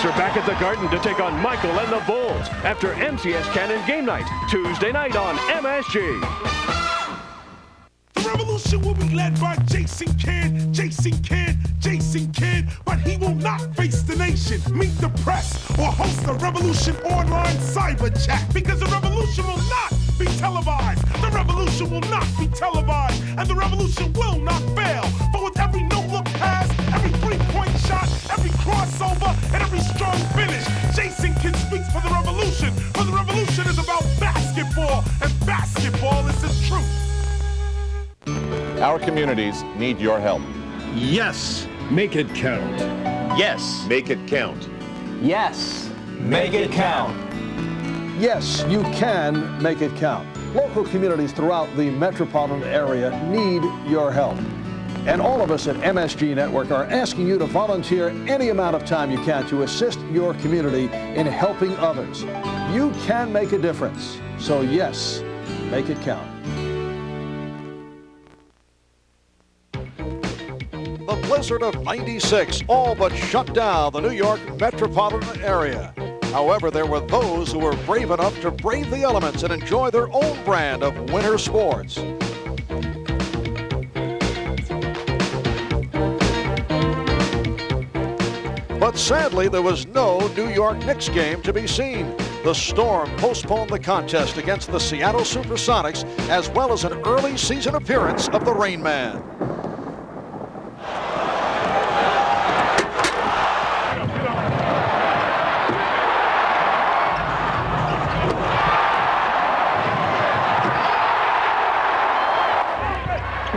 are back at the Garden to take on Michael and the Bulls after MCS Cannon Game Night, Tuesday night on MSG. The revolution will be led by Jason Kidd, but he will not face the nation, meet the press, or host the Revolution online cyber chat, because the revolution will not be televised. The revolution will not be televised, and the revolution will not fail. For with every no-look pass, every three-point shot, every crossover, and every strong finish, Jason Kidd speaks for the revolution. For the revolution is about basketball, and basketball is the truth. Our communities need your help. Yes, make it count. Yes, make it count. Yes, make it count. Yes, you can make it count. Local communities throughout the metropolitan area need your help. And all of us at MSG Network are asking you to volunteer any amount of time you can to assist your community in helping others. You can make a difference. So yes, make it count. The blizzard of '96 all but shut down the New York metropolitan area. However, there were those who were brave enough to brave the elements and enjoy their own brand of winter sports. But sadly, there was no New York Knicks game to be seen. The Storm postponed the contest against the Seattle Supersonics, as well as an early season appearance of the Rain Man.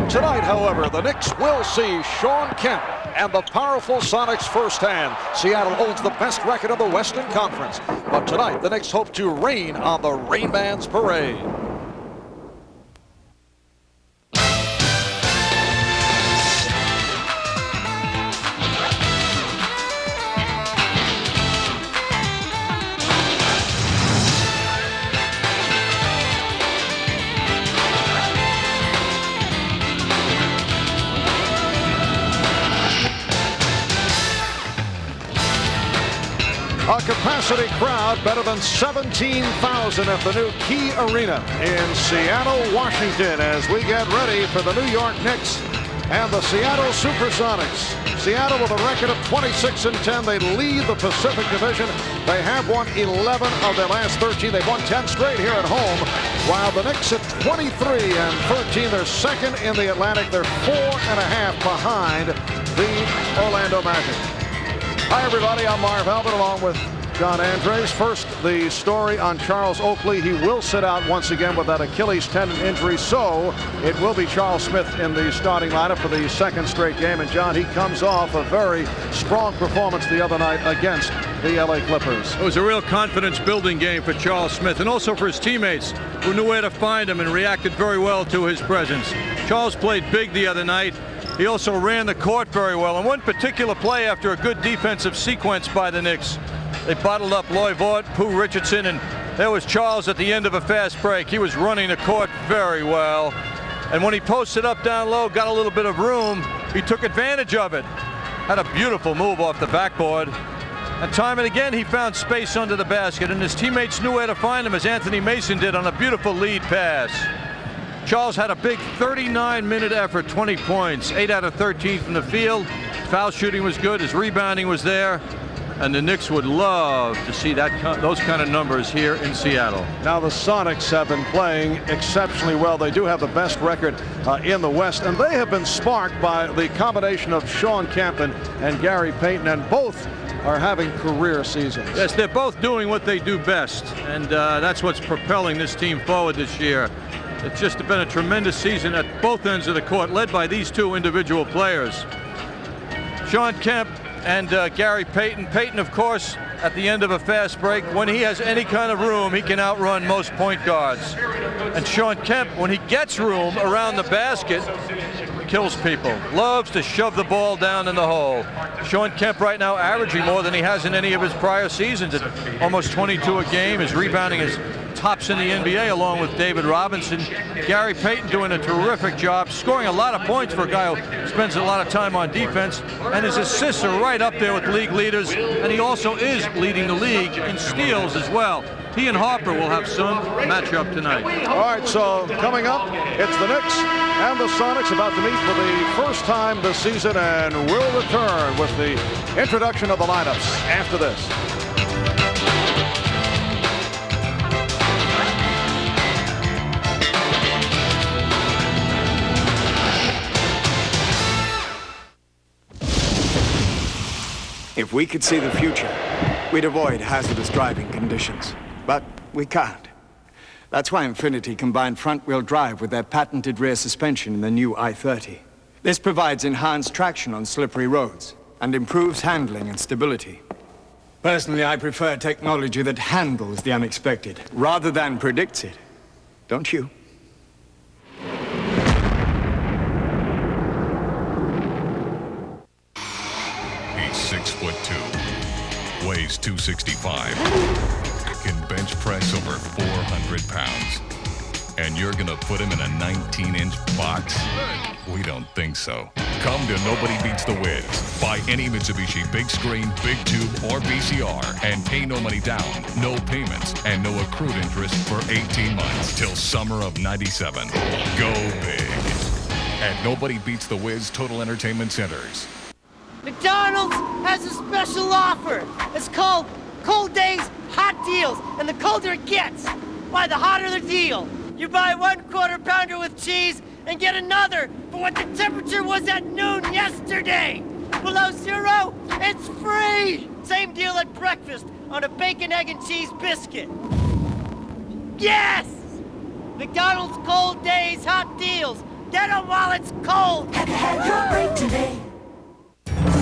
Tonight, however, the Knicks will see Shawn Kemp and the powerful Sonics firsthand. Seattle holds the best record of the Western Conference. But tonight, the Knicks hope to rain on the Rain Man's parade. A capacity crowd better than 17,000 at the new Key Arena in Seattle, Washington, as we get ready for the New York Knicks and the Seattle Supersonics. Seattle with a record of 26-10. They lead the Pacific Division. They have won 11 of their last 13. They've won 10 straight here at home, while the Knicks at 23-13. They're second in the Atlantic. They're 4.5 behind the Orlando Magic. Hi, everybody. I'm Marv Albert along with John Andres. First, the story on Charles Oakley. He will sit out once again with that Achilles tendon injury, so it will be Charles Smith in the starting lineup for the second straight game. And, John, he comes off a very strong performance the other night against the LA Clippers. It was a real confidence-building game for Charles Smith and also for his teammates, who knew where to find him and reacted very well to his presence. Charles played big the other night. He also ran the court very well. And one particular play after a good defensive sequence by the Knicks, they bottled up Loy Vaught, Pooh Richardson, and there was Charles at the end of a fast break. He was running the court very well. And when he posted up down low, got a little bit of room, he took advantage of it. Had a beautiful move off the backboard. And time and again, he found space under the basket, and his teammates knew where to find him, as Anthony Mason did on a beautiful lead pass. Charles had a big 39-minute effort, 20 points, 8 out of 13 from the field. Foul shooting was good. His rebounding was there. And the Knicks would love to see those kind of numbers here in Seattle. Now the Sonics have been playing exceptionally well. They do have the best record in the West, and they have been sparked by the combination of Shawn Kemp and Gary Payton, and both are having career seasons. Yes, they're both doing what they do best, and that's what's propelling this team forward this year. It's just been a tremendous season at both ends of the court, led by these two individual players. Shawn Kemp and Gary Payton. Payton, of course, at the end of a fast break, when he has any kind of room, he can outrun most point guards. And Shawn Kemp, when he gets room around the basket, kills people. Loves to shove the ball down in the hole. Shawn Kemp right now averaging more than he has in any of his prior seasons at almost 22 a game. His rebounding is tops in the NBA along with David Robinson. Gary Payton doing a terrific job, scoring a lot of points for a guy who spends a lot of time on defense, and his assists are right up there with league leaders, and he also is leading the league in steals as well. He and Harper will have some matchup tonight. All right, so coming up, it's the Knicks and the Sonics about to meet for the first time this season, and we'll return with the introduction of the lineups after this. If we could see the future, we'd avoid hazardous driving conditions. But we can't. That's why Infiniti combined front-wheel drive with their patented rear suspension in the new i30. This provides enhanced traction on slippery roads and improves handling and stability. Personally, I prefer technology that handles the unexpected rather than predicts it. Don't you? He's 6'2", weighs 265, can bench press over 400 pounds. And you're gonna put him in a 19-inch box? We don't think so. Come to Nobody Beats the Wiz. Buy any Mitsubishi big screen, big tube, or VCR and pay no money down, no payments, and no accrued interest for 18 months till summer of '97. Go big at Nobody Beats the Wiz Total Entertainment Centers. McDonald's has a special offer. It's called Cold Days Hot Deals, and the colder it gets, why the hotter the deal. You buy 1 1/4 pounder with cheese and get another for what the temperature was at noon yesterday. Below 0, it's free. Same deal at breakfast on a bacon, egg, and cheese biscuit. Yes! McDonald's Cold Days Hot Deals. Get them while it's cold. Have your break today.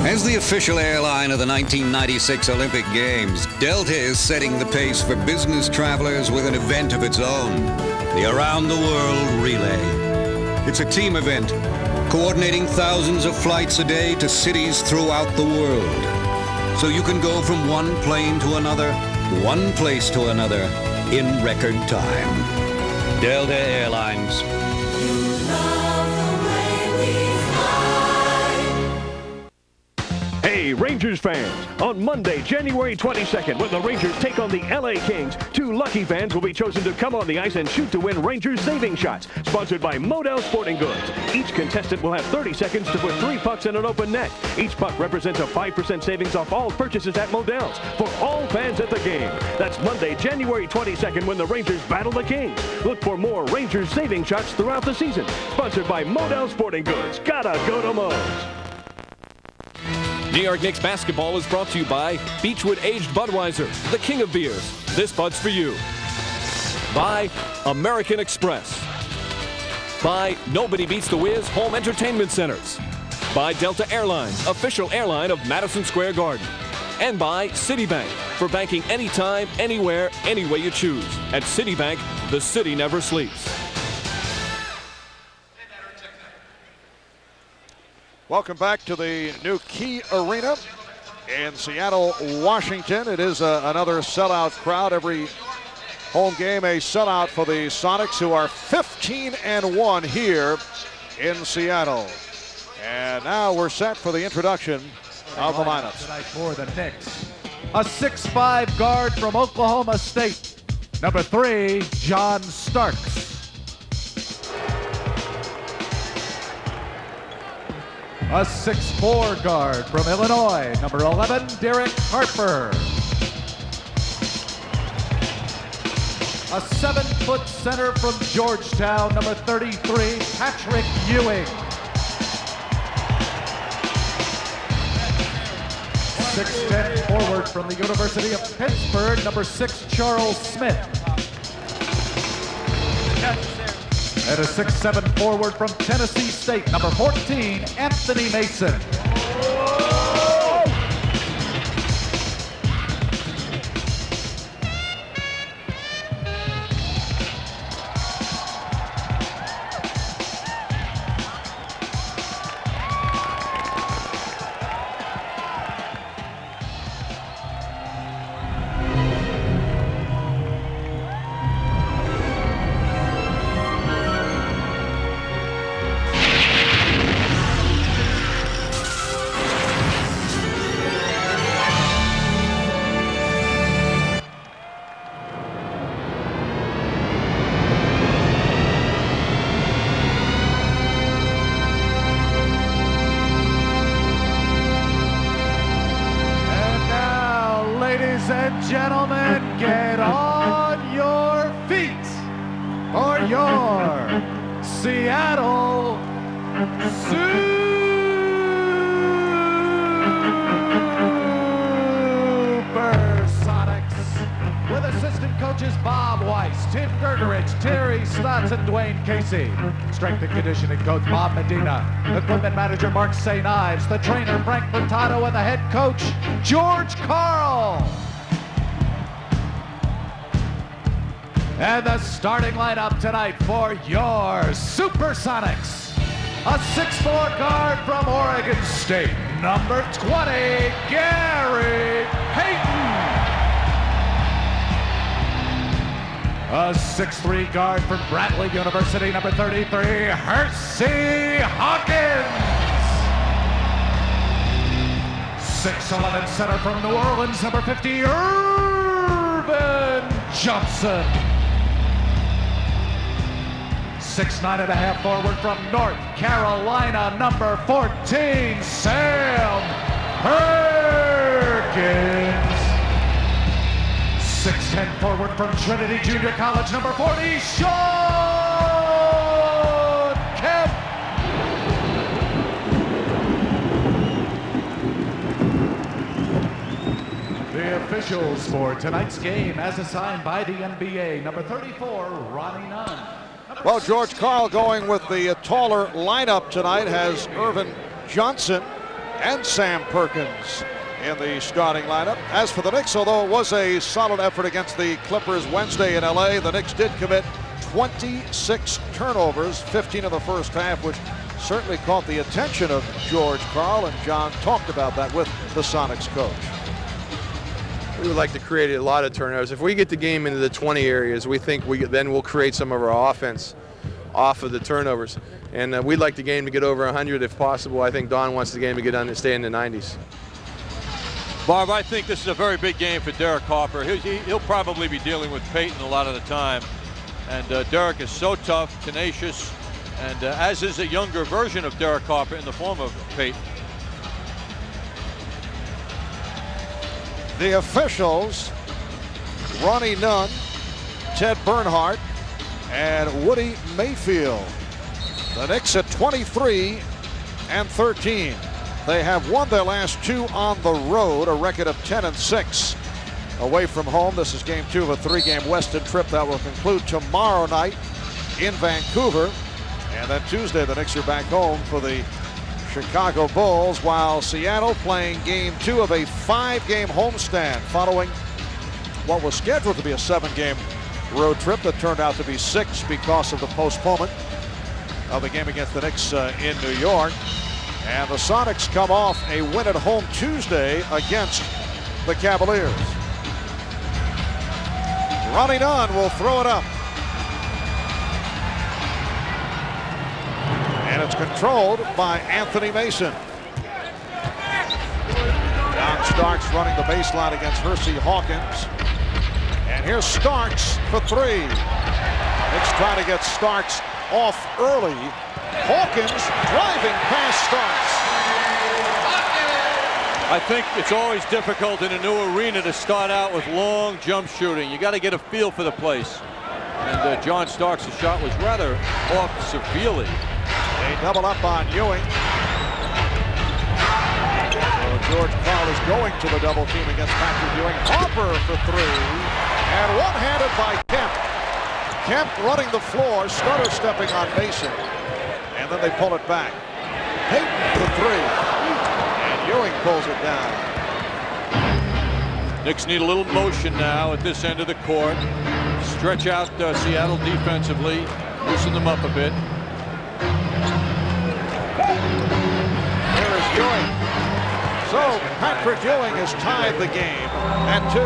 As the official airline of the 1996 Olympic Games, Delta is setting the pace for business travelers with an event of its own, the Around the World Relay. It's a team event, coordinating thousands of flights a day to cities throughout the world. So you can go from one plane to another, one place to another, in record time. Delta Airlines. Hey, Rangers fans, on Monday, January 22nd, when the Rangers take on the LA Kings, 2 lucky fans will be chosen to come on the ice and shoot to win Rangers saving shots, sponsored by Model Sporting Goods. Each contestant will have 30 seconds to put 3 pucks in an open net. Each puck represents a 5% savings off all purchases at Modell's for all fans at the game. That's Monday, January 22nd, when the Rangers battle the Kings. Look for more Rangers saving shots throughout the season, sponsored by Model Sporting Goods. Gotta go to Mo's. New York Knicks basketball is brought to you by Beechwood Aged Budweiser, the king of beers. This Bud's for you. By American Express. By Nobody Beats the Wiz Home Entertainment Centers. By Delta Airlines, official airline of Madison Square Garden. And by Citibank, for banking anytime, anywhere, any way you choose. At Citibank, the city never sleeps. Welcome back to the new Key Arena in Seattle, Washington. It is another sellout crowd. Every home game a sellout for the Sonics, who are 15-1 here in Seattle. And now we're set for the introduction of the lineups. Tonight for the Knicks, a 6'5" guard from Oklahoma State, number 3, John Starks. A 6'4" guard from Illinois, number 11, Derek Harper. A 7-foot center from Georgetown, number 33, Patrick Ewing. 6'10" forward from the University of Pittsburgh, number 6, Charles Smith. And a 6'7" forward from Tennessee State, number 14, Anthony Mason. Larry Stotts and Dwayne Casey. Strength and conditioning coach Bob Medina. Equipment manager Mark St. Ives. The trainer Frank Furtado and the head coach George Karl. And the starting lineup tonight for your Supersonics. A 6'4" guard from Oregon State, number 20, Gary Payton. A 6'3" guard from Bradley University, number 33, Hersey Hawkins. 6'11" center from New Orleans, number 50, Irvin Johnson. 6'9.5" forward from North Carolina, number 14, Sam Perkins. 6'10" forward from Trinity Junior College, number 40, Sean Kemp. The officials for tonight's game, as assigned by the NBA, number 34, Ronnie Nunn. Well, George Karl going with the taller lineup tonight has Irvin Johnson and Sam Perkins in the starting lineup. As for the Knicks, although it was a solid effort against the Clippers Wednesday in LA, the Knicks did commit 26 turnovers, 15 in the first half, which certainly caught the attention of George Karl, and John talked about that with the Sonics coach. We would like to create a lot of turnovers. If we get the game into the 20 areas, we think then we'll create some of our offense off of the turnovers. And we'd like the game to get over 100 if possible. I think Don wants the game to get on and stay in the 90s. Barb, I think this is a very big game for Derek Harper. He'll probably be dealing with Peyton a lot of the time. And Derek is so tough, tenacious, and as is a younger version of Derek Harper in the form of Peyton. The officials, Ronnie Nunn, Ted Bernhardt, and Woody Mayfield. The Knicks at 23-13. They have won their last two on the road, a record of 10-6. Away from home, this is game 2 of a 3-game Western trip that will conclude tomorrow night in Vancouver. And then Tuesday, the Knicks are back home for the Chicago Bulls, while Seattle playing game 2 of a 5-game homestand following what was scheduled to be a 7-game road trip that turned out to be 6 because of the postponement of the game against the Knicks in New York. And the Sonics come off a win at home Tuesday against the Cavaliers. Ronnie Nunn will throw it up. And it's controlled by Anthony Mason. John Starks running the baseline against Hersey Hawkins. And here's Starks for 3. Knicks trying to get Starks off early. Hawkins driving past Starks. I think it's always difficult in a new arena to start out with long jump shooting. You got to get a feel for the place. And John Starks' shot was rather off severely. They double up on Ewing. So George Karl is going to the double team against Patrick Ewing. Harper for 3. And one-handed by Kemp. Kemp running the floor, stutter stepping on Mason. And then they pull it back. Payton for 3. And Ewing pulls it down. Knicks need a little motion now at this end of the court. Stretch out Seattle defensively. Loosen them up a bit. There is Ewing. So Patrick Ewing has tied the game at 2.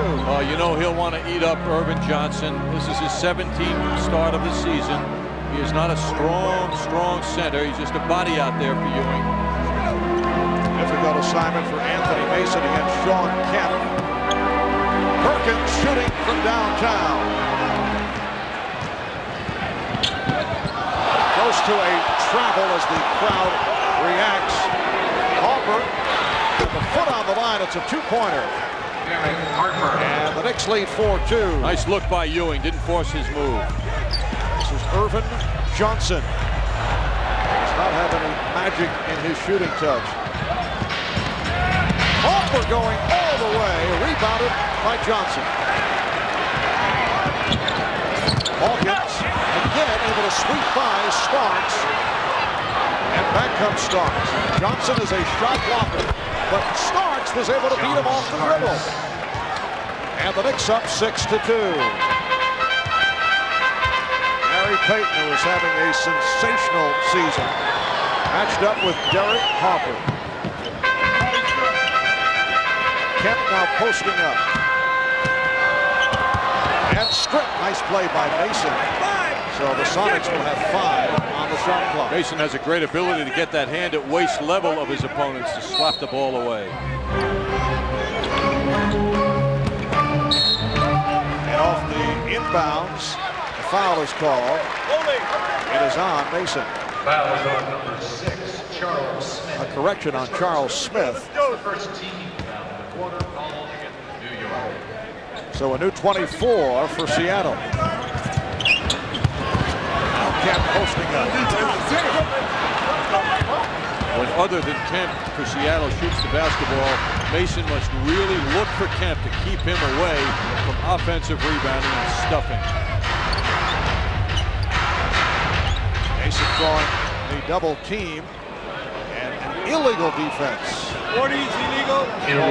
You know he'll want to eat up Irvin Johnson. This is his 17th start of the season. He is not a strong center. He's just a body out there for Ewing. Difficult assignment for Anthony Mason against Sean Kemp. Perkins shooting from downtown. Goes to a travel as the crowd reacts. Harper with the foot on the line. It's a 2-pointer. And the Knicks lead 4-2. Nice look by Ewing. Didn't force his move. This is Irvin Johnson. Does not have any magic in his shooting touch. Harper going all the way. Rebounded by Johnson. Hawkins again able to sweep by Starks. And back comes Starks. Johnson is a shot blocker, but Starks was able to beat him off the dribble. And the Knicks up 6-2. Gary Payton, who is having a sensational season, matched up with Derek Harper. Kemp now posting up. And strip. Nice play by Mason. So the Sonics will have 5 on the shot clock. Mason has a great ability to get that hand at waist level of his opponents to slap the ball away. And off the inbounds, a foul is called. It is on Mason. Foul is on number 6, Charles Smith. A correction on Charles Smith. First team foul in the quarter called against New York. So a new 24 for Seattle. Now Kemp posting up. When other than Kemp for Seattle shoots the basketball, Mason must really look for Kemp to keep him away from offensive rebounding and stuffing. Mason drawing a double team and an illegal defense. What is illegal?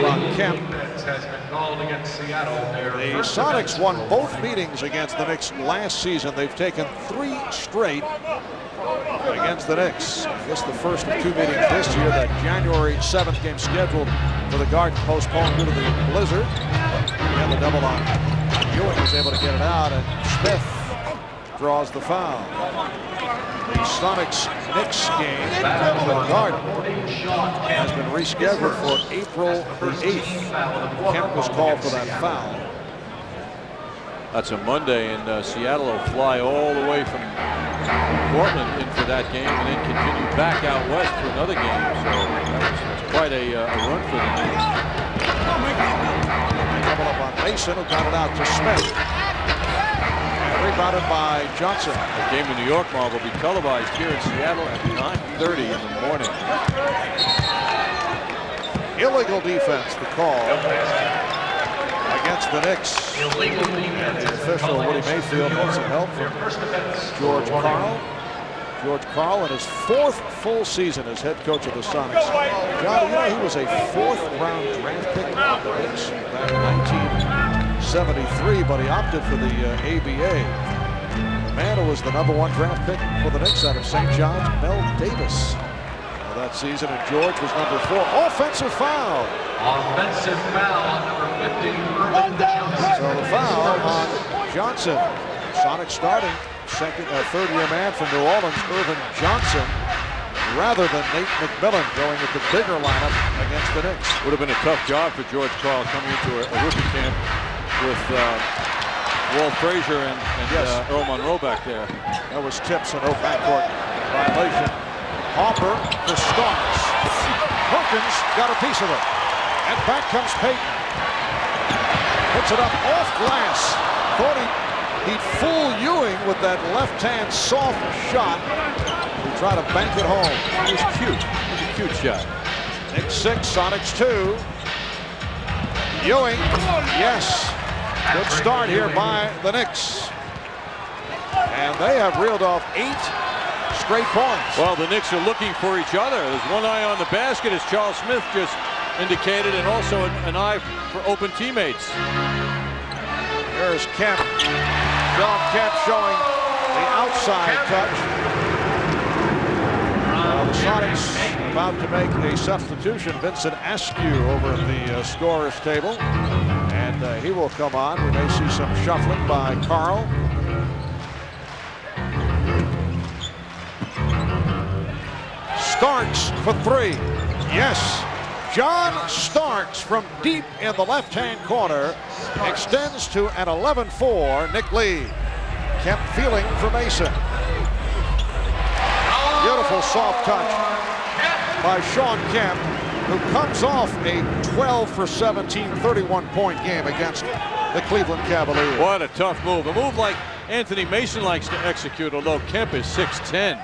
On Kemp. Has been called against Seattle. The Sonics won both meetings against the Knicks last season. They've taken 3 straight against the Knicks. I guess the first of 2 meetings this year. That January 7th game scheduled for the Garden postponed due to the blizzard. And the double on Ewing was able to get it out, and Smith draws the foul. The Sonics-Knicks game at the Garden has been rescheduled for April the 8th. Kemp was called for that foul. That's a Monday, and Seattle will fly all the way from Portland in for that game and then continue back out west for another game. So that's quite a run for the Knicks. Double up on Mason, who got it out to Smith. Rebounded by Johnson. The game in New York, Marv, will be televised here in Seattle at 9:30 in the morning. Illegal defense, the call against the Knicks. Illegal defense. The official, Woody Mayfield, wants some help from George Karl. George Karl in his 4th full season as head coach of the Sonics. John, you know he was a 4th-round draft pick of the Knicks back in 1973, but he opted for the ABA. The man who was the #1 draft pick for the Knicks out of St. John's, Mel Davis, that season, and George was number 4. Offensive foul. Offensive foul on number 50, Irvin Johnson. So the foul on Johnson. Sonics starting third-year man from New Orleans, Irvin Johnson, rather than Nate McMillan going with the bigger lineup against the Knicks. Would have been a tough job for George Karl coming into a rookie camp with Walt Frazier and Earl Monroe back there. That was tips and no backcourt violation. Harper for Starks. Perkins got a piece of it. And back comes Payton. Puts it up off glass. Thought he'd fool Ewing with that left-hand soft shot. He tried to bank it home. It was cute. It was a cute shot. Knicks 6, Sonics 2. Ewing, yes. Good start here by the Knicks. And they have reeled off 8 straight points. Well, the Knicks are looking for each other. There's one eye on the basket, as Charles Smith just indicated, and also an eye for open teammates. Here's Kemp. John Kemp showing the outside touch. The Sonics about to make a substitution. Vincent Askew over at the scorer's table. And he will come on. We may see some shuffling by Karl. Starks for 3. Yes. John Starks from deep in the left-hand corner extends to an 11-4 Knick lead. Kemp feeling for Mason. Beautiful soft touch by Shawn Kemp, who comes off a 12 for 17, 31-point game against the Cleveland Cavaliers. What a tough move. A move like Anthony Mason likes to execute, although Kemp is 6'10".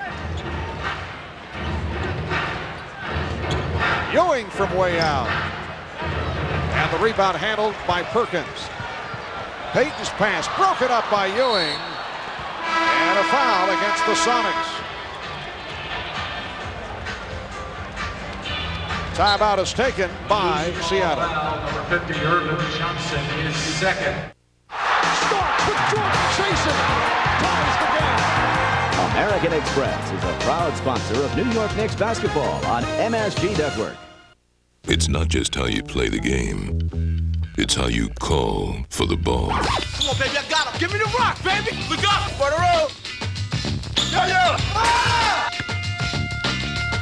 Ewing from way out. And the rebound handled by Perkins. Payton's pass broken up by Ewing. And And a foul against the Sonics. Timeout is taken by Seattle. Number 50, Irvin Johnson, is second. Stark with Jordan chasing. Ties the game. American Express is a proud sponsor of New York Knicks basketball on MSG Network. It's not just how you play the game. It's how you call for the ball. Come on, baby, I got him. Give me the rock, baby. Look up. For the road. Yeah. Ah!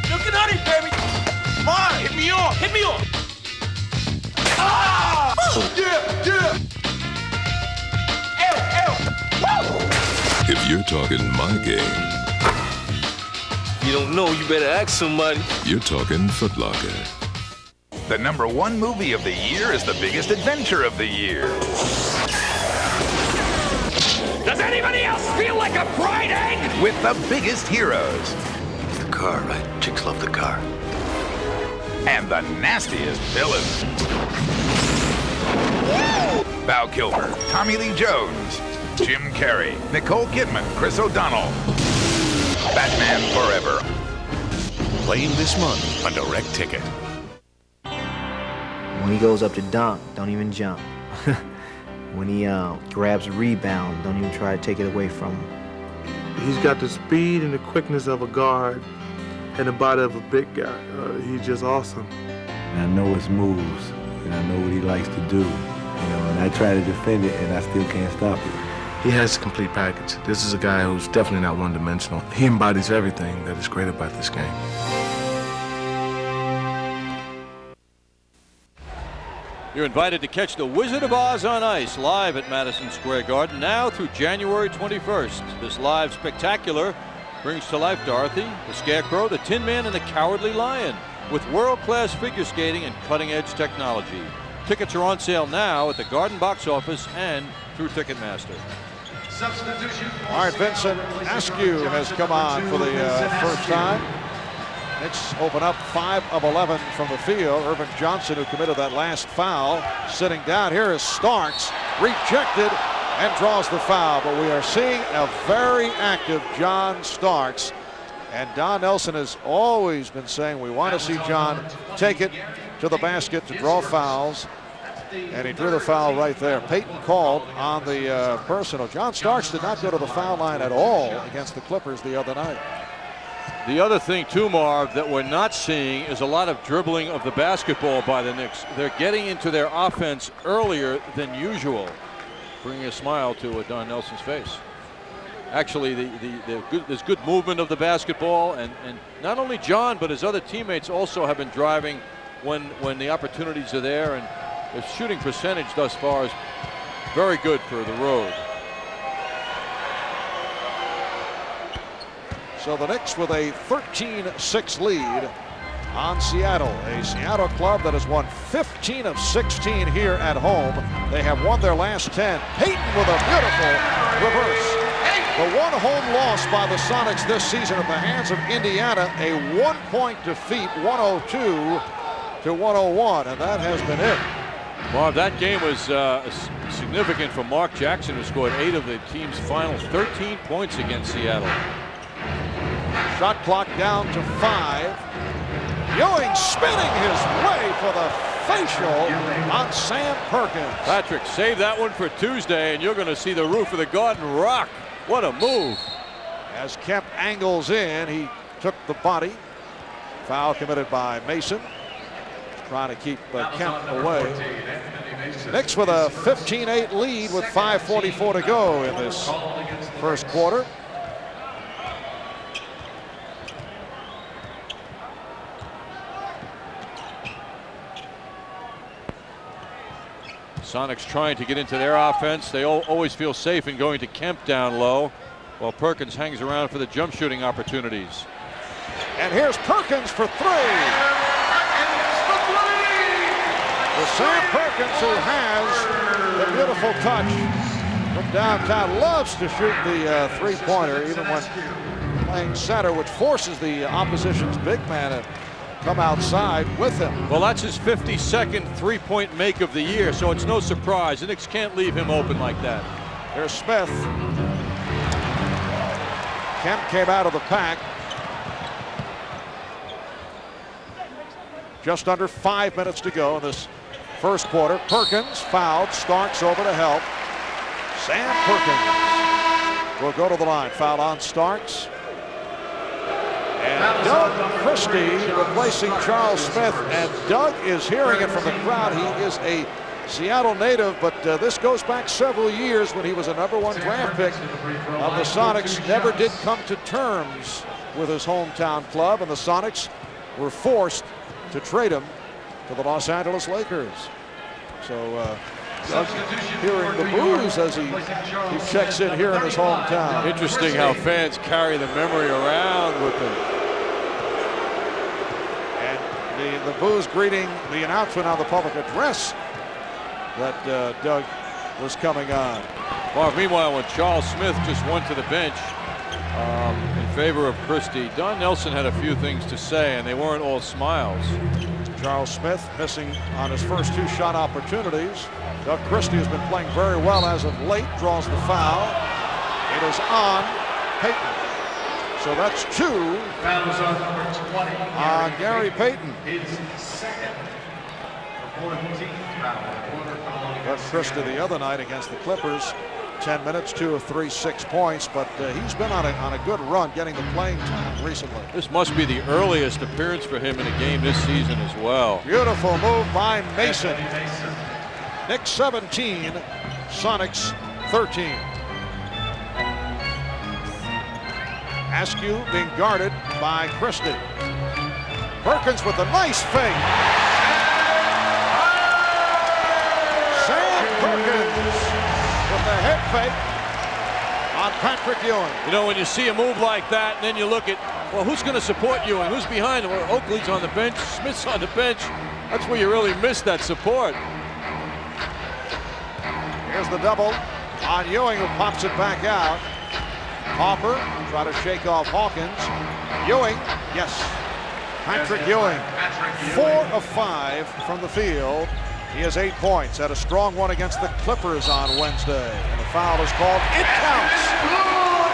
Looking at it, baby. Come on, hit me on. Hit me on. Ah! Yeah. Woo! If you're talking my game, you don't know, you better ask somebody. You're talking Foot Locker. The #1 movie of the year is the biggest adventure of the year. Does anybody else feel like a fried egg? With the biggest heroes. It's the car, right? Chicks love the car. And the nastiest villains. Val Kilmer, Tommy Lee Jones, Jim Carrey, Nicole Kidman, Chris O'Donnell. Batman Forever. Playing this month on Direct Ticket. When he goes up to dunk, don't even jump. When he grabs a rebound, don't even try to take it away from him. He's got the speed and the quickness of a guard and the body of a big guy. He's just awesome. And I know his moves, and I know what he likes to do. And I try to defend it, and I still can't stop it. He has a complete package. This is a guy who's definitely not one-dimensional. He embodies everything that is great about this game. You're invited to catch The Wizard of Oz on ice live at Madison Square Garden now through January 21st. This live spectacular brings to life Dorothy, the Scarecrow, the Tin Man, and the Cowardly Lion with world-class figure skating and cutting-edge technology. Tickets are on sale now at the Garden box office and through Ticketmaster. All right, Vincent Askew has come on for the first time. Knicks open up 5 of 11 from the field. Irvin Johnson, who committed that last foul, sitting down. Here is Starks, rejected and draws the foul. But we are seeing a very active John Starks. And Don Nelson has always been saying we want to see John take it to the basket to draw fouls. And he drew the foul right there. Payton called on the personal. John Starks did not go to the foul line at all against the Clippers the other night. The other thing, too, Marv, that we're not seeing is a lot of dribbling of the basketball by the Knicks. They're getting into their offense earlier than usual, bringing a smile to Don Nelson's face. Actually, there's good movement of the basketball, and not only John, but his other teammates also have been driving when the opportunities are there, and the shooting percentage thus far is very good for the road. So the Knicks with a 13-6 lead on Seattle. A Seattle club that has won 15 of 16 here at home. They have won their last 10. Payton with a beautiful reverse. The one home loss by the Sonics this season at the hands of Indiana, a 1-point defeat, 102-101, and that has been it. Marv, that game was significant for Mark Jackson, who scored 8 of the team's final 13 points against Seattle. Shot clock down to 5. Ewing spinning his way for the facial on Sam Perkins. Patrick, save that one for Tuesday, and you're going to see the roof of the Garden rock. What a move. As Kemp angles in, he took the body. Foul committed by Mason. Trying to keep Kemp away. Knicks with a 15-8 lead with 5:44 to go in this first quarter. Sonics trying to get into their offense. They always feel safe in going to Kemp down low, while Perkins hangs around for the jump shooting opportunities. And here's Perkins for 3. The Sam Perkins, who has the beautiful touch from downtown, loves to shoot the three-pointer, even when playing center, which forces the opposition's big man to come outside with him. Well, that's his 52nd three-point make of the year, so it's no surprise. The Knicks can't leave him open like that. There's Smith. Kemp came out of the pack. Just under 5 minutes to go in this first quarter. Perkins fouled. Starks over to help. Sam Perkins will go to the line. Foul on Starks. And Doug Christie replacing Charles Smith. And Doug is hearing it from the crowd. He is a Seattle native, but this goes back several years when he was a #1 draft pick of the Sonics. Never did come to terms with his hometown club, and the Sonics were forced to trade him to the Los Angeles Lakers. So Doug hearing the boos as he checks in here in his hometown. Interesting how fans carry the memory around with them. And the boos greeting the announcement on the public address that Doug was coming on. Well, meanwhile, when Charles Smith just went to the bench in favor of Christie, Don Nelson had a few things to say, and they weren't all smiles. Charles Smith missing on his first 2 shot opportunities. Doug Christie has been playing very well as of late, draws the foul. It is on Payton. So that's 2 on Gary Payton. Doug Christie the other night against the Clippers, 10 minutes, 2 of 3, 6 points, but he's been on a good run getting the playing time recently. This must be the earliest appearance for him in a game this season as well. Beautiful move by Mason. Knicks 17, Sonics 13. Askew being guarded by Christie. Perkins with a nice fake. Sam Perkins with the head fake on Patrick Ewing. You know, when you see a move like that, and then you look at, well, who's going to support Ewing? Who's behind him? Well, Oakley's on the bench, Smith's on the bench. That's where you really miss that support. Here's the double on Ewing, who pops it back out. Hopper try to shake off Hawkins. Ewing, yes. Patrick Ewing, 4 of 5 from the field. He has 8 points. Had a strong one against the Clippers on Wednesday. And the foul is called. It counts.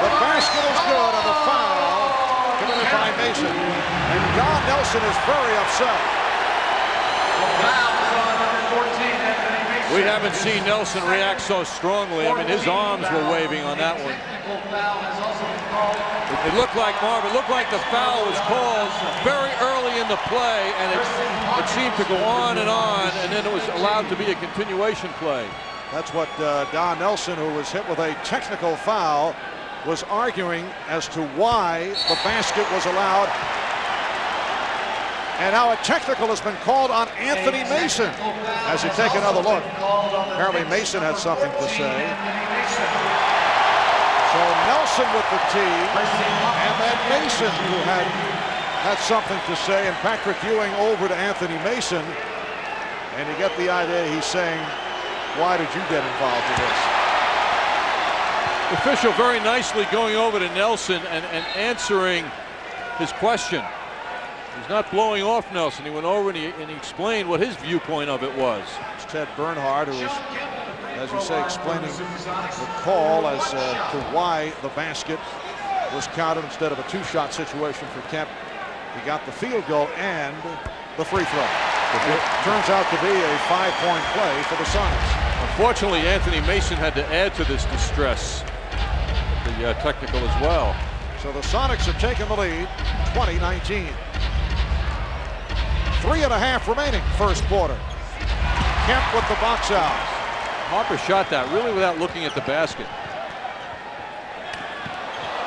The basket is good, and the foul committed by Mason. And Don Nelson is very upset. We haven't seen Nelson react so strongly. I mean, his arms were waving on that one. It looked like, Marv, it looked like the foul was called very early in the play, and it seemed to go on, and then it was allowed to be a continuation play. That's what Don Nelson, who was hit with a technical foul, was arguing as to why the basket was allowed. And now a technical has been called on Anthony Mason. As you take another look, apparently Mason had something to say. So Nelson with the tee, and then Mason, who had something to say, and Patrick Ewing over to Anthony Mason. And you get the idea he's saying, why did you get involved in this? The official very nicely going over to Nelson and answering his question. He's not blowing off Nelson. He went over and he explained what his viewpoint of it was. It's Ted Bernhard, who was, as you say, explaining the call as to why the basket was counted instead of a 2-shot situation for Kemp. He got the field goal and the free throw. It turns out to be a 5-point play for the Sonics. Unfortunately, Anthony Mason had to add to this distress, the technical as well. So the Sonics have taken the lead, 20-19. 3.5 remaining, first quarter. Kemp with the box out. Harper shot that really without looking at the basket.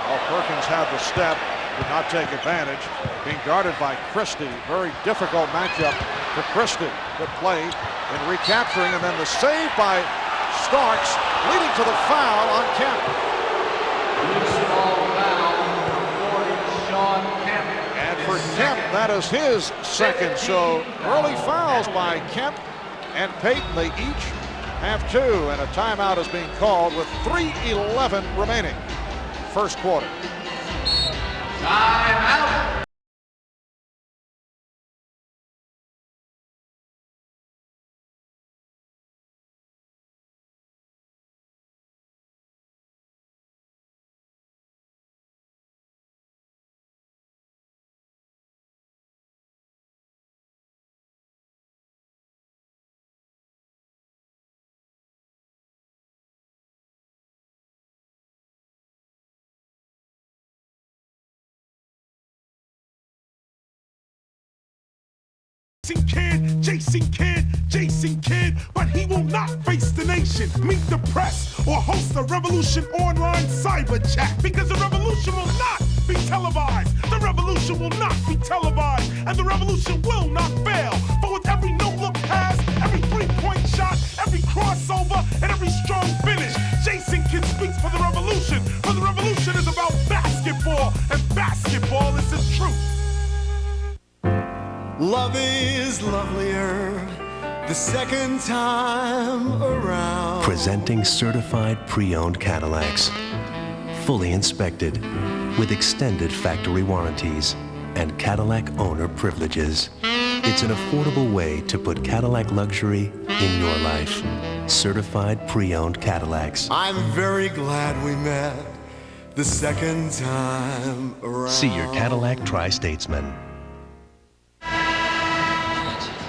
Well, Perkins had the step, did not take advantage. Being guarded by Christie. Very difficult matchup for Christie. Good play in recapturing, and then the save by Starks, leading to the foul on Kemp. And for Kemp, that is his second. So early fouls by Kemp and Payton. They each have 2, and a timeout is being called with 3:11 remaining. First quarter. Timeout. Jason Kidd, but he will not face the nation, meet the press, or host a Revolution online cyber chat, because the revolution will not be televised. The revolution will not be televised, and the revolution will not fail. For with every no-look pass, every three-point shot, every crossover, and every strong finish, Jason Kidd speaks for the revolution. For the revolution is about basketball, and basketball is the truth. Love is lovelier the second time around. Presenting certified pre-owned Cadillacs, fully inspected, with extended factory warranties and Cadillac owner privileges. It's an affordable way to put Cadillac luxury in your life. Certified pre-owned Cadillacs. I'm very glad we met the second time around. See your Cadillac Tri-Statesman.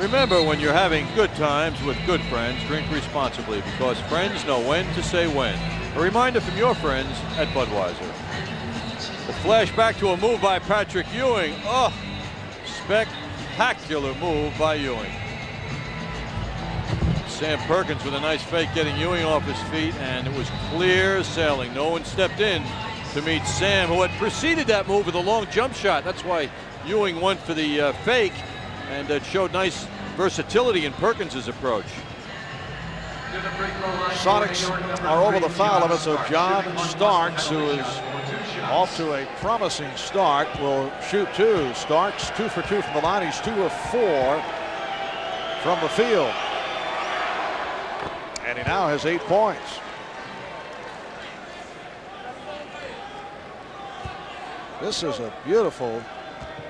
Remember, when you're having good times with good friends, drink responsibly, because friends know when to say when. A reminder from your friends at Budweiser. The flashback to a move by Patrick Ewing. Oh, spectacular move by Ewing. Sam Perkins with a nice fake getting Ewing off his feet, and it was clear sailing. No one stepped in to meet Sam, who had preceded that move with a long jump shot. That's why Ewing went for the fake, and it showed nice versatility in Perkins' approach. Sonics are over the foul limit, so John Starks, who is off to a promising start, will shoot two. Starks 2 for 2 from the line. He's 2 of 4 from the field. And he now has 8 points. This is a beautiful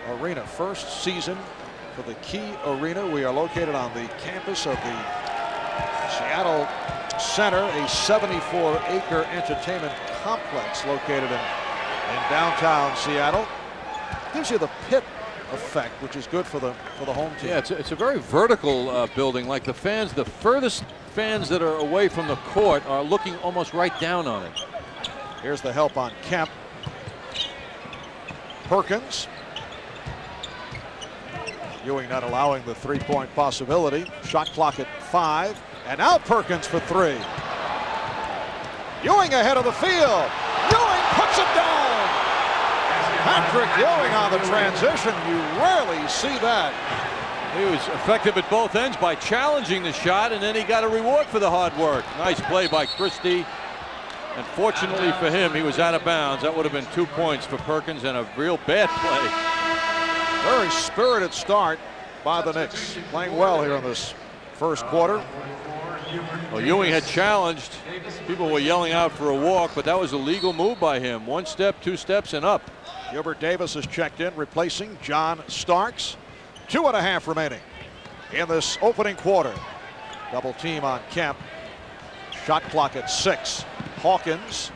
arena. First season for the Key Arena. We are located on the campus of the Seattle Center, a 74-acre entertainment complex located in downtown Seattle. Gives you the pit effect, which is good for the home team. Yeah, it's a very vertical building. Like the fans, the furthest fans that are away from the court are looking almost right down on it. Here's the help on Kemp. Perkins. Ewing not allowing the three-point possibility. Shot clock at 5. And now Perkins for 3. Ewing ahead of the field. Ewing puts it down. Patrick Ewing on the transition. You rarely see that. He was effective at both ends by challenging the shot, and then he got a reward for the hard work. Nice play by Christie. And fortunately for him, he was out of bounds. That would have been 2 points for Perkins and a real bad play. Very spirited start by the Knicks. Playing well here in this first quarter. Well, Ewing had challenged. People were yelling out for a walk, but that was a legal move by him. 1 step, 2 steps, and up. Gilbert Davis has checked in, replacing John Starks. 2.5 remaining in this opening quarter. Double team on Kemp. Shot clock at 6. Hawkins.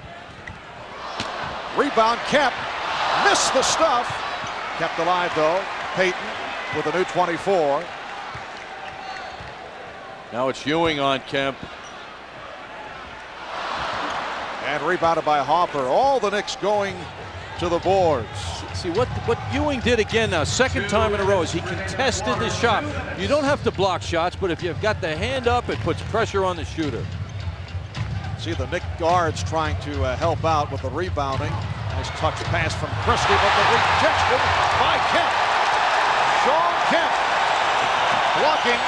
Rebound, Kemp. Missed the stuff. Kept alive, though. Payton with a new 24. Now it's Ewing on Kemp. And rebounded by Hopper. All the Knicks going to the boards. See what Ewing did again now, second time in a row, is he contested the shot. You don't have to block shots, but if you've got the hand up, it puts pressure on the shooter. See the Knicks guards trying to help out with the rebounding. Nice touch pass from Christie, but the rejection by Kemp. Sean Kemp blocking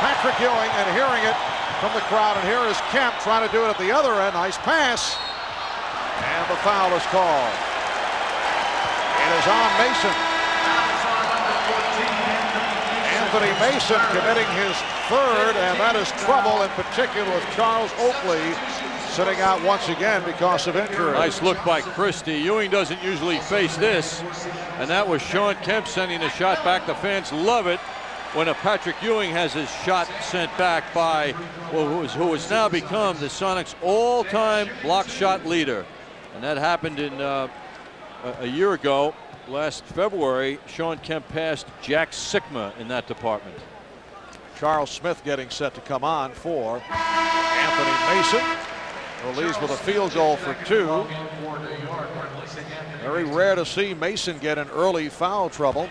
Patrick Ewing and hearing it from the crowd. And here is Kemp trying to do it at the other end. Nice pass. And the foul is called. It is on Mason. Anthony Mason committing his 3rd, and that is trouble, in particular with Charles Oakley sitting out once again because of injury. Nice look by Christie. Ewing doesn't usually face this, and that was Sean Kemp sending the shot back. The fans love it when a Patrick Ewing has his shot sent back by who has now become the Sonics' all-time block shot leader. And that happened in a year ago, last February. Sean Kemp passed Jack Sikma in that department. Charles Smith getting set to come on for Anthony Mason. Leads with a field goal for 2. Very rare to see Mason get in early foul trouble.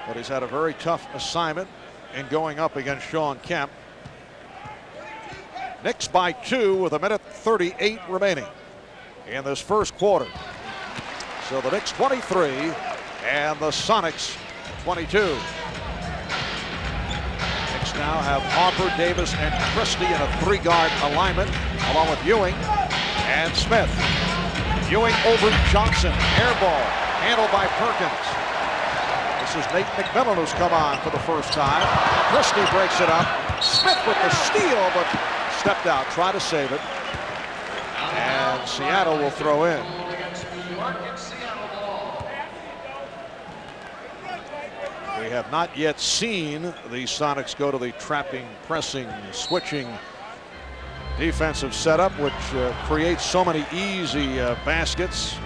but he's had a very tough assignment in going up against Sean Kemp. Knicks by 2 with 1:38 remaining in this first quarter. So the Knicks 23 and the Sonics 22. Knicks now have Harper, Davis, and Christie in a 3-guard alignment, along with Ewing and Smith. Ewing over Johnson, air ball, handled by Perkins. This is Nate McMillan who's come on for the first time. Christie breaks it up. Smith with the steal, but stepped out, tried to save it. And Seattle will throw in. We have not yet seen the Sonics go to the trapping, pressing, switching defensive setup, which creates so many easy baskets.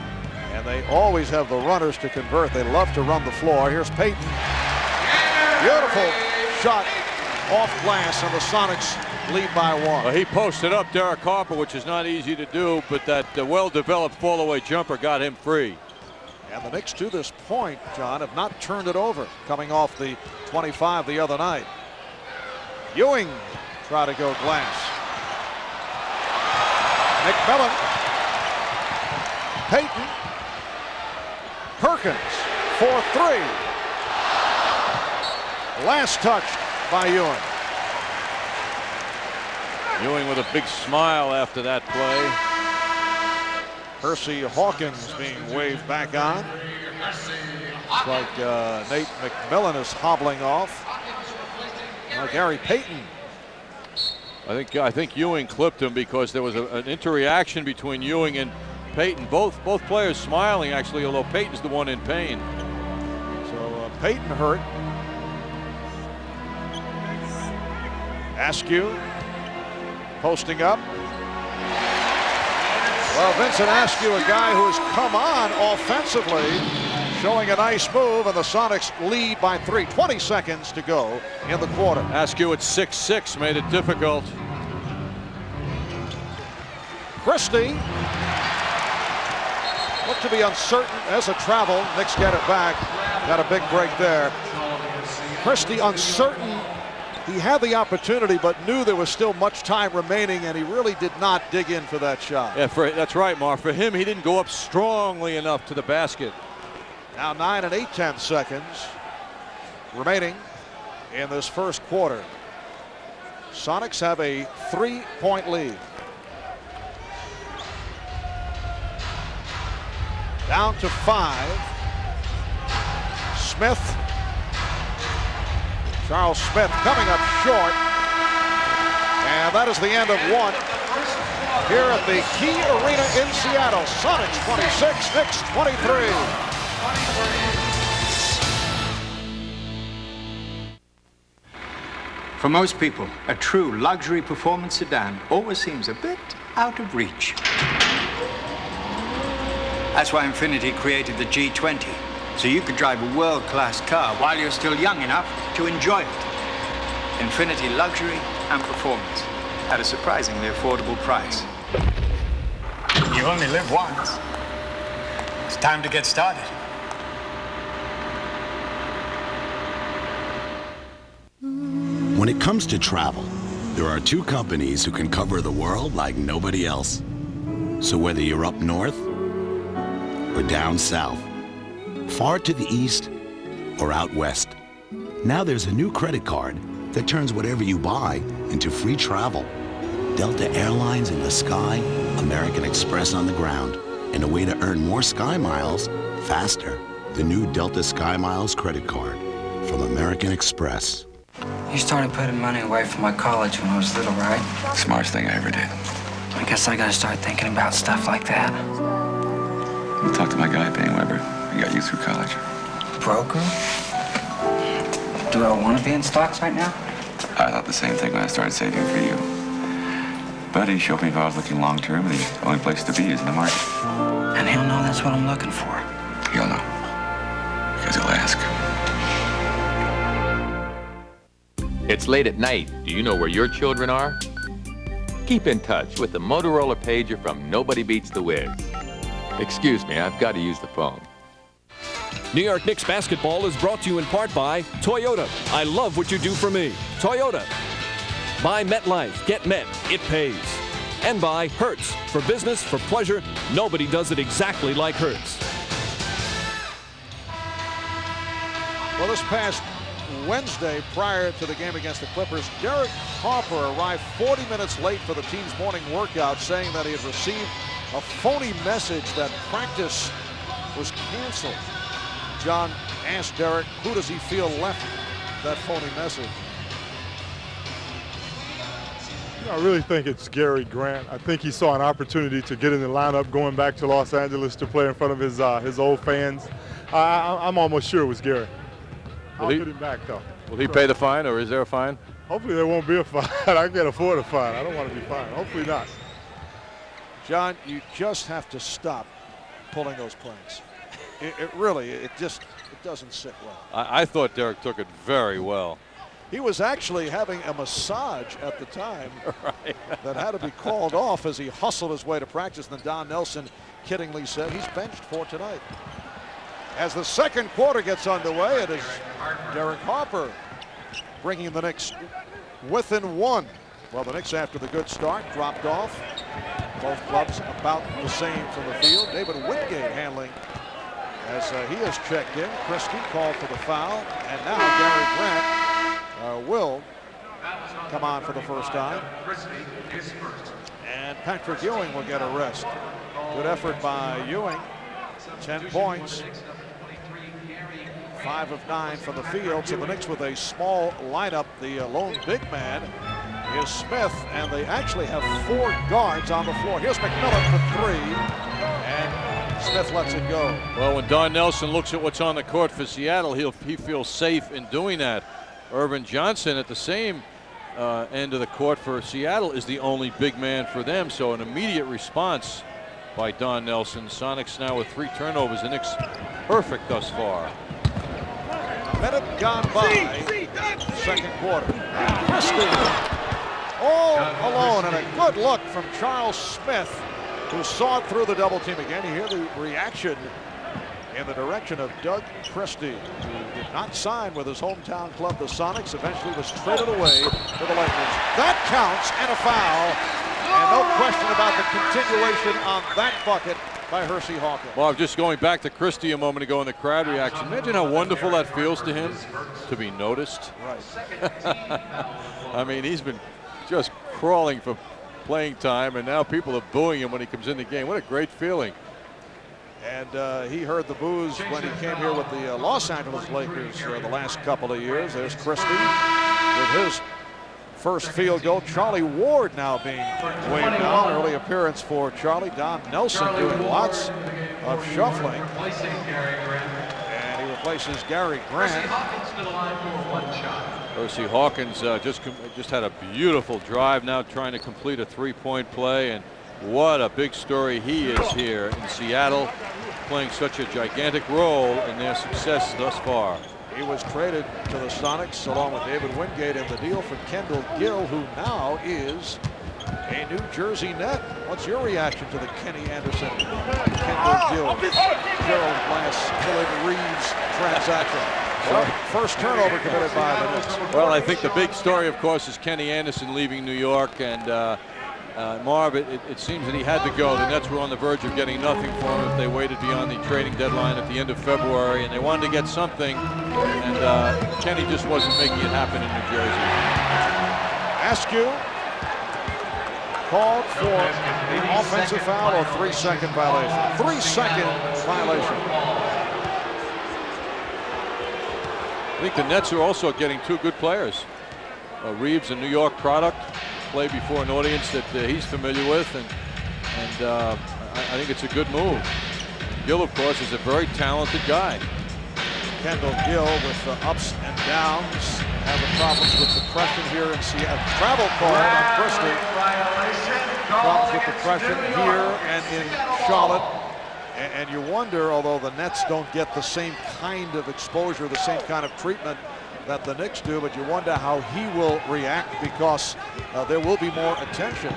And they always have the runners to convert. They love to run the floor. Here's Payton. Beautiful shot off glass, and the Sonics lead by 1. Well, he posted up Derek Harper, which is not easy to do, but that well-developed fall-away jumper got him free. And the Knicks to this point, John, have not turned it over, coming off the 25 the other night. Ewing try to go glass. McMillan. Payton. Perkins for 3. Last touch by Ewing. Ewing with a big smile after that play. Percy Hawkins being waved back on. Looks like Nate McMillan is hobbling off. Gary Payton. I think Ewing clipped him because there was an interreaction between Ewing and Payton. Both players smiling, actually, although Payton's the one in pain. So Payton hurt. Askew posting up. Well, Vincent Askew, a guy who has come on offensively, showing a nice move, and the Sonics lead by 3. 20 seconds to go in the quarter. Askew at 6'6" made it difficult. Christie looked to be uncertain as a travel. Knicks get it back. Got a big break there. Christie uncertain. He had the opportunity, but knew there was still much time remaining, and he really did not dig in for that shot. Yeah, that's right, Mark. For him, he didn't go up strongly enough to the basket. Now 9 8/10 seconds remaining in this first quarter. Sonics have a 3-point lead. Down to 5. Smith. Charles Smith coming up short. And that is the end of 1 here at the Key Arena in Seattle. Sonics 26, Knicks 23. For most people, a true luxury performance sedan always seems a bit out of reach. That's why Infiniti created the G20, so you could drive a world-class car while you're still young enough to enjoy it. Infiniti luxury and performance at a surprisingly affordable price. You only live once. It's time to get started. When it comes to travel, there are 2 companies who can cover the world like nobody else. So whether you're up north or down south, far to the east or out west, now there's a new credit card that turns whatever you buy into free travel. Delta Airlines in the sky, American Express on the ground, and a way to earn more Sky Miles faster. The new Delta Sky Miles credit card from American Express. You started putting money away for my college when I was little, right? Smartest thing I ever did. I guess I gotta start thinking about stuff like that. I'll talk to my guy, Payne Weber. He got you through college. Broker? Do I want to be in stocks right now? I thought the same thing when I started saving for you. But he showed me if I was looking long-term, the only place to be is in the market. And he'll know that's what I'm looking for. He'll know. Because he'll ask. It's late at night. Do you know where your children are? Keep in touch with the Motorola pager from Nobody Beats the Wiz. Excuse me, I've got to use the phone. New York Knicks basketball is brought to you in part by Toyota. I love what you do for me. Toyota. By MetLife. Get Met. It pays. And by Hertz. For business, for pleasure, nobody does it exactly like Hertz. Well, this past Wednesday, prior to the game against the Clippers, Derek Harper arrived 40 minutes late for the team's morning workout, saying that he had received a phony message that practice was canceled. John asked Derek, who does he feel left that phony message? I really think it's Gary Grant. I think he saw an opportunity to get in the lineup going back to Los Angeles to play in front of his old fans. I'm almost sure it was Gary. I'll get him back, though. Will he pay the fine, or is there a fine? Hopefully there won't be a fine. I can't afford a fine. I don't want to be fined. Hopefully not. John, you just have to stop pulling those pranks. It really, it doesn't sit well. I thought Derek took it very well. He was actually having a massage at the time right. that had to be called off as he hustled his way to practice. And Don Nelson kiddingly said he's benched for tonight. As the second quarter gets underway, it is Derek Harper bringing the Knicks within one. Well, the Knicks, after the good start, dropped off. Both clubs about the same from the field. David Wingate handling as he has checked in. Christie called for the foul, and now Gary Grant will come on for the first time. And Patrick Ewing will get a rest. Good effort by Ewing. 10 points. 5 of 9 from the field. So the Knicks with a small lineup. The lone big man is Smith, and they actually have 4 guards on the floor. Here's McMillan for 3, and Smith lets it go. Well, when Don Nelson looks at what's on the court for Seattle, he feels safe in doing that. Irvin Johnson at the same end of the court for Seattle is the only big man for them, so an immediate response by Don Nelson. Sonics now with 3 turnovers. The Knicks perfect thus far. Minute gone by, second quarter. Christie all alone, and a good look from Charles Smith, who sawed through the double team again. You hear the reaction in the direction of Doug Christie, who did not sign with his hometown club, the Sonics, eventually was traded away to the Lakers. That counts, and a foul, and no question about the continuation on that bucket by Hersey Hawkins. Well, I'm just going back to Christie a moment ago in the crowd reaction. Imagine how wonderful that feels to him to be noticed. Right. I mean, he's been just crawling for playing time, and now people are booing him when he comes in the game. What a great feeling. And he heard the boos when he came here with the Los Angeles Lakers the last couple of years. There's Christie with his first field goal. Charlie Ward now being waved down. Early appearance for Charlie. Don Nelson doing lots of shuffling. And he replaces Gary Grant. Hersey Hawkins just had a beautiful drive, now trying to complete a 3-point play, and what a big story he is here in Seattle, playing such a gigantic role in their success thus far. He was traded to the Sonics along with David Wingate in the deal for Kendall Gill, who now is a New Jersey Net. What's your reaction to the Kenny Anderson, Kendall Gill, Gerald Glass, killing Reeves transaction? Well, first turnover committed by the Knicks. Well, I think the big story, of course, is Kenny Anderson leaving New York, and Marv, it seems that he had to go. The Nets were on the verge of getting nothing for him if they waited beyond the trading deadline at the end of February, and they wanted to get something, and Kenny just wasn't making it happen in New Jersey. Askew called for an offensive foul or 3-second violation. 3-second violation. I think the Nets are also getting 2 good players. Reeves, a New York product, play before an audience that he's familiar with, and I think it's a good move. Gill, of course, is a very talented guy. Kendall Gill with the ups and downs, having problems with depression here in Seattle. Travel card on Christie. Problems with depression here and in Charlotte. And you wonder, although the Nets don't get the same kind of exposure, the same kind of treatment that the Knicks do, but you wonder how he will react, because there will be more attention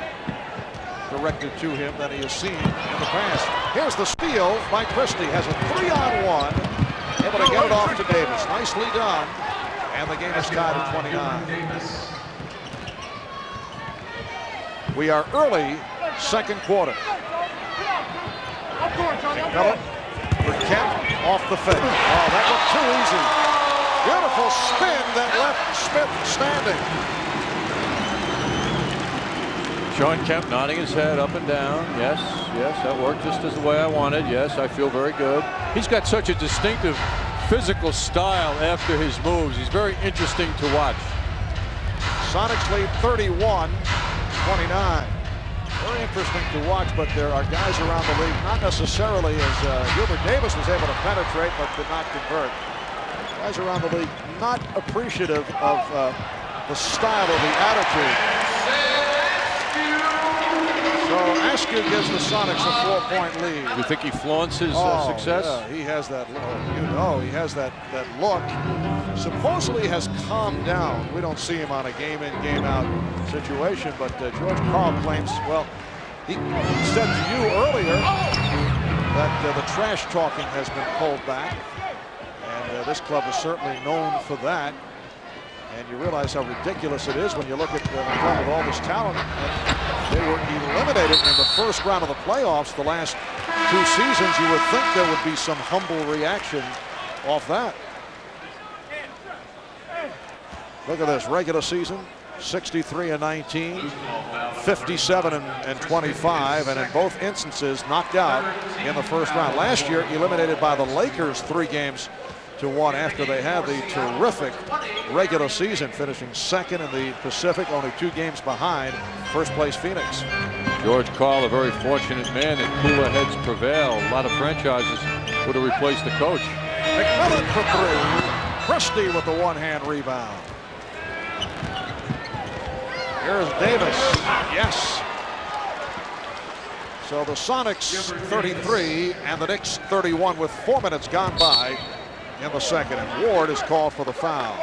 directed to him than he has seen in the past. Here's the steal by Christie. Has a 3-on-1 Able to get it off to Davis. Nicely done. And the game is tied at 29. We are early second quarter. Miller for Kemp off the fake. Oh, that looked too easy. Beautiful spin that left Smith standing. Sean Kemp nodding his head up and down. Yes, yes, that worked just as the way I wanted. Yes, I feel very good. He's got such a distinctive physical style after his moves. He's very interesting to watch. Sonics lead 31-29. Very interesting to watch, but there are guys around the league, not necessarily as Gilbert Davis was able to penetrate, but did not convert. Guys around the league not appreciative of the style or the attitude. So Askew gives the Sonics a 4-point lead. You think he flaunts his success? Yeah, he has that look. He has that look. Supposedly has calmed down. We don't see him on a game-in, game-out situation, but George Karl claims, well, he said to you earlier that the trash talking has been pulled back, and this club is certainly known for that. And you realize how ridiculous it is when you look at the club with all this talent. And they were eliminated in the first round of the playoffs the last 2 seasons. You would think there would be some humble reaction off that. Look at this regular season, 63-19, 57-25, and in both instances knocked out in the first round. Last year, eliminated by the Lakers 3-1 after they had the terrific regular season, finishing second in the Pacific, only 2 games behind first place Phoenix. George Karl, a very fortunate man that cooler heads prevail. A lot of franchises would have replaced the coach. McMillan for 3. Christie with the one-hand rebound. Here's Davis. Yes. So the Sonics 33 and the Knicks 31 with 4 minutes gone by in the second, and Ward is called for the foul.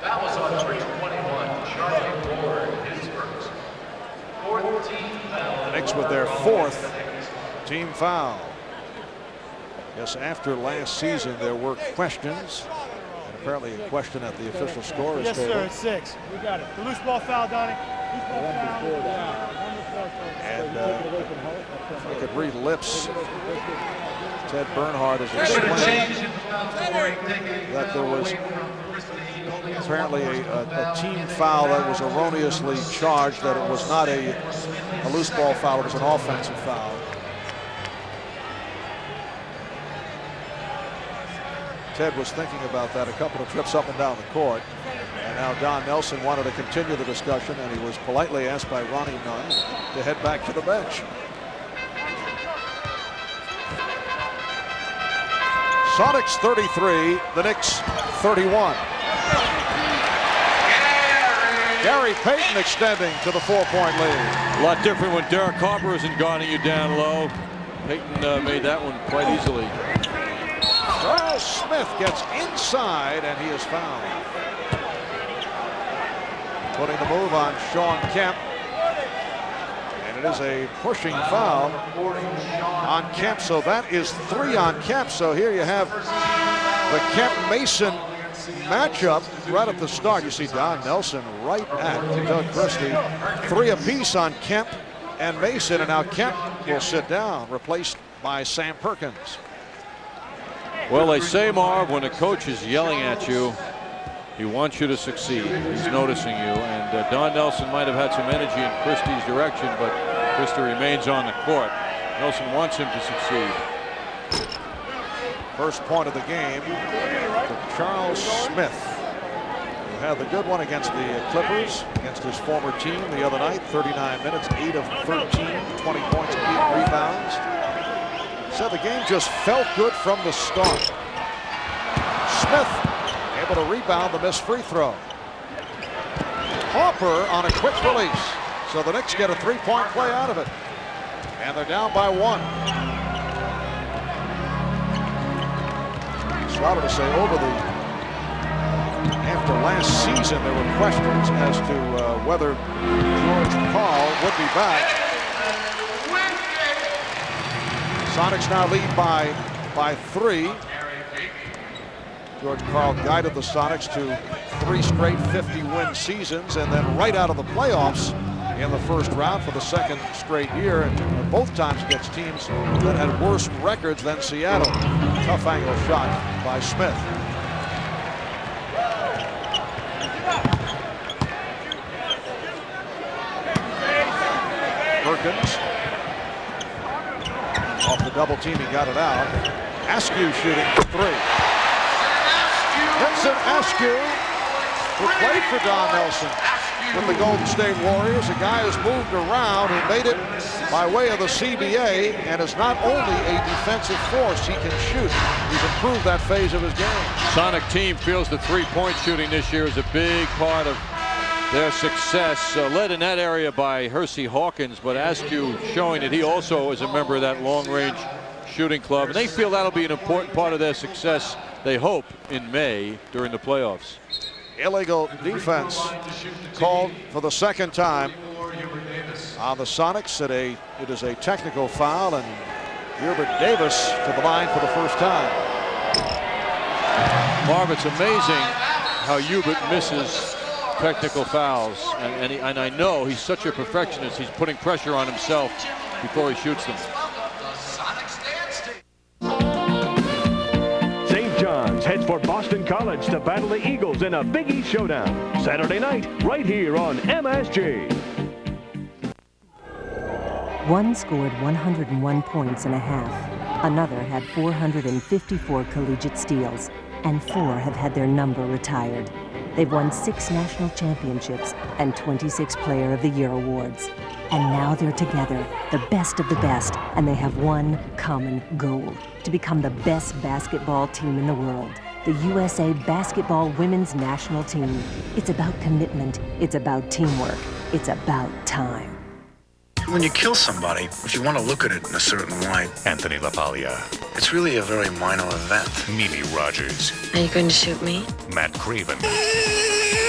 That was on number 21, Charlie Ward, his first. 4th team foul. The Knicks with their 4th team foul. Yes, after last season there were questions, and apparently a question at the official scorer's table. Yes, sir, it's 6. We got it. The loose ball foul, Donnie. Loose ball foul. And if I could read lips, Ted Bernhardt has explained that there was apparently a team foul that was erroneously charged, that it was not a loose ball foul, it was an offensive foul. Ted was thinking about that a couple of trips up and down the court. And now Don Nelson wanted to continue the discussion, and he was politely asked by Ronnie Nunn to head back to the bench. Sonics 33, the Knicks 31. Gary Payton extending to the 4-point lead. A lot different when Derek Harper isn't guarding you down low. Payton made that one quite easily. Charles Smith gets inside, and he is fouled. Putting the move on Sean Kemp. And it is a pushing foul on Kemp. So that is 3 on Kemp. So here you have the Kemp-Mason matchup right at the start. You see Don Nelson right at Doug Christie. 3 apiece on Kemp and Mason. And now Kemp will sit down, replaced by Sam Perkins. Well, they say, Marv, when a coach is yelling at you, he wants you to succeed. He's noticing you. And Don Nelson might have had some energy in Christie's direction, but Christie remains on the court. Nelson wants him to succeed. First point of the game to Charles Smith, who had the good one against the Clippers, against his former team the other night. 39 minutes, 8 of 13, 20 points, 8 rebounds. Said the game just felt good from the start. Smith able to rebound the missed free throw. Harper on a quick release. So the Knicks get a 3-point play out of it. And they're down by 1. Swallow to say after last season there were questions as to whether George Karl would be back. Sonics now lead by by 3. George Karl guided the Sonics to 3 straight 50-win seasons, and then right out of the playoffs in the first round for the 2nd straight year, and both times against teams that had worse records than Seattle. Tough angle shot by Smith. Perkins off the double team, he got it out. Askew shooting for 3. Vincent Askew, who played for Don Nelson with the Golden State Warriors, a guy who's moved around, who made it by way of the CBA, and is not only a defensive force, he can shoot. He's improved that phase of his game. Sonic team feels the three-point shooting this year is a big part of their success, led in that area by Hersey Hawkins, but Askew showing that he also is a member of that long-range shooting club, and they feel that'll be an important part of their success, they hope, in May during the playoffs. Illegal defense called for the 2nd time on the Sonics. It is a technical foul, and Hubert Davis to the line for the first time. Marv, it's amazing how Hubert misses technical fouls, and I know he's such a perfectionist. He's putting pressure on himself before he shoots them. St. John's heads for Boston College to battle the Eagles in a Big East showdown Saturday night right here on MSG. One scored 101 points and a half. Another had 454 collegiate steals, and 4 have had their number retired. They've won 6 national championships and 26 Player of the Year awards. And now they're together, the best of the best, and they have one common goal: to become the best basketball team in the world, the USA Basketball Women's National Team. It's about commitment, it's about teamwork, it's about time. When you kill somebody, if you want to look at it in a certain light, Anthony LaPaglia. it's really a very minor event. Mimi Rogers. Are you going to shoot me? Matt Craven.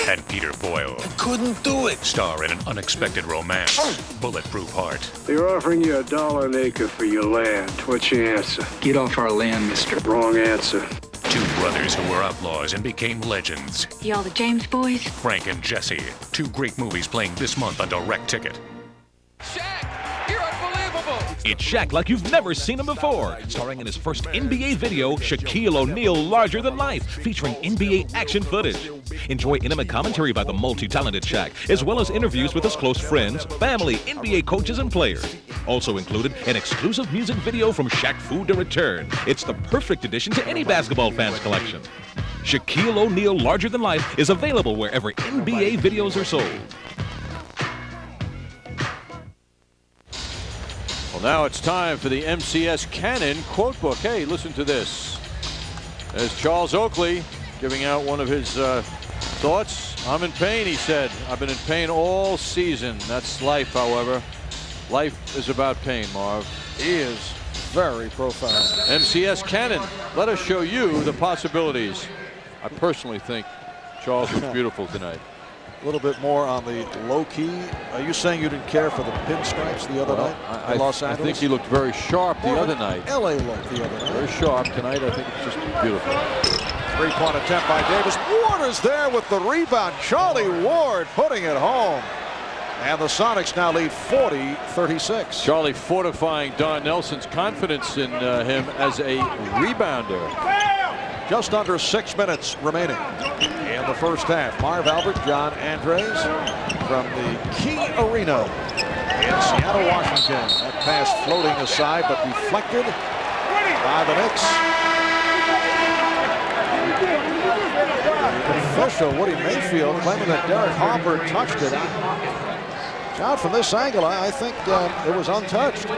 And Peter Boyle. Couldn't do it. Star in an unexpected romance. Bulletproof Heart. They're offering you $1 an acre for your land. What's your answer? Get off our land, mister. Wrong answer. 2 brothers who were outlaws and became legends. Y'all the James boys? Frank and Jesse. 2 great movies playing this month on Direct Ticket. It's Shaq like you've never seen him before. Starring in his first NBA video, Shaquille O'Neal Larger Than Life, featuring NBA action footage. Enjoy intimate commentary by the multi-talented Shaq, as well as interviews with his close friends, family, NBA coaches, and players. Also included, an exclusive music video from Shaq Fu to Return. It's the perfect addition to any basketball fan's collection. Shaquille O'Neal Larger Than Life is available wherever NBA videos are sold. Well, now it's time for the MCS Cannon quote book. Hey, listen to this. There's Charles Oakley giving out one of his thoughts. I'm in pain, he said. I've been in pain all season. That's life, however. Life is about pain, Marv. He is very profound. MCS Cannon, let us show you the possibilities. I personally think Charles was beautiful tonight. A little bit more on the low key. Are you saying you didn't care for the pinstripes the other night in Los Angeles? I think he looked very sharp the other night. LA look the other night. Very sharp tonight. I think it's just beautiful. 3-point attempt by Davis. Ward is there with the rebound. Charlie Ward putting it home. And the Sonics now lead 40-36. Charlie fortifying Don Nelson's confidence in him as a rebounder. Just under 6 minutes remaining in the first half. Marv Albert, John Andres from the Key Arena in Seattle, Washington. That pass floating aside but deflected by the Knicks. The official, Woody Mayfield, claiming that Derek Harper touched it. Out from this angle, I think it was untouched.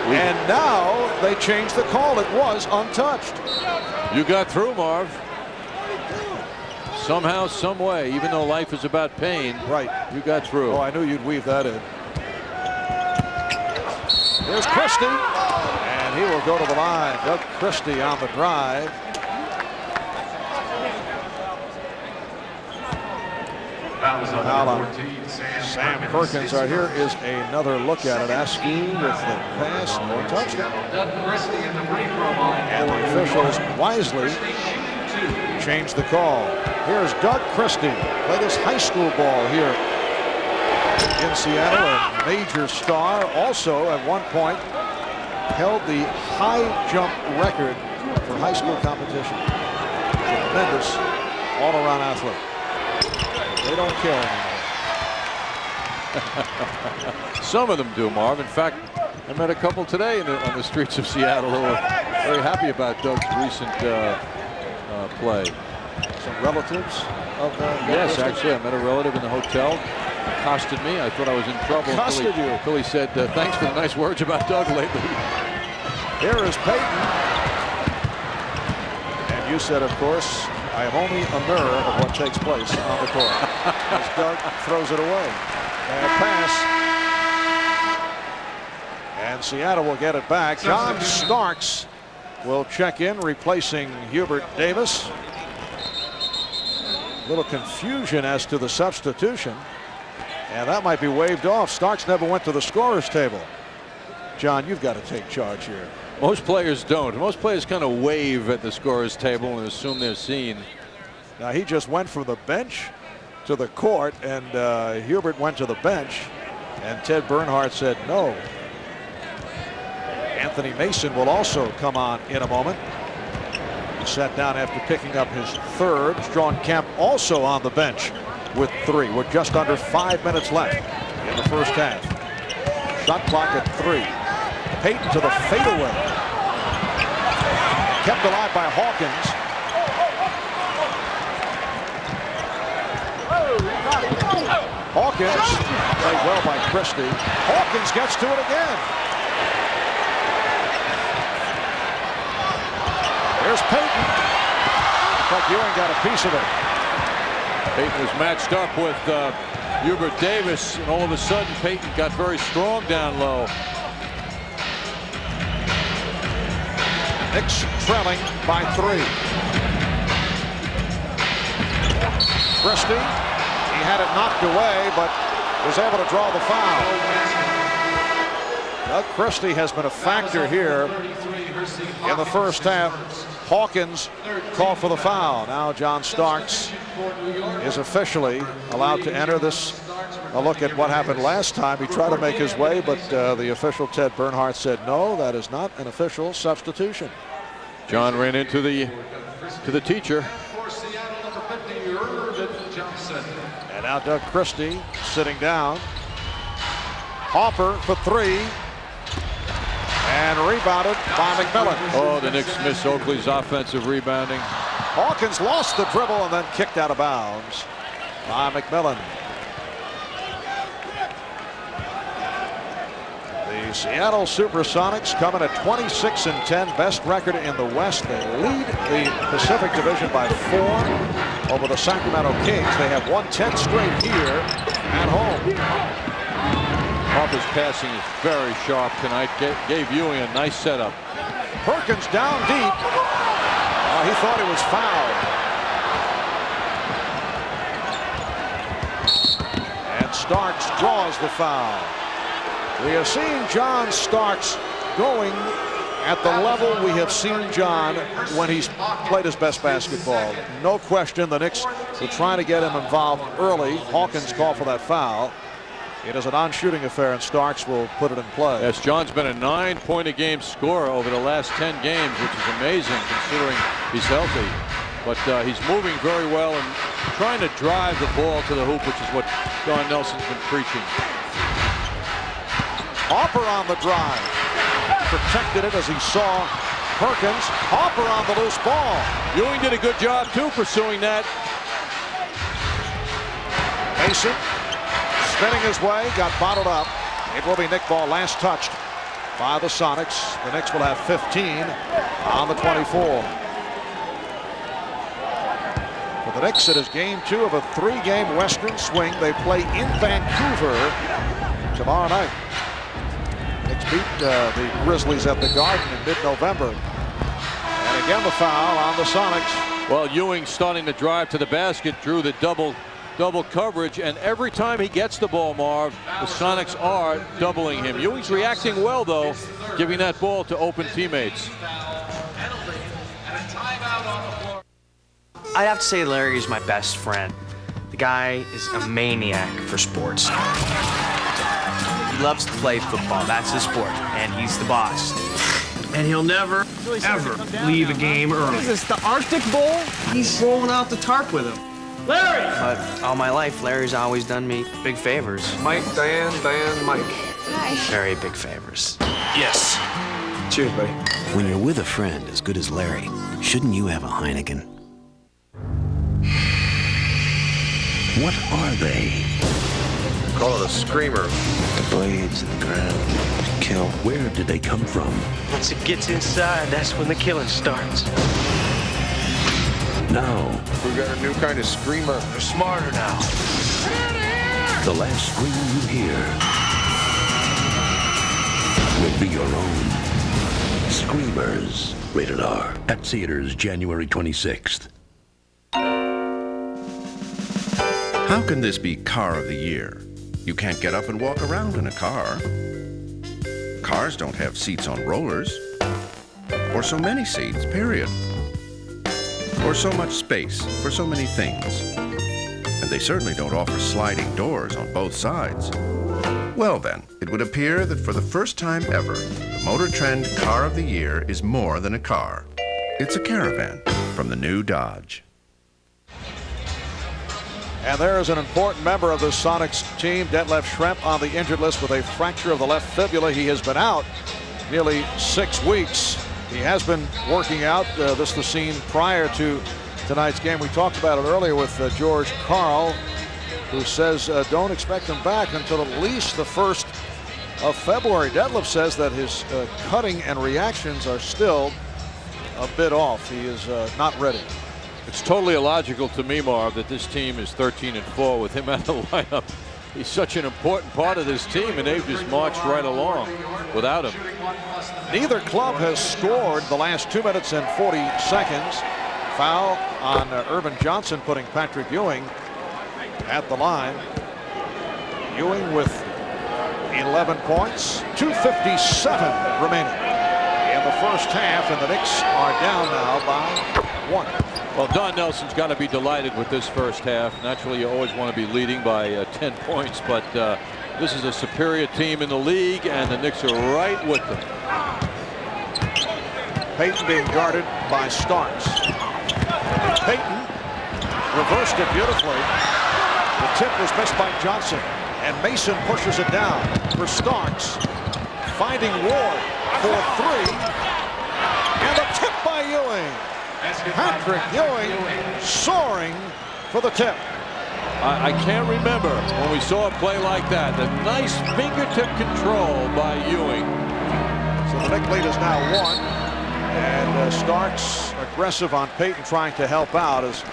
And now they changed the call. It was untouched. You got through, Marv. Somehow, some way, even though life is about pain, right? You got through. Oh, I knew you'd weave that in. Here's Christie, and he will go to the line. Doug Christie on the drive. Foul on Sam Perkins. Here is another look at it. Askew with the pass, no touchdown. And the officials wisely changed the call. Here's Doug Christie, played his high school ball here in Seattle, a major star. Also, at one point, held the high jump record for high school competition. Tremendous all-around athlete. They don't care anymore. Some of them do, Marv. In fact, I met a couple today on the streets of Seattle who were very happy about Doug's recent play. Some relatives of yes, actually, I met a relative in the hotel. Accosted me. I thought I was in trouble until he said, thanks for the nice words about Doug lately. Here is Peyton. And you said, of course, I am only a mirror of what takes place on the court. As Doug throws it away. And pass. And Seattle will get it back. John Starks will check in, replacing Hubert Davis. A little confusion as to the substitution. And that might be waved off. Starks never went to the scorer's table. John, you've got to take charge here. Most players don't. Most players kind of wave at the scorer's table and assume they're seen. Now he just went from the bench to the court, and Hubert went to the bench, and Ted Bernhardt said no. Anthony Mason will also come on in a moment. He sat down after picking up his third. Sean Kemp also on the bench with 3. With just under 5 minutes left in the first half. Shot clock at 3. Peyton to the fadeaway. Kept alive by Hawkins. Hawkins played well by Christie. Hawkins gets to it again. There's Peyton. But Ewing got a piece of it. Peyton was matched up with Hubert Davis, and all of a sudden Peyton got very strong down low. Knicks trailing by 3. Christie, he had it knocked away, but was able to draw the foul. Doug Christie has been a factor here in the first half. Hawkins called for the foul. Now John Starks is officially allowed to enter this. A look at what happened last time. He tried to make his way, but the official Ted Bernhardt said no, that is not an official substitution. John ran into the teacher. And now Doug Christie sitting down. Hopper for 3. And rebounded by McMillan. Oh, the Knicks miss Oakley's offensive rebounding. Hawkins lost the dribble and then kicked out of bounds by McMillan. The Seattle Supersonics coming at 26-10, best record in the West. They lead the Pacific Division by 4 over the Sacramento Kings. They have won 10 straight here at home. Harper's passing is very sharp tonight. Gave Ewing a nice setup. Perkins down deep. He thought he was fouled. And Starks draws the foul. We are seeing John Starks going at the level we have seen John when he's played his best basketball. No question the Knicks were trying to get him involved early. Hawkins called for that foul. It is a non-shooting affair, and Starks will put it in play. Yes, John's been a 9-point-a-game scorer over the last 10 games, which is amazing considering he's healthy. But he's moving very well and trying to drive the ball to the hoop, which is what Don Nelson's been preaching. Hopper on the drive. Protected it as he saw Perkins. Hopper on the loose ball. Ewing did a good job, too, pursuing that. Mason spinning his way, got bottled up. It will be Knick ball, last touched by the Sonics. The Knicks will have 15 on the 24. For the Knicks, it is game 2 of a 3-game Western swing. They play in Vancouver tomorrow night. Knicks beat the Grizzlies at the Garden in mid-November. And again the foul on the Sonics. Well, Ewing starting to drive to the basket, drew the double double coverage, and every time he gets the ball, Marv, the Sonics are doubling him. Ewing's reacting well, though, giving that ball to open teammates. I'd have to say Larry is my best friend. The guy is a maniac for sports. He loves to play football. That's his sport, and he's the boss. And he'll never, ever leave a game early. What is this, the Arctic Bowl? He's rolling out the tarp with him. Larry! But all my life, Larry's always done me big favors. Mike, Diane, Mike. Hi. Very big favors. Yes. Cheers, buddy. When you're with a friend as good as Larry, shouldn't you have a Heineken? What are they? Call it a screamer. The blades in the ground to kill. Where did they come from? Once it gets inside, that's when the killing starts. Now, We've got a new kind of screamer. They're smarter now. the last scream you hear will be your own. Screamers. Rated R. At theaters January 26th. How can this be car of the year? You can't get up and walk around in a car. Cars don't have seats on rollers. Or so many seats, period. Or so much space for so many things. And they certainly don't offer sliding doors on both sides. Well then, it would appear that for the first time ever, the Motor Trend Car of the Year is more than a car. It's a caravan from the new Dodge. And there is an important member of the Sonics team, Detlef Schrempf, on the injured list with a fracture of the left fibula. He has been out nearly 6 weeks. He has been working out. This is the scene prior to tonight's game. We talked about it earlier with George Karl, who says don't expect him back until at least the 1st of February. Detlef says that his cutting and reactions are still a bit off. He is not ready. It's totally illogical to me, Marv, that this team is 13-4 with him out of the lineup. He's such an important part of this team, and they've just marched right along without him. Neither club has scored the last 2 minutes and 40 seconds. Foul on Irvin Johnson, putting Patrick Ewing at the line. Ewing with 11 points, 2:57 remaining in the first half, and the Knicks are down now by 1. Well, Don Nelson's got to be delighted with this first half. Naturally, you always want to be leading by 10 points, but this is a superior team in the league, and the Knicks are right with them. Payton being guarded by Starks. Payton reversed it beautifully. The tip was missed by Johnson, and Mason pushes it down for Starks, finding Ward for 3, and a tip by Ewing. Patrick Ewing soaring for the tip. I can't remember when we saw a play like that. The nice fingertip control by Ewing. So the Knicks lead is now 1, and Starks aggressive on Payton, trying to help out, as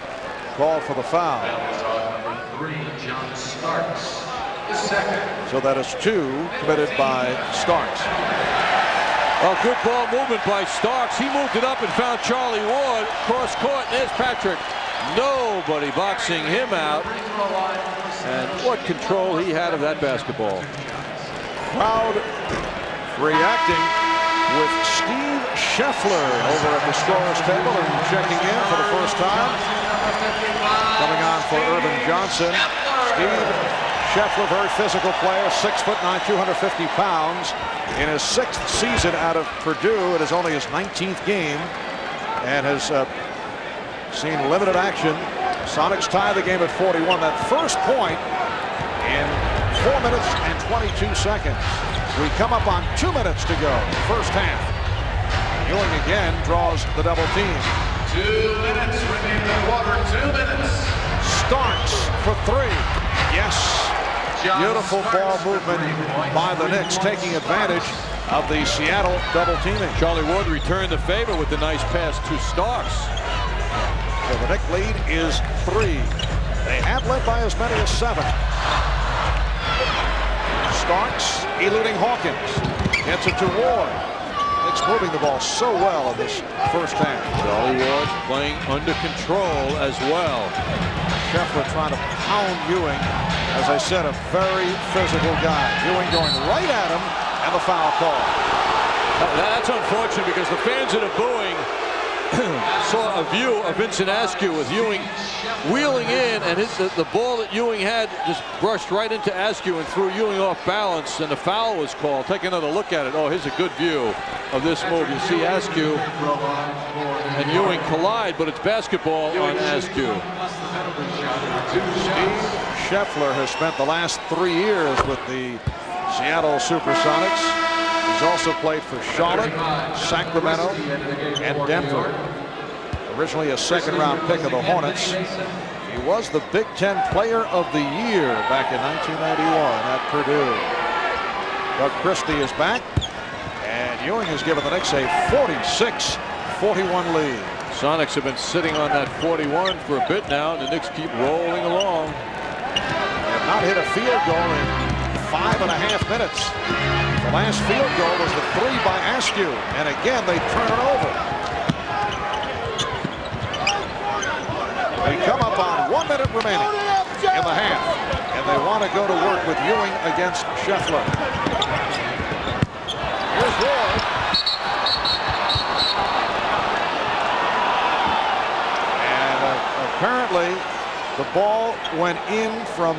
called for the foul. Number 3, John Starks, the second. So that is 2 committed by Starks. Well, good ball movement by Starks. He moved it up and found Charlie Ward cross court. There's Patrick. Nobody boxing him out. And what control he had of that basketball. Crowd reacting with Steve Scheffler over at the scorer's table and checking in for the first time. Coming on for Irvin Johnson. Steve Scheffler, very physical player, 6'9", 250 pounds. In his 6th season out of Purdue, it is only his 19th game, and has seen limited action. Sonics tie the game at 41. That first point in 4 minutes and 22 seconds. We come up on 2 minutes to go, first half. Ewing again draws the double team. 2 minutes remaining in the quarter. 2 minutes. Starks for 3. Yes. Beautiful ball movement by the Knicks, taking advantage of the Seattle double teaming. Charlie Ward returned the favor with the nice pass to Starks. So the Knicks lead is 3. They have led by as many as 7. Starks eluding Hawkins. Gets it to Ward. The Knicks moving the ball so well in this first half. Charlie Ward playing under control as well. Scheffler trying to pound Ewing. As I said, a very physical guy. Ewing going right at him, and the foul call. That's unfortunate because the fans that are booing saw a view of Vincent Askew with Ewing wheeling in, and the ball that Ewing had just brushed right into Askew and threw Ewing off balance, and the foul was called. Take another look at it. Oh, here's a good view of this move. You see Askew and Ewing collide, but it's basketball on Askew. Steve Scheffler has spent the last 3 years with the Seattle Supersonics. He's also played for Charlotte, Sacramento, and Denver. Originally a second-round pick of the Hornets. He was the Big Ten Player of the Year back in 1991 at Purdue. Doug Christie is back, and Ewing has given the Knicks a 46-41 lead. Sonics have been sitting on that 41 for a bit now, and the Knicks keep rolling along. They have not hit a field goal in 5.5 minutes. The last field goal was the 3 by Askew, and again they turn it over. They come up on 1 minute remaining in the half, and they want to go to work with Ewing against Scheffler. Here's Ward. And apparently the ball went in from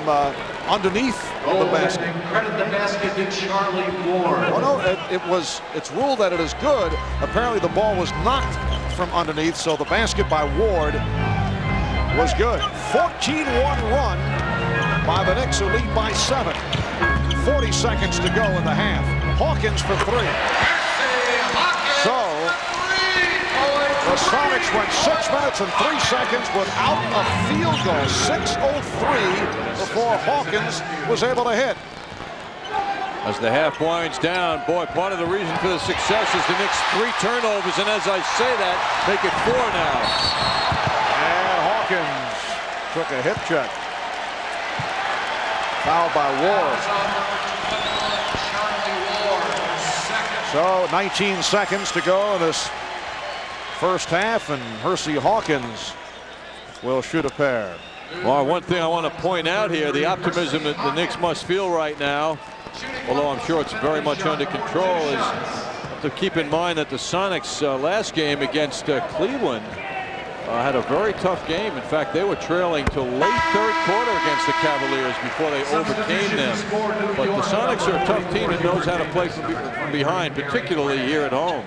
underneath the basket. Credit the basket to Charlie Ward. Oh no, it's ruled that it is good. Apparently the ball was knocked from underneath, so the basket by Ward was good. 14-1 run by the Knicks, who lead by 7. 40 seconds to go in the half. Hawkins for 3. So the Sonics went 6 minutes and 3 seconds without a field goal. 6:03 before Hawkins was able to hit. As the half winds down, boy, part of the reason for the success is the Knicks' 3 turnovers, and as I say that, make it 4 now. And Hawkins took a hip check. Fouled by Ward. So 19 seconds to go in this first half, and Hersey Hawkins will shoot a pair. Well, one thing I want to point out here, the optimism that the Knicks must feel right now, although I'm sure it's very much under control, is to keep in mind that the Sonics last game against Cleveland had a very tough game. In fact, they were trailing till late third quarter against the Cavaliers before they overcame them. But the Sonics are a tough team that knows how to play from behind, particularly here at home.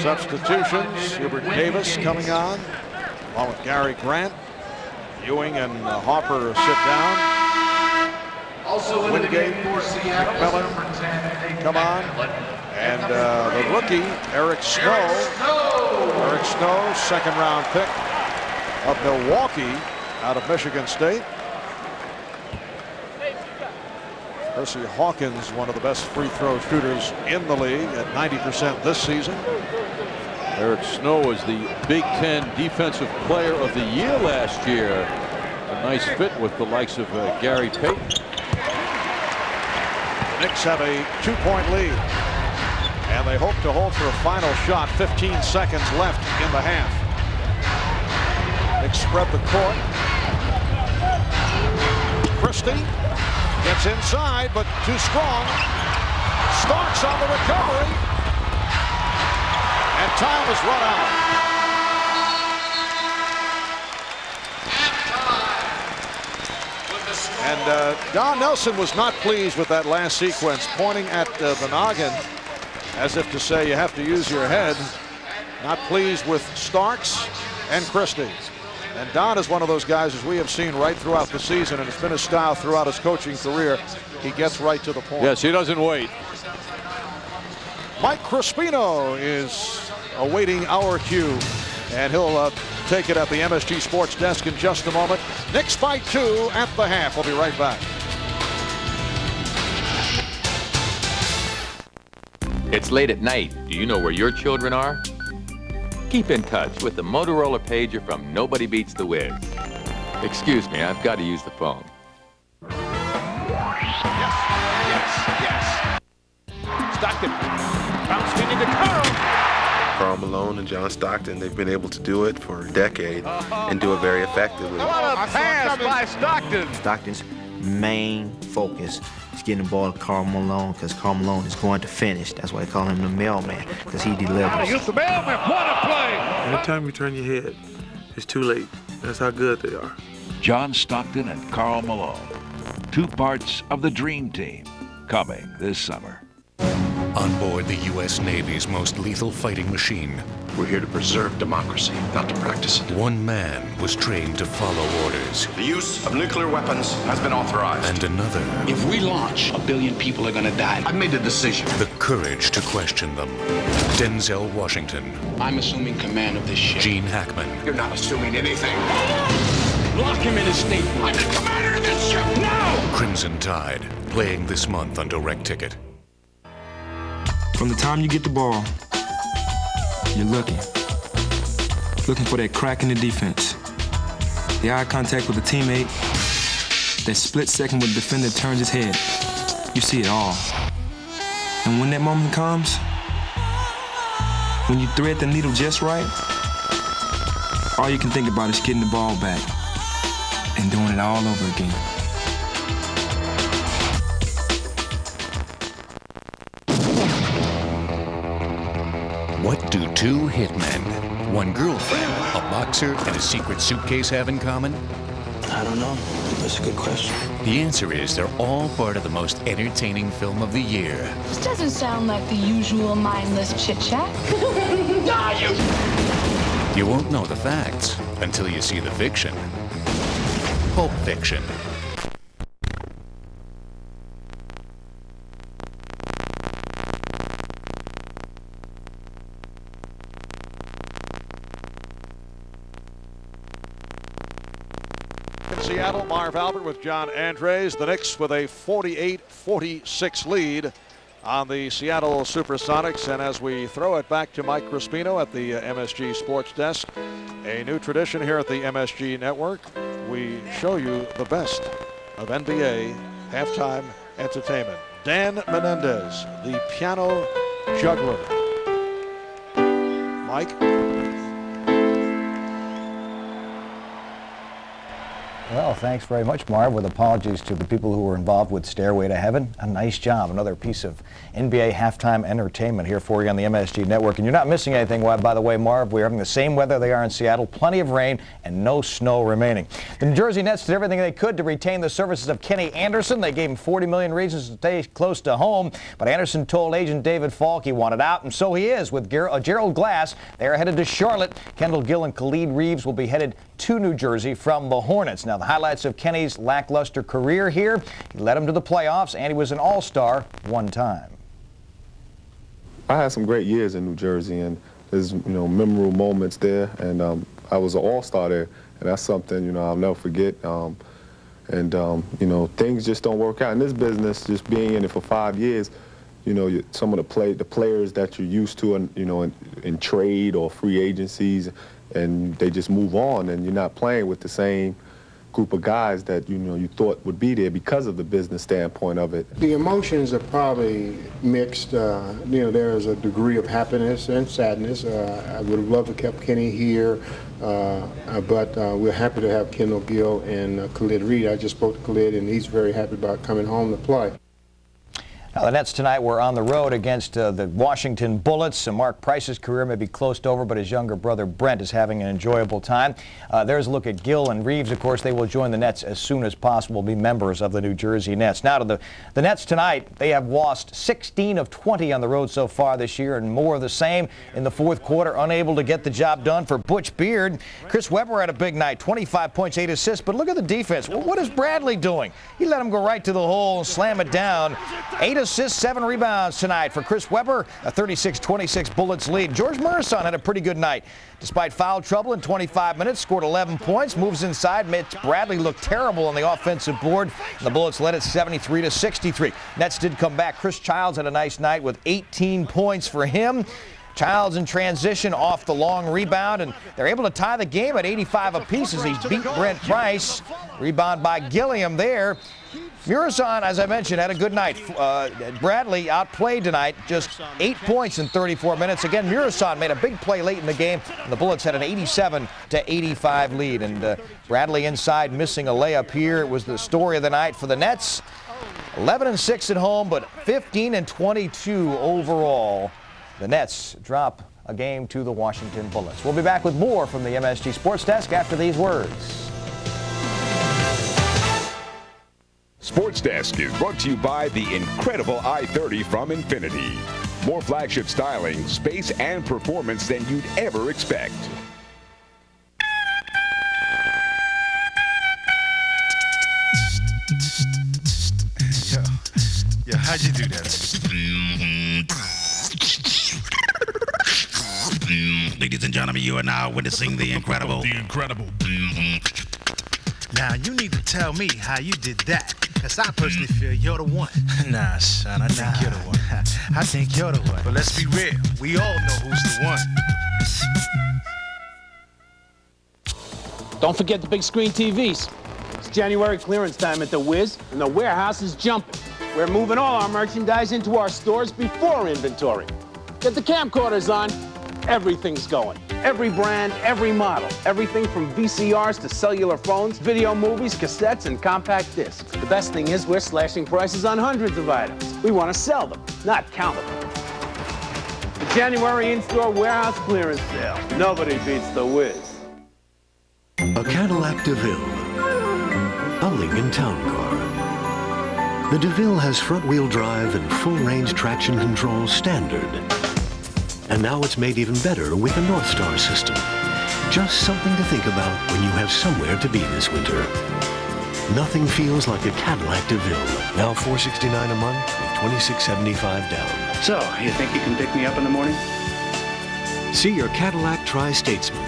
Substitutions, Hubert Davis coming on, along with Gary Grant. Ewing and Harper sit down. Wingate, McMillan come on. And the rookie, Eric Snow. Eric Snow, second-round pick of Milwaukee out of Michigan State. Hersey Hawkins, one of the best free throw shooters in the league at 90% this season. Eric Snow was the Big Ten Defensive Player of the Year last year. A nice fit with the likes of Gary Payton. The Knicks have a 2-point lead, and they hope to hold for a final shot. 15 seconds left in the half. Knicks spread the court. Christie gets inside, but too strong. Starks on the recovery, and time is run out. And Don Nelson was not pleased with that last sequence, pointing at the noggin as if to say you have to use your head. Not pleased with Starks and Christie. And Don is one of those guys, as we have seen right throughout the season, and it's been his style throughout his coaching career. He gets right to the point. Yes, he doesn't wait. Mike Crispino is awaiting our cue, and he'll take it at the MSG Sports desk in just a moment. Knicks by 2 at the half. We'll be right back. It's late at night. Do you know where your children are? Keep in touch with the Motorola pager from Nobody Beats the Wiz. Excuse me, I've got to use the phone. Stockton, bounce to to Carl. Karl Malone and John Stockton, they've been able to do it for a decade and do it very effectively. What a pass by Stockton. Stockton's main focus is getting the ball to Karl Malone because Karl Malone is going to finish. That's why they call him the mailman, because he delivers. Here's the mailman. What a play. Anytime you turn your head, it's too late. That's how good they are. John Stockton and Karl Malone, 2 parts of the Dream Team, coming this summer. On board the U.S. Navy's most lethal fighting machine, We're here to preserve democracy, not to practice it. one man was trained to follow orders, The use of nuclear weapons has been authorized. and another If we launch, 1 billion people are going to die. I've made the decision. the courage to question them. Denzel Washington, I'm assuming command of this ship. Gene Hackman, You're not assuming anything. Lock him in his stateroom. I'm the commander of this ship now! Crimson Tide, playing this month on Direct Ticket. From the time you get the ball, you're looking for that crack in the defense, the eye contact with the teammate, that split second when the defender turns his head. You see it all. And when that moment comes, when you thread the needle just right, all you can think about is getting the ball back and doing it all over again. What do 2 hitmen, one girlfriend, a boxer, and a secret suitcase have in common? I don't know. That's a good question. The answer is they're all part of the most entertaining film of the year. This doesn't sound like the usual mindless chit-chat. You won't know the facts until you see the fiction. Pulp Fiction. In Seattle, Marv Albert with John Andres. The Knicks with a 48-46 lead on the Seattle Supersonics. And as we throw it back to Mike Crispino at the MSG Sports Desk, a new tradition here at the MSG Network. We show you the best of NBA halftime entertainment. Dan Menendez, the piano juggler. Mike? Well, thanks very much, Marv. With apologies to the people who were involved with Stairway to Heaven. A nice job. Another piece of NBA halftime entertainment here for you on the MSG Network. And you're not missing anything. Why, by the way, Marv, we're having the same weather they are in Seattle. Plenty of rain and no snow remaining. The New Jersey Nets did everything they could to retain the services of Kenny Anderson. They gave him 40 million reasons to stay close to home. But Anderson told agent David Falk he wanted out, and so he is. With Gerald Glass, they are headed to Charlotte. Kendall Gill and Khalid Reeves will be headed to New Jersey from the Hornets. Now, the highlights of Kenny's lackluster career here. He led them to the playoffs, and he was an all-star one time. I had some great years in New Jersey, and there's, memorable moments there, and I was an all-star there, and that's something, I'll never forget. Things just don't work out in this business. Just being in it for 5 years, some of the players that you're used to, in trade or free agencies, and they just move on, and you're not playing with the same group of guys that you thought would be there because of the business standpoint of it. The emotions are probably mixed. There is a degree of happiness and sadness. I would have loved to have kept Kenny here, but we're happy to have Kendall Gill and Khalid Reed. I just spoke to Khalid, and he's very happy about coming home to play. Now, the Nets tonight were on the road against the Washington Bullets. Mark Price's career may be close to over, but his younger brother Brent is having an enjoyable time. There's a look at Gill and Reeves. Of course, they will join the Nets as soon as possible, be members of the New Jersey Nets. Now to the Nets tonight. They have lost 16 of 20 on the road so far this year, and more of the same in the fourth quarter. Unable to get the job done for Butch Beard. Chris Webber had a big night, 25 points, 8 assists. But look at the defense. Well, what is Bradley doing? He let him go right to the hole and slam it down. 8 assists, 7 rebounds tonight for Chris Webber, a 36-26 Bullets lead. George Murison had a pretty good night. Despite foul trouble in 25 minutes, scored 11 points, moves inside, makes Bradley look terrible on the offensive board. The Bullets led it 73-63. Nets did come back. Chris Childs had a nice night with 18 points for him. Childs in transition off the long rebound, and they're able to tie the game at 85 apiece as he beat Brent Price. Rebound by Gilliam there. Murison, as I mentioned, had a good night. Bradley outplayed tonight, just 8 points in 34 minutes. Again, Murison made a big play late in the game, and the Bullets had an 87-85 lead. And Bradley inside missing a layup here. It was the story of the night for the Nets. 11-6 at home, but 15-22 overall. The Nets drop a game to the Washington Bullets. We'll be back with more from the MSG Sports Desk after these words. Sports Desk is brought to you by the incredible i30 from Infiniti. More flagship styling, space, and performance than you'd ever expect. Yo, how'd you do that? Ladies and gentlemen, you are now witnessing the incredible. The incredible. Now, you need to tell me how you did that, because I personally feel you're the one. Nah, son, I think you're the one. I think you're the one. But let's be real. We all know who's the one. Don't forget the big screen TVs. It's January clearance time at the Wiz, and the warehouse is jumping. We're moving all our merchandise into our stores before inventory. Get the camcorders on. Everything's going. Every brand, every model. Everything from VCRs to cellular phones, video movies, cassettes, and compact discs. The best thing is we're slashing prices on hundreds of items. We want to sell them, not count them. The January in-store warehouse clearance sale. Nobody beats the Wiz. A Cadillac DeVille. A Lincoln Town Car. The DeVille has front-wheel drive and full-range traction control standard. And now it's made even better with the North Star system. Just something to think about when you have somewhere to be this winter. Nothing feels like a Cadillac DeVille. Now $469 a month with $26.75 down. So, you think you can pick me up in the morning? See your Cadillac Tri-Statesman.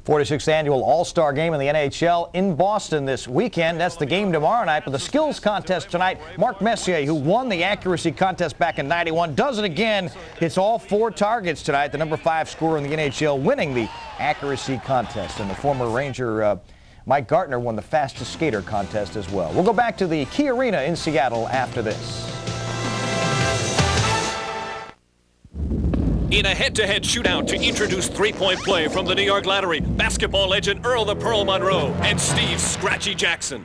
46th annual All-Star Game in the NHL in Boston this weekend. That's the game tomorrow night. But the skills contest tonight, Mark Messier, who won the accuracy contest back in '91, does it again. Hits all 4 targets tonight. The number 5 scorer in the NHL winning the accuracy contest. And the former Ranger Mike Gartner won the fastest skater contest as well. We'll go back to the Key Arena in Seattle after this. In a head-to-head shootout to introduce three-point play from the New York Lottery, basketball legend Earl the Pearl Monroe and Steve Scratchy Jackson.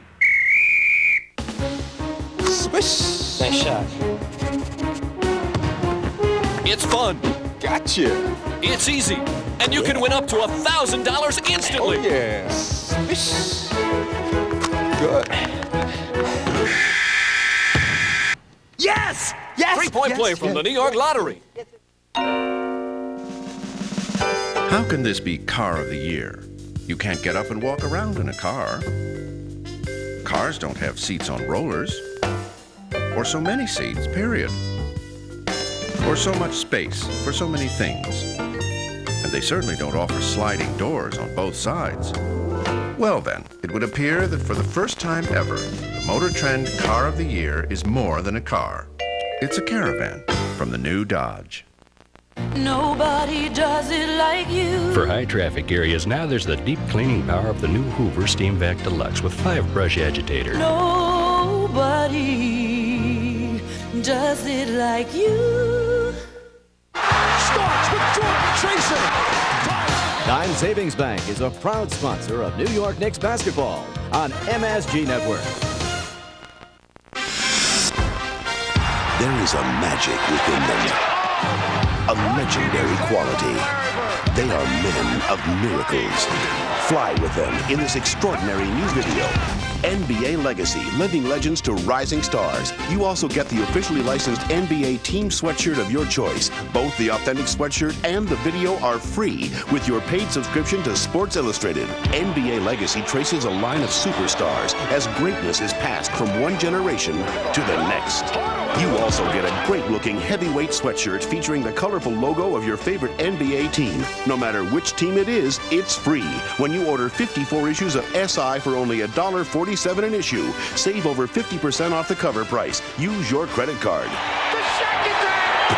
Swish! Nice shot. It's fun. Gotcha. It's easy. And you can win up to $1,000 instantly. Oh, yeah. Swish. Good. Yes! Yes! Three-point play from the New York Lottery. How can this be car of the year? You can't get up and walk around in a car. Cars don't have seats on rollers. Or so many seats, period. Or so much space for so many things. And they certainly don't offer sliding doors on both sides. Well then, it would appear that for the first time ever, the Motor Trend Car of the Year is more than a car. It's a caravan from the new Dodge. Nobody does it like you. For high traffic areas, now there's the deep cleaning power of the new Hoover Steam Vac Deluxe with 5-brush agitator. Nobody does it like you. Starks with Jordan Tracer. Dime Savings Bank is a proud sponsor of New York Knicks basketball on MSG Network. There is a magic within them. A legendary quality. They are men of miracles. Fly with them in this extraordinary new video. NBA Legacy, Living Legends to Rising Stars. You also get the officially licensed NBA team sweatshirt of your choice. Both the authentic sweatshirt and the video are free with your paid subscription to Sports Illustrated. NBA Legacy traces a line of superstars as greatness is passed from one generation to the next. You also get a great-looking heavyweight sweatshirt featuring the colorful logo of your favorite NBA team. No matter which team it is, it's free when you order 54 issues of SI for only $1.47 an issue. Save over 50% off the cover price. Use your credit card.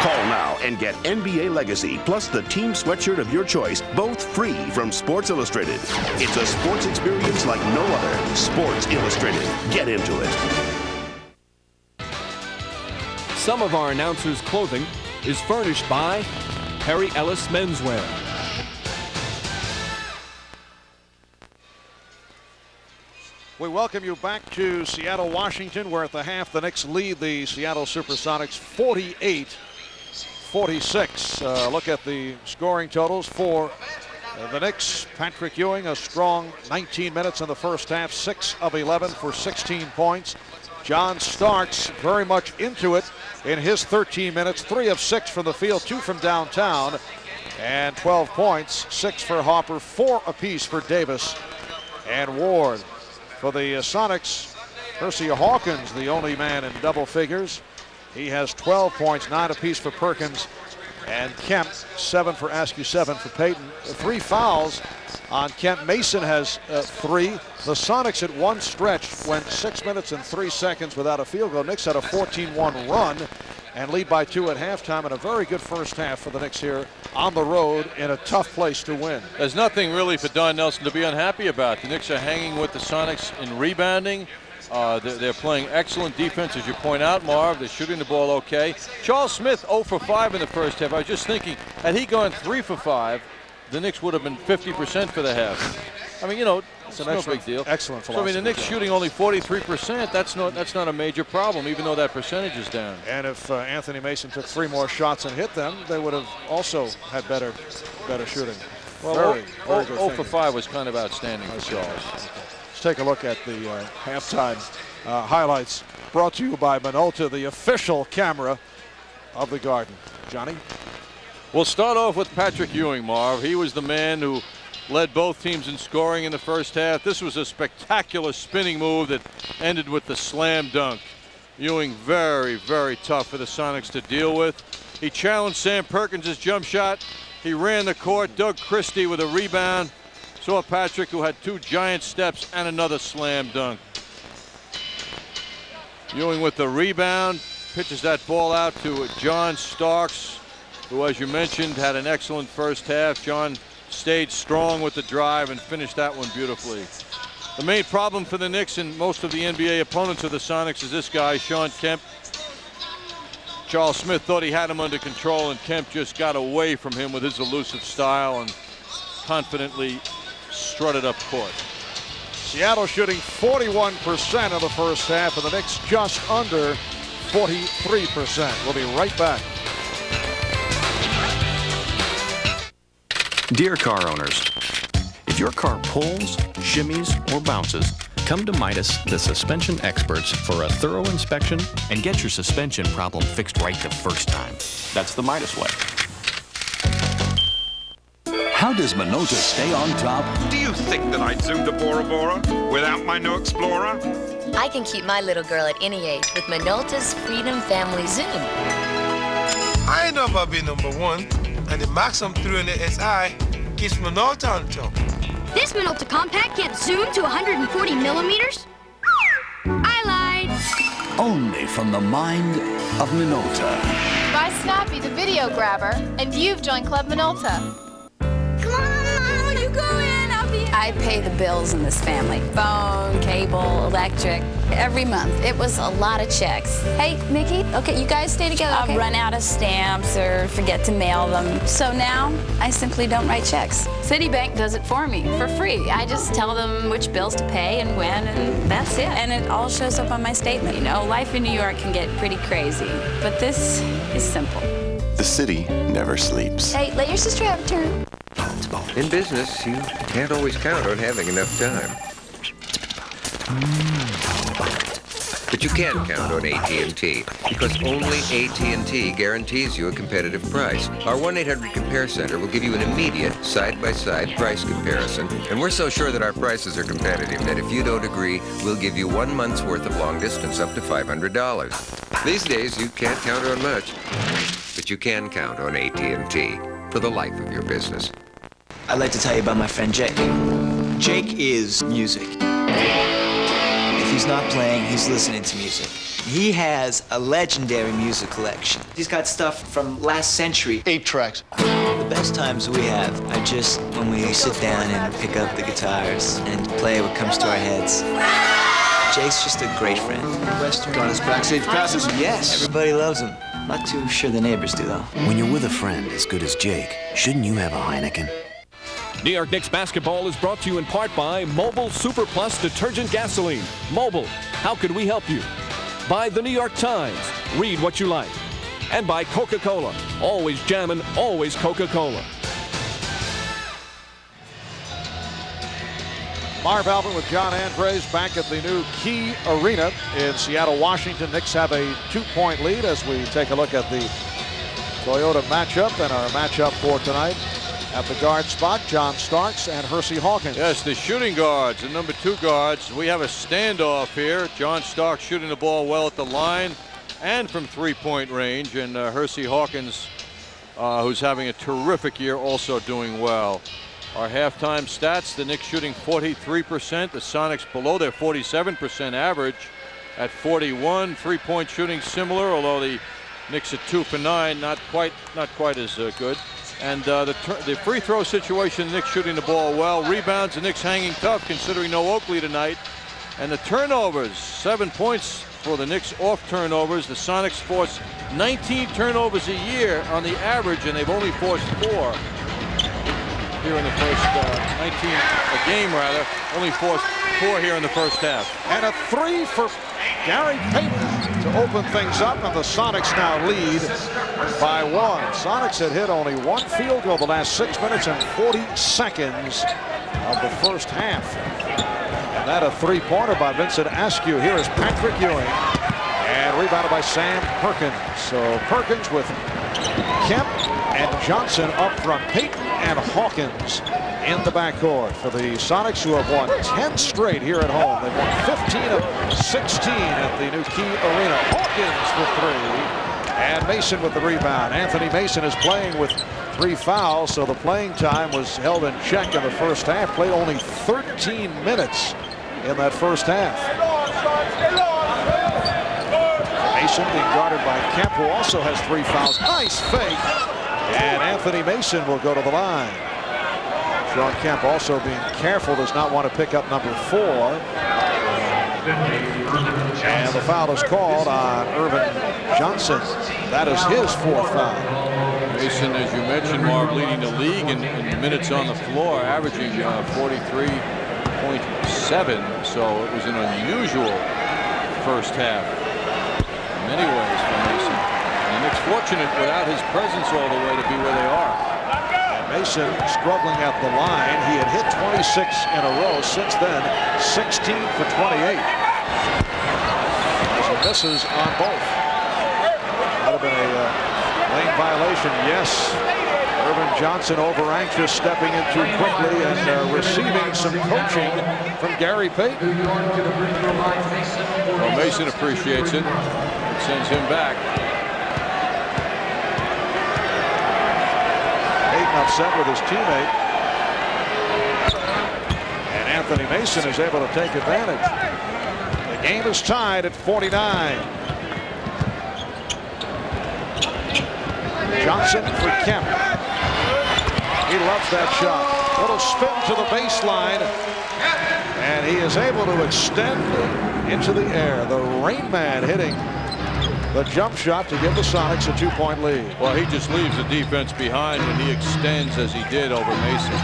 Call now and get NBA Legacy plus the team sweatshirt of your choice, both free from Sports Illustrated. It's a sports experience like no other. Sports Illustrated. Get into it. Some of our announcers' clothing is furnished by Perry Ellis Menswear. We welcome you back to Seattle, Washington, where at the half the Knicks lead the Seattle Supersonics 48-46. Look at the scoring totals for the Knicks. Patrick Ewing, a strong 19 minutes in the first half, 6 of 11 for 16 points. John Starks very much into it in his 13 minutes, 3 of 6 from the field, 2 from downtown, and 12 points, 6 for Harper, 4 apiece for Davis and Ward. For the Sonics, Percy Hawkins, the only man in double figures. He has 12 points, 9 apiece for Perkins and Kemp, 7 for Askew, 7 for Payton. 3 fouls on Kemp. Mason has 3. The Sonics at one stretch went 6 minutes and 3 seconds without a field goal. Knicks had a 14-1 run and lead by 2 at halftime, and a very good first half for the Knicks here on the road in a tough place to win. There's nothing really for Don Nelson to be unhappy about. The Knicks are hanging with the Sonics in rebounding. They're playing excellent defense, as you point out, Marv. They're shooting the ball okay. Charles Smith 0 for 5 in the first half. I was just thinking, had he gone 3 for 5, the Knicks would have been 50% for the half. I mean, you know, it's no big deal. Excellent philosophy. So, I mean, the Knicks shooting only 43%. That's not a major problem, even though that percentage is down. And if Anthony Mason took 3 more shots and hit them, they would have also had better shooting. Well, very good 0 for 5 was kind of outstanding for Charles. Let's take a look at the halftime highlights brought to you by Minolta, the official camera of the Garden. Johnny? We'll start off with Patrick Ewing, Marv. He was the man who led both teams in scoring in the first half. This was a spectacular spinning move that ended with the slam dunk. Ewing very, very tough for the Sonics to deal with. He challenged Sam Perkins' jump shot. He ran the court. Doug Christie with a rebound. Saw Patrick, who had 2 giant steps and another slam dunk. Ewing with the rebound, pitches that ball out to John Starks, who, as you mentioned, had an excellent first half. John stayed strong with the drive and finished that one beautifully. The main problem for the Knicks and most of the NBA opponents of the Sonics is this guy, Shawn Kemp. Charles Smith thought he had him under control, and Kemp just got away from him with his elusive style and confidently strutted up court. Seattle shooting 41% of the first half, and the Knicks just under 43%. We'll be right back. Dear car owners, if your car pulls, shimmies, or bounces, come to Midas, the suspension experts, for a thorough inspection and get your suspension problem fixed right the first time. That's the Midas way. How does Minolta stay on top? Do you think that I'd zoom to Bora Bora without my new Explorer? I can keep my little girl at any age with Minolta's Freedom Family Zoom. I ain't know about being #1, and the Maxim 300 SI keeps Minolta on top. This Minolta Compact can't zoom to 140 millimeters? I lied. Only from the mind of Minolta. Buy Snappy, the video grabber, and you've joined Club Minolta. I pay the bills in this family. Phone, cable, electric, every month. It was a lot of checks. Hey, Mickey, okay, you guys stay together, okay? I'll run out of stamps or forget to mail them. So now, I simply don't write checks. Citibank does it for me, for free. I just tell them which bills to pay and when, and that's it. And it all shows up on my statement. You know, life in New York can get pretty crazy, but this is simple. The city never sleeps. Hey, let your sister have a turn. In business, you can't always count on having enough time. But you can count on AT&T, because only AT&T guarantees you a competitive price. Our 1-800-COMPARE Center will give you an immediate side-by-side price comparison. And we're so sure that our prices are competitive that if you don't agree, we'll give you 1 month's worth of long distance up to $500. These days, you can't count on much, but you can count on AT&T for the life of your business. I'd like to tell you about my friend Jake. Jake is music. If he's not playing, he's listening to music. He has a legendary music collection. He's got stuff from last century. 8 tracks. The best times we have are just when we sit down and pick up the guitars and play what comes to our heads. Jake's just a great friend. Got his backstage passes? Yes. Everybody loves him. Not too sure the neighbors do, though. When you're with a friend as good as Jake, shouldn't you have a Heineken? New York Knicks basketball is brought to you in part by Mobil Super Plus Detergent Gasoline. Mobil, how could we help you? By the New York Times, read what you like. And by Coca-Cola, always jammin', always Coca-Cola. Marv Albert with John Andres back at the new Key Arena in Seattle, Washington. Knicks have a 2-point lead as we take a look at the Toyota matchup and our matchup for tonight. At the guard spot, John Starks and Hersey Hawkins. Yes, the shooting guards, the number 2 guards. We have a standoff here. John Starks shooting the ball well at the line and from 3-point range. And Hersey Hawkins, who's having a terrific year, also doing well. Our halftime stats, the Knicks shooting 43%. The Sonics below their 47% average at 41. 3-point shooting similar, although the Knicks at 2 for 9, not quite as good. And the free throw situation, the Knicks shooting the ball well. Rebounds, the Knicks hanging tough considering no Oakley tonight. And the turnovers, 7 points for the Knicks off turnovers. The Sonics force 19 turnovers a year on the average, and they've only forced 4 here in the first 19 a game rather. Only forced 4 here in the first half. And a 3 for Gary Payton to open things up, and the Sonics now lead by 1. Sonics had hit only 1 field goal the last 6 minutes and 40 seconds of the first half. And that a 3-pointer by Vincent Askew. Here is Patrick Ewing, and rebounded by Sam Perkins. So Perkins with Kemp and Johnson up front. Payton and Hawkins in the backcourt for the Sonics, who have won 10 straight here at home. They've won 15 of 16 at the new Key Arena. Hawkins for 3, and Mason with the rebound. Anthony Mason is playing with 3 fouls, so the playing time was held in check in the first half. Played only 13 minutes in that first half. Mason being guarded by Kemp, who also has 3 fouls. Nice fake, and Anthony Mason will go to the line. Sean Kemp also being careful, does not want to pick up number 4. And the foul is called on Irvin Johnson. That is his 4th foul. Mason, as you mentioned, Marv, leading the league in minutes on the floor, averaging 43.7. So it was an unusual first half in many ways for Mason. And the Knicks fortunate without his presence all the way to be where they are. Mason struggling at the line. He had hit 26 in a row. Since then, 16 for 28. As he misses on both. That would have been a lane violation. Yes. Irvin Johnson over anxious, stepping in too quickly and receiving some coaching from Gary Payton. Well, Mason appreciates it and sends him back. Upset with his teammate, and Anthony Mason is able to take advantage. The game is tied at 49. Johnson for Kemp. He loves that shot. Little spin to the baseline, and he is able to extend into the air. The Rain Man hitting the jump shot to give the Sonics a 2-point lead. Well, he just leaves the defense behind when he extends as he did over Mason.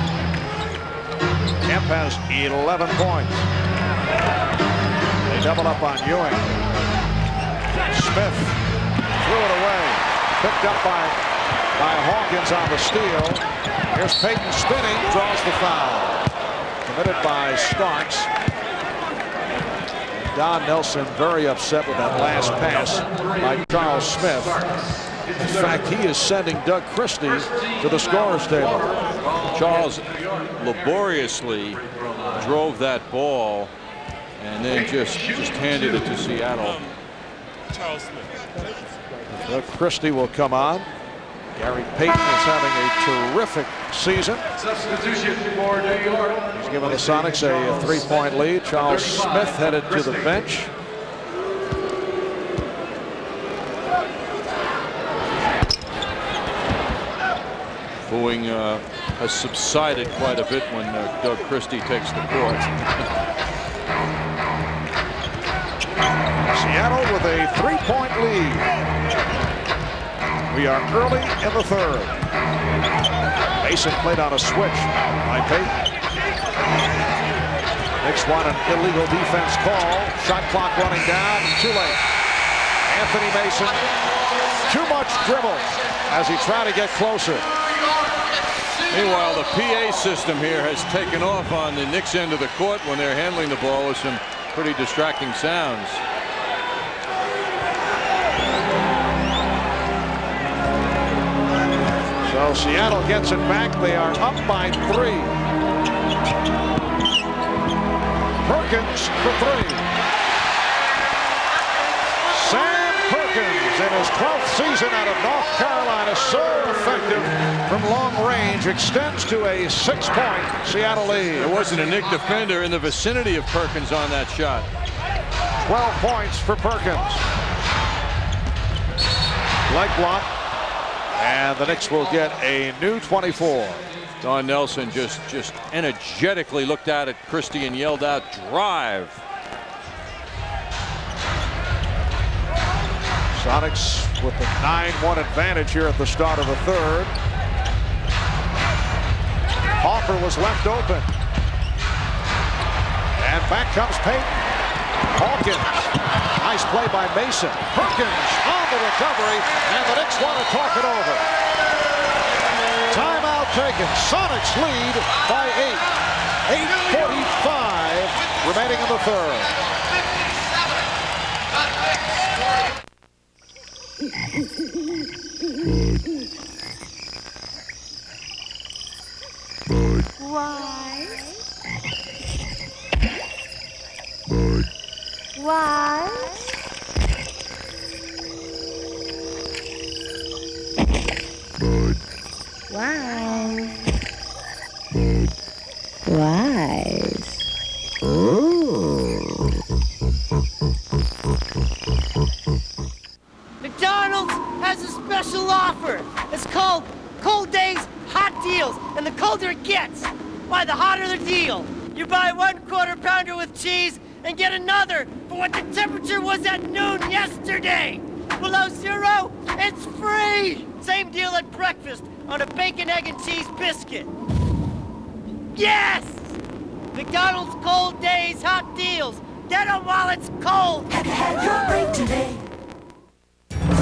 Kemp has 11 points. They double up on Ewing. Smith threw it away. Picked up by Hawkins on the steal. Here's Payton spinning, draws the foul. Committed by Starks. Don Nelson very upset with that last pass by Charles Smith. In fact, he is sending Doug Christie to the scorer's table. Charles laboriously drove that ball and then just handed it to Seattle. Doug Christie will come on. Gary Payton is having a terrific season. Substitution for New York. He's given the Sonics a 3-point lead. Charles Smith headed to the bench. Booing has subsided quite a bit when Doug Christie takes the court. Seattle with a 3-point lead. We are early in the third. Mason played on a switch by Payton. Knicks want an illegal defense call. Shot clock running down. Too late. Anthony Mason. Too much dribble as he tried to get closer. Meanwhile, the PA system here has taken off on the Knicks end of the court when they're handling the ball with some pretty distracting sounds. So Seattle gets it back. They are up by 3. Perkins for 3. Sam Perkins in his 12th season out of North Carolina, so effective from long range, extends to a 6-point Seattle lead. There wasn't a Knick defender in the vicinity of Perkins on that shot. 12 points for Perkins. Leg block, and the Knicks will get a new 24. Don Nelson just energetically looked out at Christie and yelled out, "Drive!" Sonics with the 9-1 advantage here at the start of the third. Hoffer was left open. And back comes Payton. Hawkins. Nice play by Mason. Perkins on the recovery, and the Knicks want to talk it over. Timeout taken. Sonics lead by 8. 8:45 remaining in the third. Why? Why? Why? Why? McDonald's has a special offer. It's called Cold Days Hot Deals, and the colder it gets, why, the hotter the deal. You buy 1 quarter pounder with cheese and get another for what the temperature was at noon yesterday. Below 0, it's free. Same deal at breakfast on a bacon, egg, and cheese biscuit. Yes! McDonald's Cold Days Hot Deals. Get them while it's cold. Have your break today.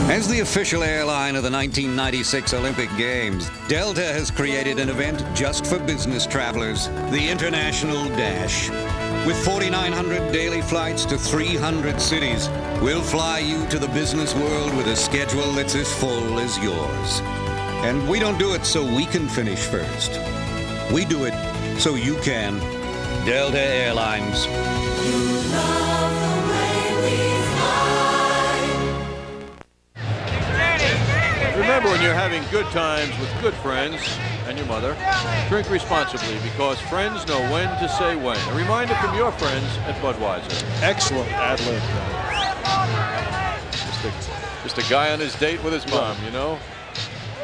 As the official airline of the 1996 Olympic Games, Delta has created an event just for business travelers, the International Dash. With 4,900 daily flights to 300 cities, we'll fly you to the business world with a schedule that's as full as yours. And we don't do it so we can finish first. We do it so you can. Delta Airlines. Remember, when you're having good times with good friends and your mother, drink responsibly, because friends know when to say when. A reminder from your friends at Budweiser. Excellent ad lib. Just a guy on his date with his mom, you know.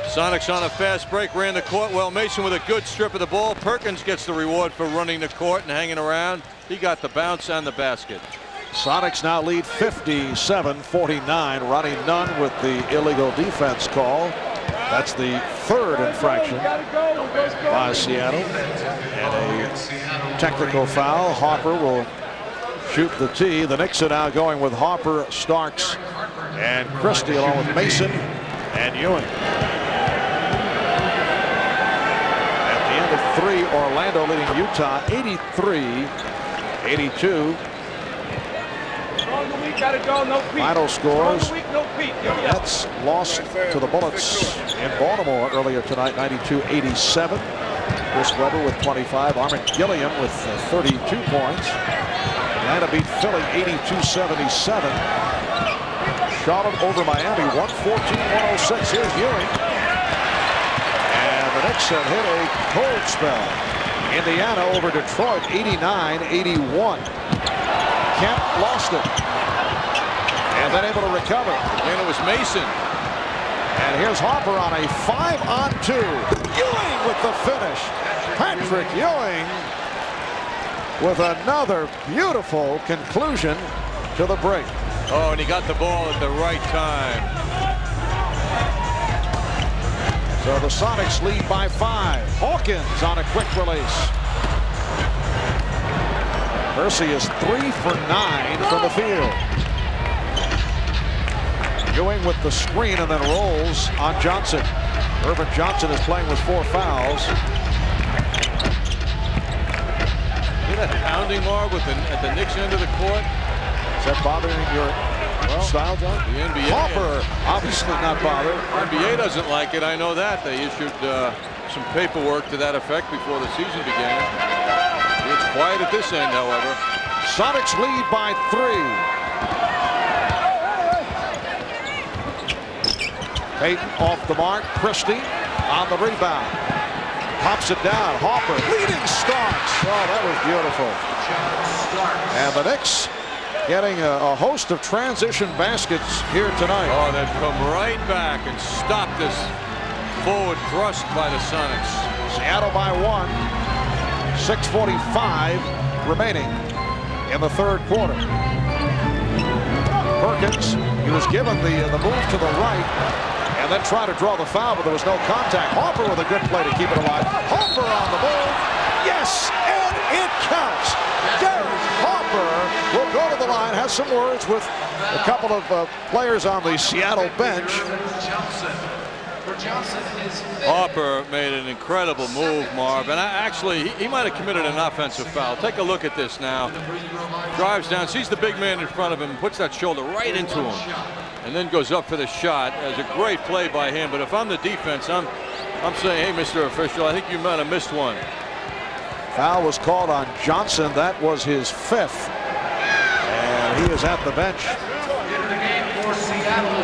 Sonics on a fast break, ran the court well. Mason with a good strip of the ball. Perkins gets the reward for running the court and hanging around. He got the bounce and the basket. Sonics now lead 57-49. Ronnie Nunn with the illegal defense call. That's the third infraction by Seattle. And a technical foul. Hopper will shoot the tee. The Knicks are now going with Hopper, Starks, and Christie, along with Mason and Ewing. At the end of 3, Orlando leading Utah 83-82. Final scores. Nets lost to the Bullets in Baltimore earlier tonight, 92-87. Chris Webber with 25. Armin Gilliam with 32 points. Atlanta beat Philly 82-77. Charlotte over Miami 114-106. Here's Ewing. And the Knicks have hit a cold spell. Indiana over Detroit 89-81. Kemp lost it. And then able to recover. And it was Mason. And here's Harper on a 5-on-2. Ewing with the finish. Patrick Ewing with another beautiful conclusion to the break. Oh, and he got the ball at the right time. So the Sonics lead by 5. Hawkins on a quick release. Percy is 3 for 9 from the field. Ewing with the screen and then rolls on Johnson. Irvin Johnson is playing with 4 fouls. See that pounding, Marv, at the Knicks end of the court? Is that bothering your style, John? The NBA. Harper obviously not bothered. The NBA doesn't like it. I know that. They issued some paperwork to that effect before the season began. It's quiet at this end, however. Sonics lead by 3. Payton off the mark. Christie on the rebound. Pops it down. Harper leading Starks. Oh, that was beautiful. And the Knicks getting a host of transition baskets here tonight. Oh, they've come right back and stopped this forward thrust by the Sonics. Seattle by 1. 6:45 remaining in the third quarter. Perkins, he was given the move to the right and then tried to draw the foul, but there was no contact. Harper with a good play to keep it alive. Harper on the move. Yes, and it counts. Derek Harper will go to the line, has some words with a couple of players on the Seattle bench. Harper made an incredible move, Marv, and actually he might have committed an offensive foul. Take a look at this now. Drives down, sees the big man in front of him, puts that shoulder right into him, and then goes up for the shot. As a great play by him. But if I'm the defense, I'm saying, hey, Mr. Official, I think you might have missed one. Foul was called on Johnson. That was his 5th, and he is at the bench.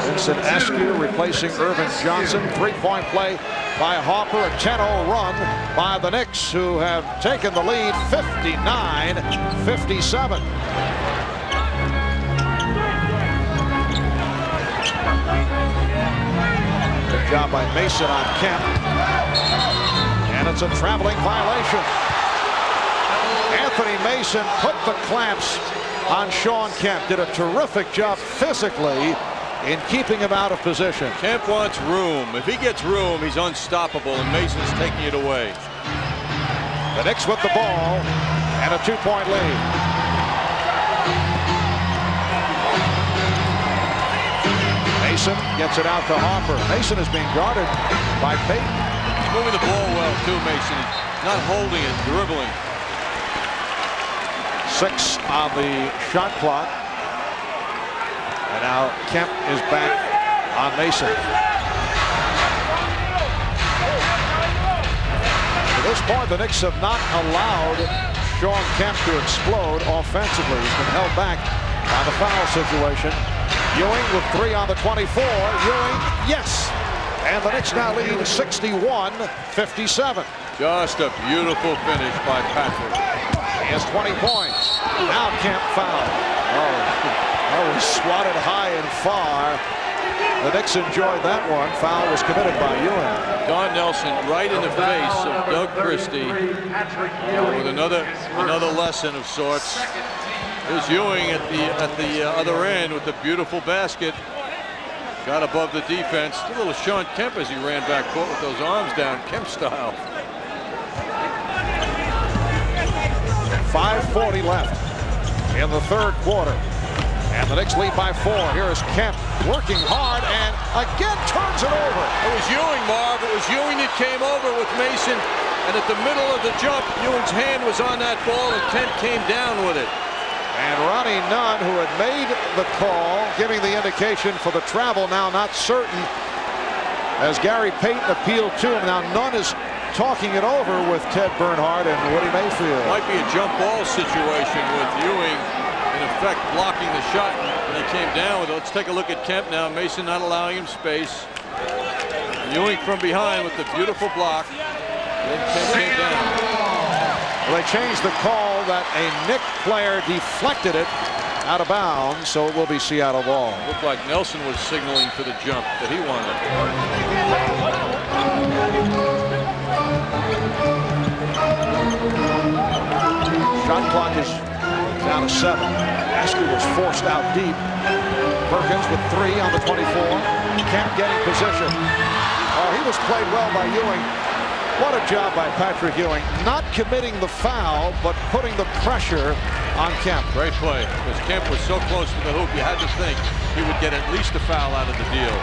Vincent Askew replacing Irvin Johnson. 3-point play by Harper. A 10-0 run by the Knicks, who have taken the lead 59-57. Good job by Mason on Kemp. And it's a traveling violation. Anthony Mason put the clamps on Sean Kemp. Did a terrific job physically in keeping him out of position. Kemp wants room. If he gets room, he's unstoppable, and Mason's taking it away. The Knicks with the ball and a 2-point lead. Mason gets it out to Harper. Mason is being guarded by Payton. He's moving the ball well, too, Mason. He's not holding it, dribbling. 6 on the shot clock. And now Kemp is back on Mason. To this point, the Knicks have not allowed Sean Kemp to explode offensively. He's been held back by the foul situation. Ewing with 3 on the 24. Ewing, yes. And the Knicks now lead 61-57. Just a beautiful finish by Patrick. He has 20 points. Now Kemp foul. That was swatted high and far. The Knicks enjoyed that one. Foul was committed by Ewing. Don Nelson right in the face of Doug Christie with another lesson of sorts. Here's Ewing at the other end with the beautiful basket. Got above the defense. A little Sean Kemp as he ran back court with those arms down, Kemp style. 5:40 left in the third quarter. And the Knicks lead by 4. Here is Kemp working hard and again turns it over. It was Ewing, Marv. It was Ewing that came over with Mason. And at the middle of the jump, Ewing's hand was on that ball and Kemp came down with it. And Ronnie Nunn, who had made the call, giving the indication for the travel, now not certain, as Gary Payton appealed to him. Now Nunn is talking it over with Ted Bernhardt and Woody Mayfield. Might be a jump ball situation with Ewing in effect blocking the shot, and he came down with it. Let's take a look at Kemp now. Mason not allowing him space. Ewing from behind with the beautiful block. Then Kemp came down. Well, they changed the call that a Knick player deflected it out of bounds, so it will be Seattle ball. Looked like Nelson was signaling for the jump that he wanted. Shot clock is down to 7. Askew was forced out deep. Perkins with 3 on the 24. Kemp getting position. Oh, he was played well by Ewing. What a job by Patrick Ewing. Not committing the foul, but putting the pressure on Kemp. Great play, because Kemp was so close to the hoop, you had to think he would get at least a foul out of the deal.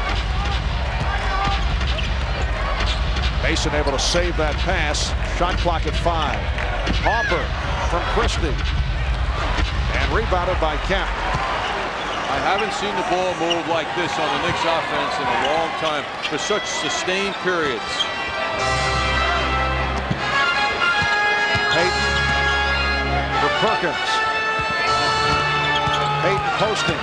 Mason able to save that pass. Shot clock at 5. Harper from Christie. And rebounded by Kemp. I haven't seen the ball move like this on the Knicks offense in a long time for such sustained periods. Payton for Perkins. Payton posting.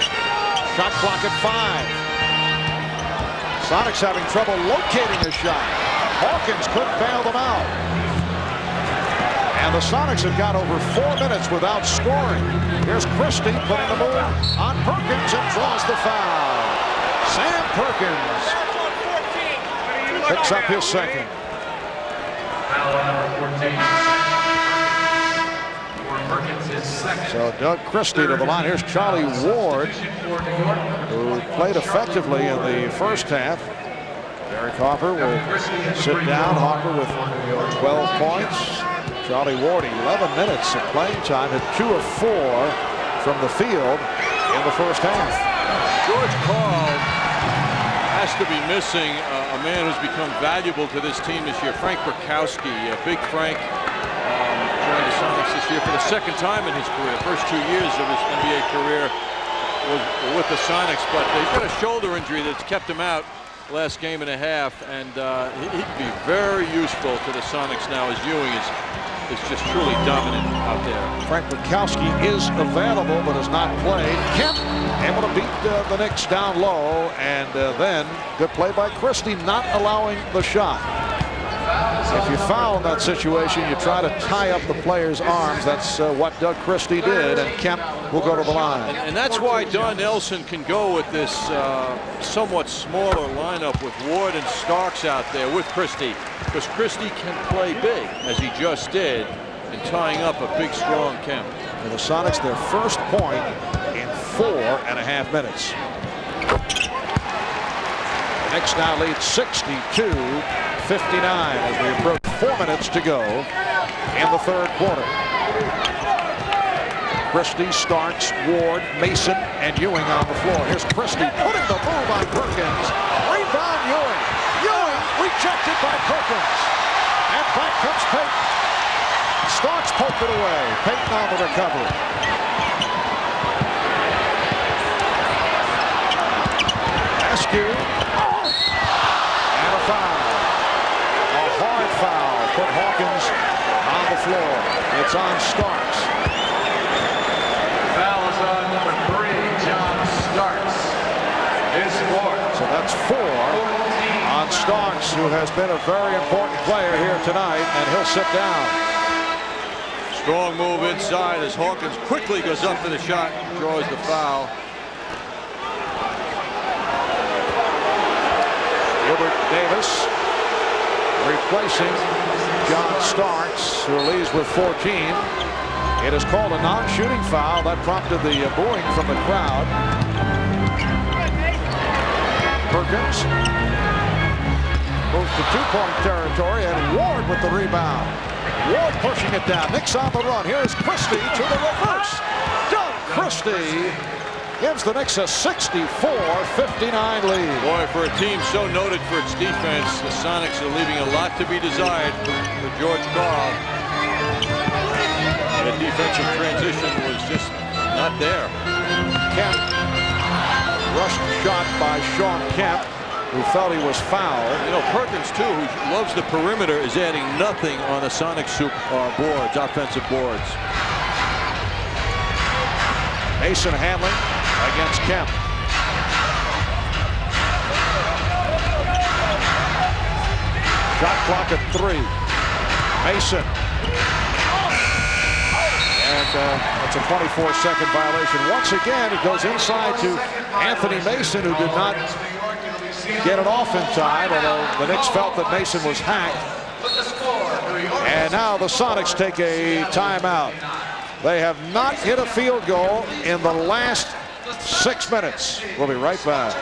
Shot clock at 5. Sonics having trouble locating a shot. Hawkins couldn't bail them out. And the Sonics have got over 4 minutes without scoring. Here's Christie putting the move on Perkins and draws the foul. Sam Perkins picks up his second. So Doug Christie to the line. Here's Charlie Ward, who played effectively in the first half. Derek Harper will sit down. Harper with 12 points. Charlie Ward, 11 minutes of playing time, had 2 of 4 from the field in the first half. George Karl has to be missing a man who's become valuable to this team this year. Frank Burkowski, Big Frank, joined the Sonics this year for the second time in his career. First 2 years of his NBA career was with the Sonics, but he's got a shoulder injury that's kept him out last game and a half, and he could be very useful to the Sonics now as Ewing is just truly dominant out there. Frank Burkowski is available but has not played. Kemp able to beat the Knicks down low, and then good play by Christie, not allowing the shot. If you foul in that situation, you try to tie up the player's arms. That's what Doug Christie did, and Kemp will go to the line. And that's why Don Nelson can go with this somewhat smaller lineup with Ward and Starks out there with Christie, because Christie can play big, as he just did, in tying up a big, strong Kemp. And the Sonics, their first point in 4.5 minutes. The Knicks now lead 62-59 as we approach 4 minutes to go in the third quarter. Christie, Starks, Ward, Mason, and Ewing on the floor. Here's Christie putting the move on Perkins. Rebound Ewing. Ewing rejected by Perkins. And back comes Payton. Starks poked it away. Payton on the recovery. Askew. And a foul. A hard foul. Put Hawkins on the floor. It's on Starks. Foul is on number 3, John Starks. His fourth. So that's 4 on Starks, who has been a very important player here tonight, and he'll sit down. Strong move inside as Hawkins quickly goes up to the shot, draws the foul. Gilbert Davis replacing John Starks, who leaves with 14. It is called a non-shooting foul. That prompted the booing from the crowd. Perkins moves to 2-point territory, and Ward with the rebound. Ward pushing it down. Knicks on the run. Here's Christie to the reverse. Doug Christie gives the Knicks a 64-59 lead. Boy, for a team so noted for its defense, the Sonics are leaving a lot to be desired for George Karl. The defensive transition was just not there. Kemp, rushed shot by Sean Kemp, who felt he was fouled. You know, Perkins, too, who loves the perimeter, is adding nothing on the Sonics boards, offensive boards. Mason handling against Kemp. Shot clock at 3. Mason. And that's a 24-second violation. Once again, it goes inside to Anthony Mason, who did not get it off in time, although the Knicks felt that Mason was hacked. And now the Sonics take a timeout. They have not hit a field goal in the last 6 minutes. We'll be right back.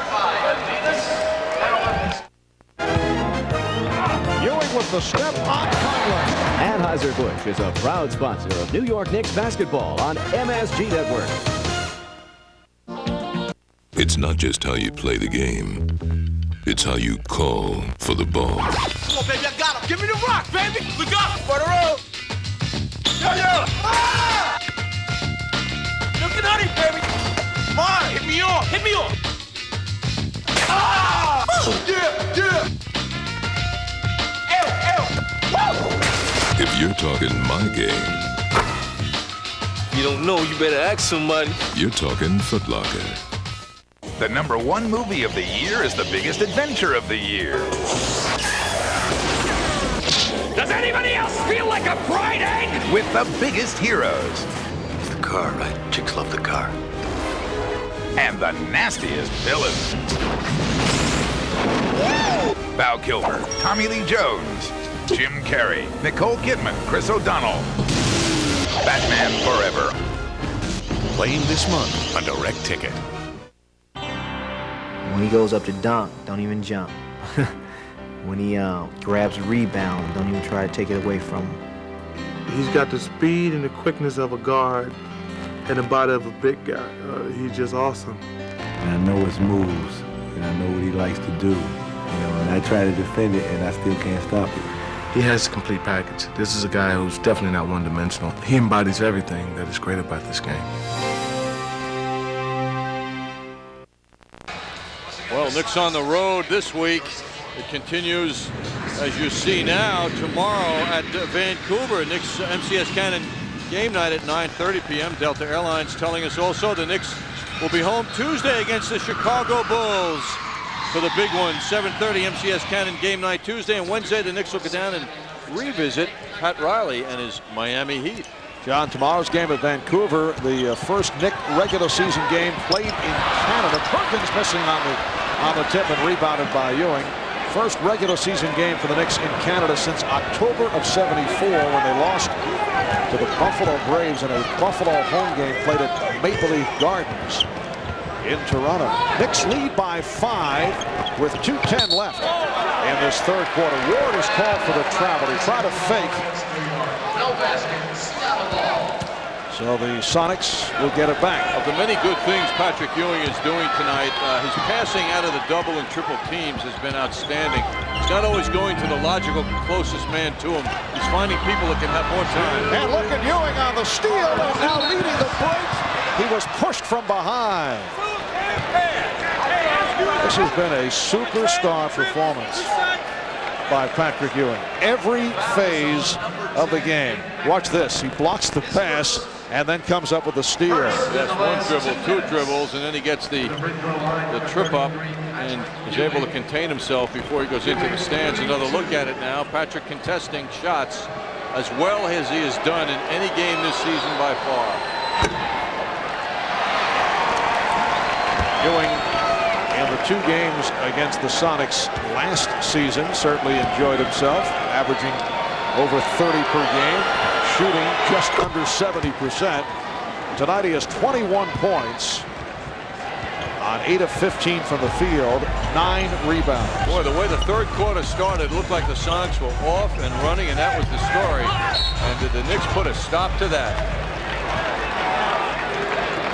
Ewing with the step on Conlon. Anheuser-Busch is a proud sponsor of New York Knicks basketball on MSG Network. It's not just how you play the game. It's how you call for the ball. Come on, baby, I got him. Give me the rock, baby. We got him. For the road. Yeah. Ah! Looking at it, baby. Come on, hit me on. Hit me on. Ah! Yeah. If you're talking my game, you don't know, you better ask somebody. You're talking Foot Locker. The #1 movie of the year is the biggest adventure of the year. Does anybody else feel like a fried egg? With the biggest heroes. It's the car, right? Chicks love the car. And the nastiest villains. Val Kilmer, Tommy Lee Jones, Jim Carrey, Nicole Kidman, Chris O'Donnell. Batman Forever. Playing this month on Direct Ticket. When he goes up to dunk, don't even jump. When he grabs a rebound, don't even try to take it away from him. He's got the speed and the quickness of a guard and the body of a big guy. He's just awesome. And I know his moves, and I know what he likes to do. And I try to defend it, and I still can't stop it. He has a complete package. This is a guy who's definitely not one-dimensional. He embodies everything that is great about this game. Well, Knicks on the road this week. It continues, as you see now, tomorrow at Vancouver. Knicks MCS Cannon game night at 9:30 p.m. Delta Airlines telling us also the Knicks will be home Tuesday against the Chicago Bulls for the big one. 7:30 MCS Cannon game night Tuesday, and Wednesday the Knicks will go down and revisit Pat Riley and his Miami Heat. John, tomorrow's game at Vancouver, the first Knick regular season game played in Canada. Perkins missing on the tip and rebounded by Ewing. First regular season game for the Knicks in Canada since October of '74 when they lost to the Buffalo Braves in a Buffalo home game played at Maple Leaf Gardens in Toronto. Knicks lead by 5 with 2:10 left in this third quarter. Ward is called for the travel. He tried to fake. So the Sonics will get it back. Of the many good things Patrick Ewing is doing tonight, his passing out of the double and triple teams has been outstanding. He's not always going to the logical closest man to him. He's finding people that can have more time. And look at Ewing on the steal and now leading the break. He was pushed from behind. This has been a superstar performance by Patrick Ewing. Every phase of the game. Watch this. He blocks the pass and then comes up with a steal. Yes, one dribble, 2 dribbles, and then he gets the trip up and is able to contain himself before he goes into the stands. Another look at it now. Patrick contesting shots as well as he has done in any game this season by far. Ewing in the 2 games against the Sonics last season certainly enjoyed himself, averaging over 30 per game, shooting just under 70%. Tonight he has 21 points on 8 of 15 from the field, 9 rebounds. Boy, the way the third quarter started, it looked like the Sonics were off and running, and that was the story. And did the Knicks put a stop to that?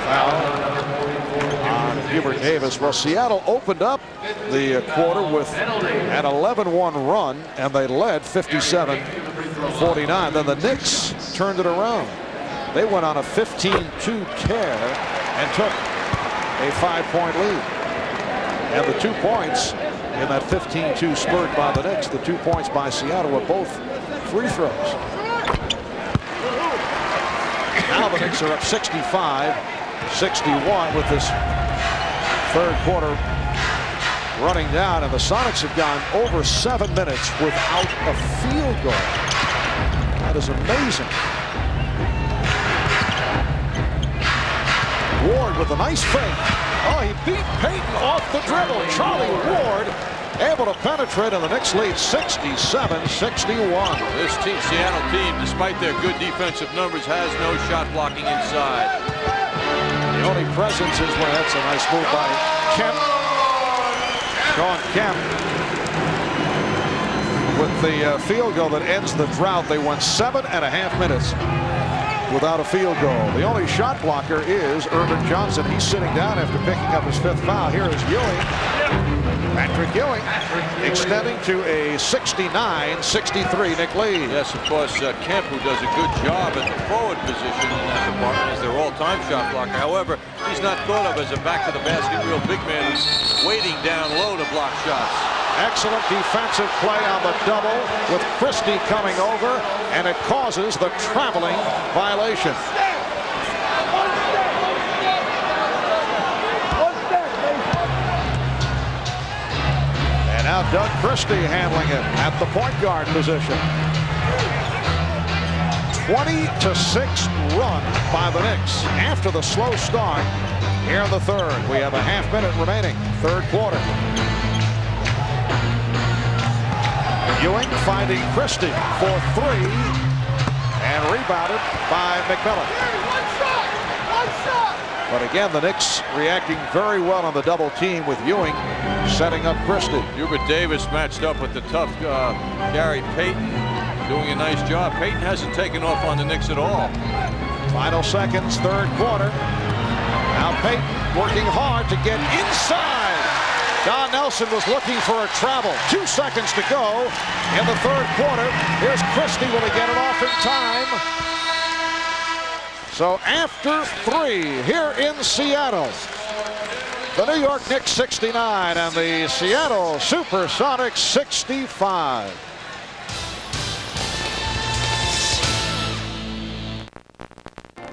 Foul on Hubert Davis. Well, Seattle opened up the quarter with an 11-1 run, and they led 57-49. Then the Knicks turned it around. They went on a 15-2 tear and took a 5-point lead. And the 2 points in that 15-2 spurt by the Knicks, the 2 points by Seattle were both free throws. Now the Knicks are up 65-61 with this third quarter running down, and the Sonics have gone over 7 minutes without a field goal. That is amazing. Ward with a nice fake. Oh, he beat Payton off the dribble. Charlie Ward able to penetrate, and the Knicks lead 67-61. This team, Seattle team, despite their good defensive numbers, has no shot blocking inside. The only presence is when that's a nice move by Kemp. Sean Kemp with the field goal that ends the drought. They went 7.5 minutes without a field goal. The only shot blocker is Urban Johnson. He's sitting down after picking up his 5th foul. Here is Ewing. Patrick Ewing extending to a 69-63 Knick lead. Yes, of course, Kemp, who does a good job at the forward position in that department, is their all-time shot blocker. However, he's not thought of as a back-to-the-basket real big man who's waiting down low to block shots. Excellent defensive play on the double with Christie coming over, and it causes the traveling violation. And now Doug Christie handling it at the point guard position. 20-6 run by the Knicks after the slow start here in the third. We have a half minute remaining, third quarter. Ewing finding Christie for 3 and rebounded by McMillan. But again, the Knicks reacting very well on the double team with Ewing setting up Christie. Hubert Davis matched up with the tough Gary Payton, doing a nice job. Payton hasn't taken off on the Knicks at all. Final seconds, third quarter. Now Payton working hard to get inside. Don Nelson was looking for a travel. 2 seconds to go in the third quarter. Here's Christie. Will he get it off in time? So after 3 here in Seattle, the New York Knicks 69 and the Seattle Supersonics 65.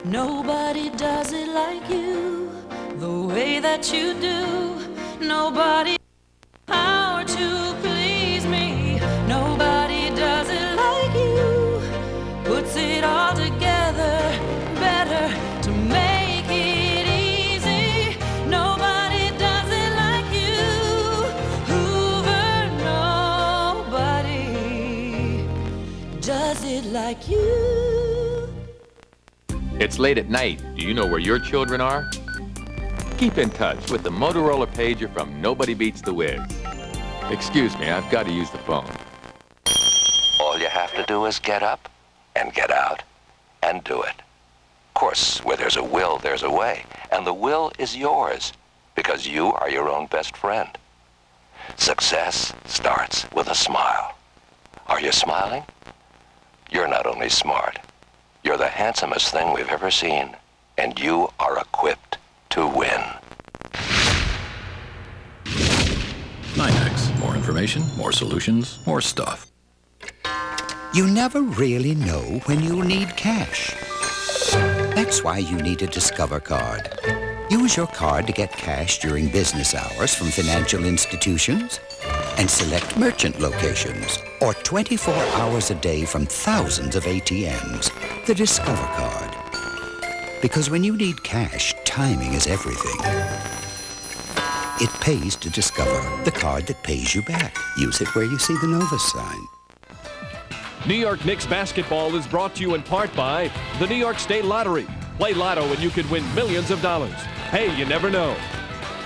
Nobody does it like you, the way that you do. Nobody power to please me. Nobody does it like you. Puts it all together better to make it easy. Nobody does it like you. Hoover, nobody does it like you. It's late at night. Do you know where your children are? Keep in touch with the Motorola pager from Nobody Beats the Wiz. Excuse me, I've got to use the phone. All you have to do is get up and get out and do it. Of course, where there's a will, there's a way. And the will is yours because you are your own best friend. Success starts with a smile. Are you smiling? You're not only smart, you're the handsomest thing we've ever seen. And you are equipped to win. NYNEX. More information, more solutions, more stuff. You never really know when you'll need cash. That's why you need a Discover card. Use your card to get cash during business hours from financial institutions and select merchant locations, or 24 hours a day from thousands of ATMs. The Discover card. Because when you need cash, timing is everything. It pays to Discover, the card that pays you back. Use it where you see the Novus sign. New York Knicks basketball is brought to you in part by the New York State Lottery. Play Lotto and you could win millions of dollars. Hey, you never know.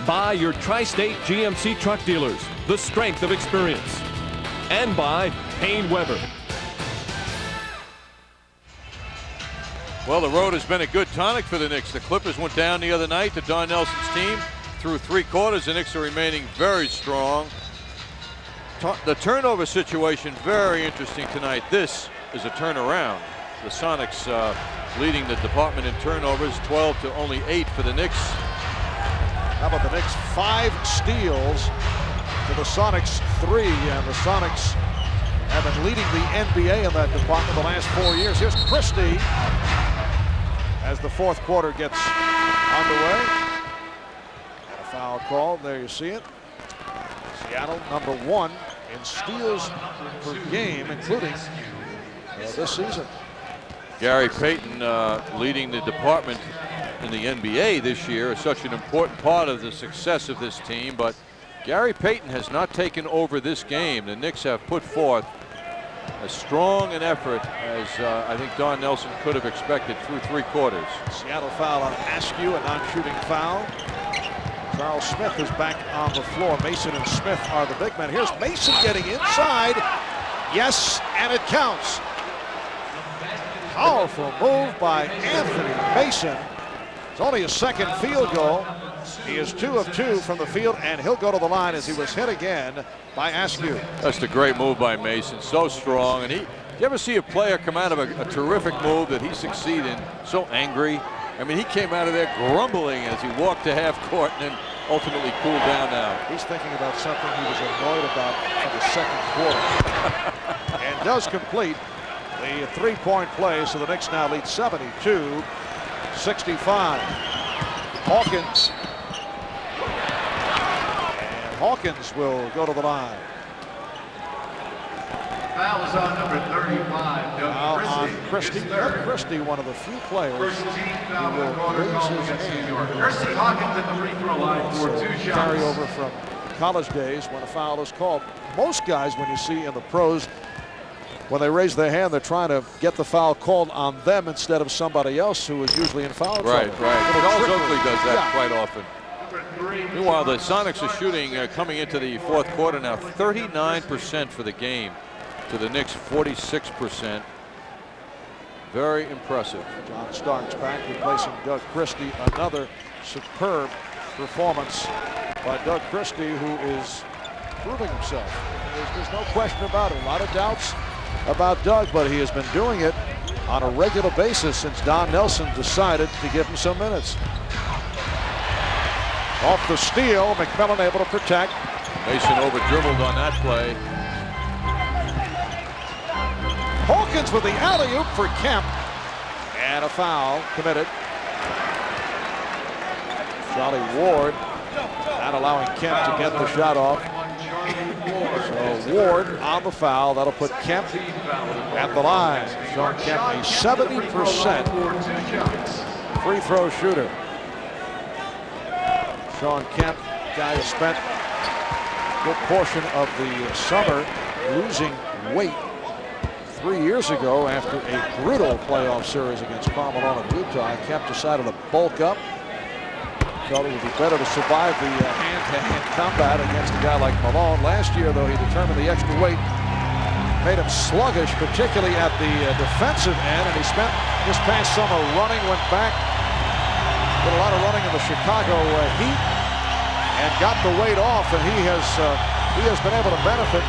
By your Tri-State GMC truck dealers, the strength of experience. And by Payne Weber. Well, the road has been a good tonic for the Knicks. The Clippers went down the other night to Don Nelson's team. Through 3 quarters, the Knicks are remaining very strong. The turnover situation, very interesting tonight. This is a turnaround. The Sonics leading the department in turnovers, 12 to only 8 for the Knicks. How about the Knicks? 5 steals to the Sonics 3, and the Sonics have been leading the NBA in that department the last 4 years. Here's Christie as the fourth quarter gets underway. And a foul called. There you see it. Seattle number 1 in steals per game, including this season. Gary Payton leading the department in the NBA this year, is such an important part of the success of this team. But Gary Payton has not taken over this game. The Knicks have put forth as strong an effort as I think Don Nelson could have expected through 3 quarters. Seattle foul on Askew, a non-shooting foul. Charles Smith is back on the floor. Mason and Smith are the big men. Here's Mason getting inside. Yes, and it counts. Powerful move by Anthony Mason. It's only his 2nd field goal. He is 2 of 2 from the field, and he'll go to the line as he was hit again by Askew. That's a great move by Mason. So strong. And you ever see a player come out of a terrific move that he succeed in so angry? I mean, he came out of there grumbling as he walked to half court and then ultimately cooled down now. He's thinking about something he was annoyed about for the 2nd quarter. And does complete the 3-point play, so the Knicks now lead 72-65. Hawkins. And Hawkins will go to the line. Foul is on number 35, Doug Christie. Doug Christie, one of the few players who will raise his hand. Christie Hawkins at the free throw line for 2 shots. Carry over from college days when a foul is called. Most guys, when you see in the pros, when they raise their hand, they're trying to get the foul called on them instead of somebody else who is usually in foul trouble. Right. Charles Oakley does that quite often. Meanwhile, the Sonics are shooting coming into the 4th quarter now 39% for the game to the Knicks 46%. Very impressive. John Starks back replacing Doug Christie. Another superb performance by Doug Christie, who is proving himself. There's no question about it. A lot of doubts about Doug, but he has been doing it on a regular basis since Don Nelson decided to give him some minutes. Off the steal, McMillan able to protect. Mason over-dribbled on that play. Hawkins with the alley-oop for Kemp. And a foul committed. Charlie Ward not allowing Kemp to get the shot off. So Ward on the foul. That'll put Kemp at the line. Sean Kemp, a 70% free throw shooter. Sean Kemp, guy who spent a good portion of the summer losing weight 3 years ago after a brutal playoff series against Carmelo of Utah. Kemp decided to bulk up. Felt it would be better to survive the hand-to-hand combat against a guy like Malone. Last year, though, he determined the extra weight made him sluggish, particularly at the defensive end, and he spent this past summer running, went back, did a lot of running in the Chicago Heat, and got the weight off, and he has been able to benefit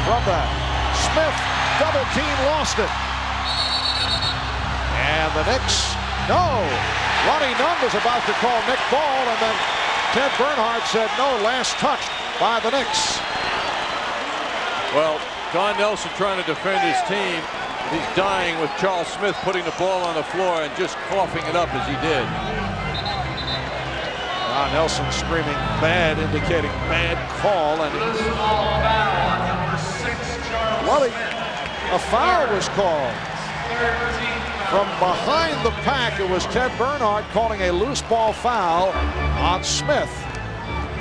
from that. Smith, double team, lost it. And the Knicks, no. Ronnie Nunn was about to call Nick ball, and then Ted Bernhardt said no, last touch by the Knicks. Well, Don Nelson trying to defend his team. He's dying with Charles Smith putting the ball on the floor and just coughing it up as he did. Don Nelson screaming bad, indicating bad call, and a foul was called. From behind the pack, it was Ted Bernhardt calling a loose ball foul on Smith.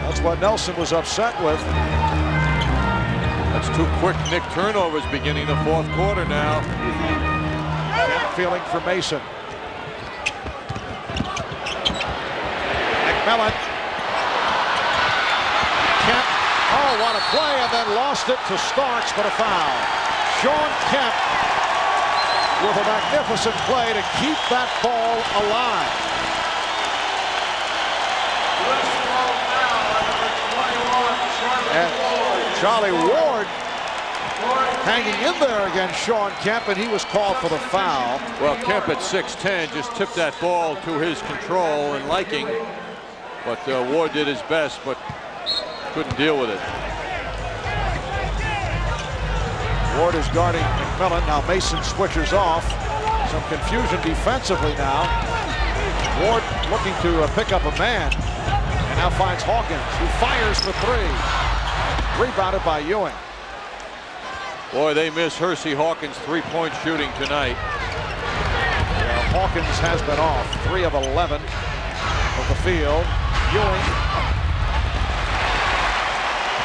That's what Nelson was upset with. That's 2 quick Knick turnovers beginning the 4th quarter now. Kemp feeling for Mason. McMillan. Kemp, oh, what a play, and then lost it to Starks, but a foul. Sean Kemp with a magnificent play to keep that ball alive. And Charlie Ward hanging in there against Sean Kemp, and he was called for the foul. Well, Kemp at 6'10" just tipped that ball to his control and liking, but Ward did his best, but couldn't deal with it. Ward is guarding McMillan. Now Mason switches off. Some confusion defensively now. Ward looking to pick up a man. And now finds Hawkins, who fires for 3. Rebounded by Ewing. Boy, they miss Hersey Hawkins' 3-point shooting tonight. Yeah, Hawkins has been off. 3 of 11 from the field. Ewing.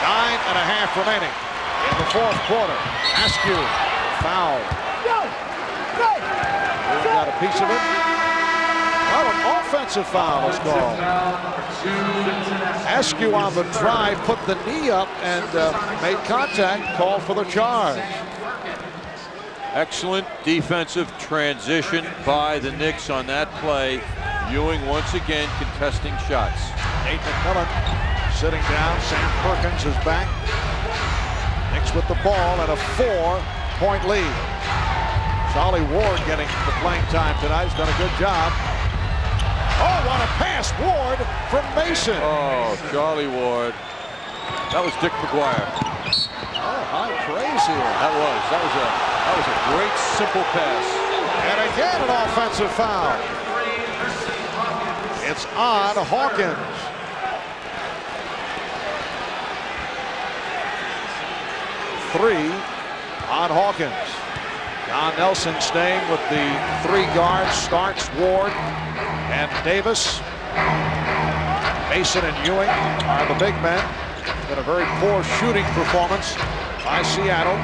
9.5 remaining in the fourth quarter. Askew foul. Ewing got a piece of it. Well, an offensive foul is called. Askew on the drive put the knee up and made contact, called for the charge. Excellent defensive transition by the Knicks on that play. Ewing once again contesting shots. Nate McMillan sitting down. Sam Perkins is back. Knicks with the ball and a 4-point lead. Charlie Ward getting the playing time tonight. He's done a good job. Oh, what a pass, Ward from Mason. Oh, Charlie Ward. That was Dick McGuire. Oh, high praise here. That was a great simple pass. And again an offensive foul. It's on Hawkins. Three on Hawkins. Don Nelson staying with the 3 guards. Starks, Ward, and Davis. Mason and Ewing are the big men. It's been a very poor shooting performance by Seattle.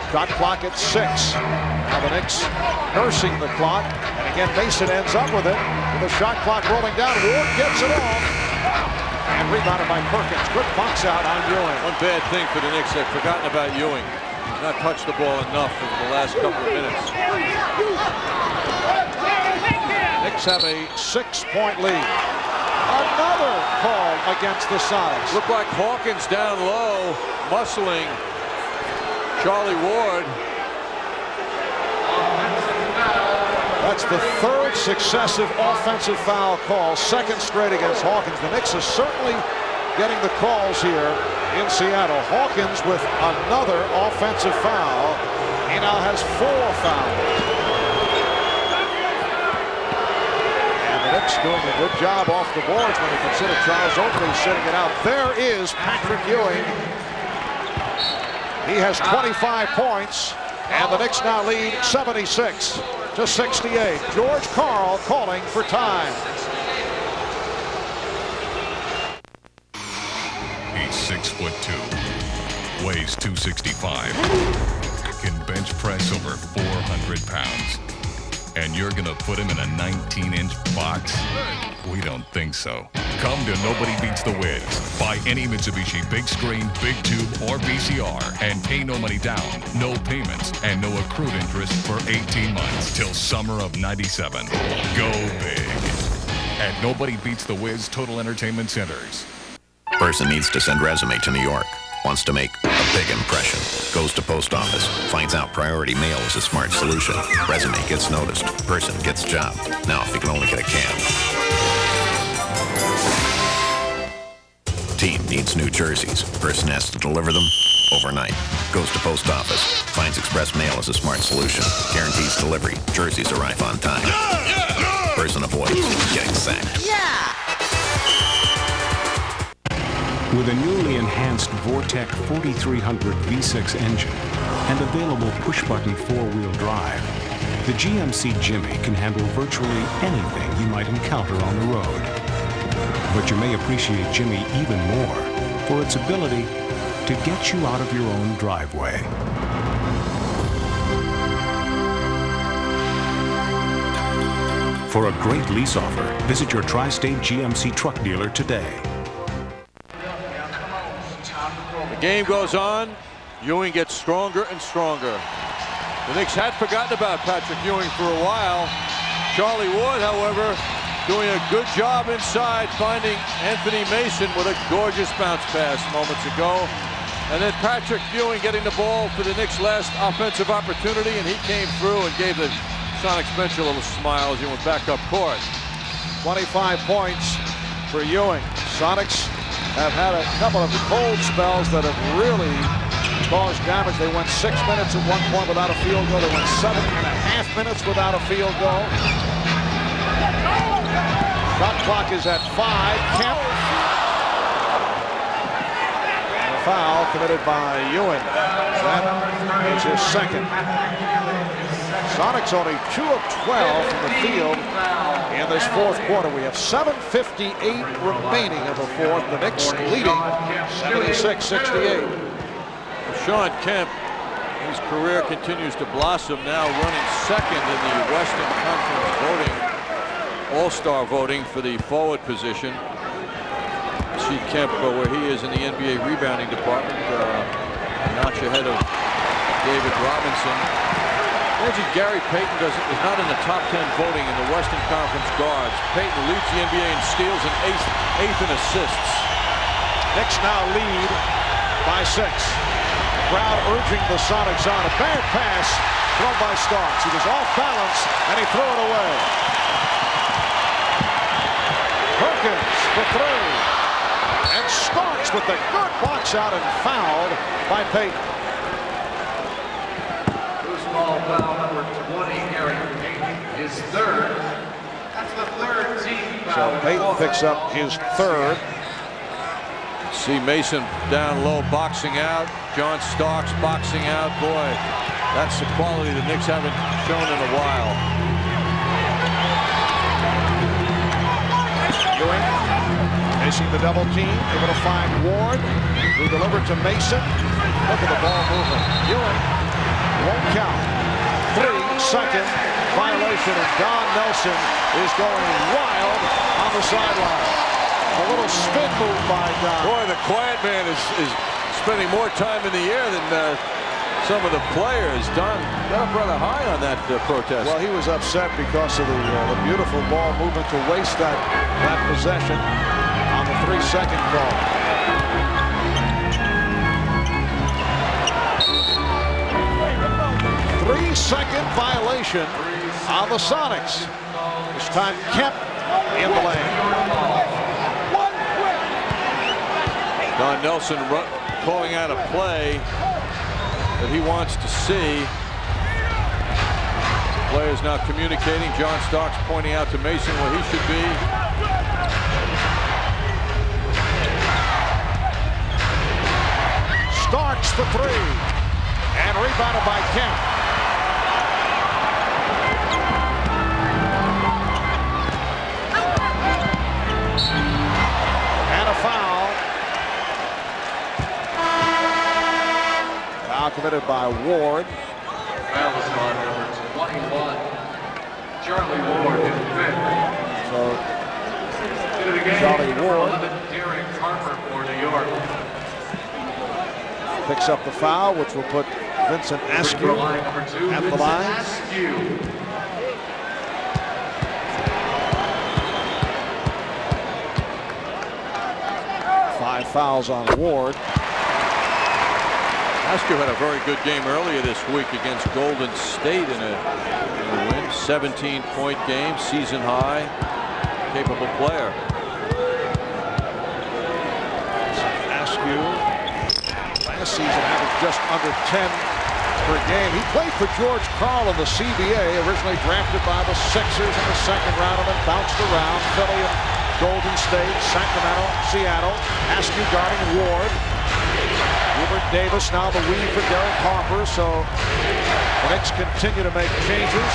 Shot clock at 6. Now the Knicks nursing the clock. And again, Mason ends up with it. With the shot clock rolling down, Ward gets it off. And rebounded by Perkins. Good box out on Ewing. One bad thing for the Knicks, they've forgotten about Ewing. He's not touched the ball enough in the last couple of minutes. Knicks have a 6-point lead. Another call against the Sonics. Looked like Hawkins down low, muscling Charlie Ward. That's the 3rd successive offensive foul call, 2nd straight against Hawkins. The Knicks are certainly getting the calls here in Seattle. Hawkins with another offensive foul. He now has 4 fouls. Knicks doing a good job off the boards when you consider Charles Oakley sitting it out. There is Patrick Ewing. He has 25 points, and the Knicks now lead 76-68. George Karl calling for time. He's 6'2", weighs 265, can bench press over 400 pounds. And you're gonna put him in a 19-inch box? We don't think so. Come to Nobody Beats the Wiz. Buy any Mitsubishi big screen, big tube, or VCR and pay no money down, no payments, and no accrued interest for 18 months till summer of '97. Go big at Nobody Beats the Wiz Total Entertainment Centers. Person needs to send resume to New York. Wants to make a big impression. Goes to post office. Finds out priority mail is a smart solution. Resume gets noticed. Person gets job. Now if he can only get a cab. Team needs new jerseys. Person has to deliver them overnight. Goes to post office. Finds express mail is a smart solution. Guarantees delivery. Jerseys arrive on time. Person avoids getting sacked. With a newly enhanced Vortec 4300 V6 engine and available push-button 4-wheel drive, the GMC Jimmy can handle virtually anything you might encounter on the road. But you may appreciate Jimmy even more for its ability to get you out of your own driveway. For a great lease offer, visit your Tri-State GMC truck dealer today. Game goes on. Ewing gets stronger and stronger. The Knicks had forgotten about Patrick Ewing for a while. Charlie Ward, however, doing a good job inside, finding Anthony Mason with a gorgeous bounce pass moments ago. And then Patrick Ewing getting the ball for the Knicks' last offensive opportunity, and he came through and gave the Sonics bench a little smile as he went back up court. 25 points for Ewing. Sonics have had a couple of cold spells that have really caused damage. They went 6 minutes at one point without a field goal. They went 7.5 minutes without a field goal. Shot clock is at 5. Kemp. And a foul committed by Ewing. That is his second. Sonics only 2 of 12 from the field in this fourth quarter. We have 7:58 remaining in the fourth. The Knicks leading 76-68. Sean Kemp, his career continues to blossom, now running second in the Western Conference voting, All-Star voting for the forward position. See Kemp where he is in the NBA rebounding department, a notch ahead of David Robinson. Imagine Gary Payton is not in the top 10 voting in the Western Conference guards. Payton leads the NBA in steals and eighth in assists. Knicks now lead by 6. Crowd urging the Sonics on. A bad pass thrown by Starks. He was off balance and he threw it away. Perkins for 3. And Starks with the good box out and fouled by Payton. Loose ball foul number 20, Gary Payton, his third. That's the third team foul. So Payton picks up his third. See Mason down low, boxing out. John Starks boxing out. Boy, that's the quality the Knicks haven't shown in a while. Ewing facing the double team, able to find Ward, who delivered to Mason. Look at the ball moving. Ewing won't count. 3-second violation, and Don Nelson is going wild on the sideline. A little spin move by Don. Boy, the quiet man is spending more time in the air than some of the players. Don got up rather high on that protest. Well, he was upset because of the beautiful ball movement to waste that possession on the 3-second call. Three-second violation on the Sonics. This time Kemp in the lane. Don Nelson calling out a play that he wants to see. Players now communicating. John Starks pointing out to Mason where he should be. Starks for 3 and rebounded by Kemp. And a foul. Foul committed by Ward. Foul is on number 21. Charlie Ward is fifth. So Charlie Ward Derek Harper for New York. picks up the foul, which will put Vincent Askew at the line. 5 fouls on Ward. Askew had a very good game earlier this week against Golden State in a win. 17-point game, season high, capable player. Askew last season averaged just under 10 per game. He played for George Karl in the CBA, originally drafted by the Sixers in the second round and then bounced around. Philly and Golden State, Sacramento, Seattle. Askew guarding Ward. Hubert Davis now the weave for Derek Harper, so the Knicks continue to make changes.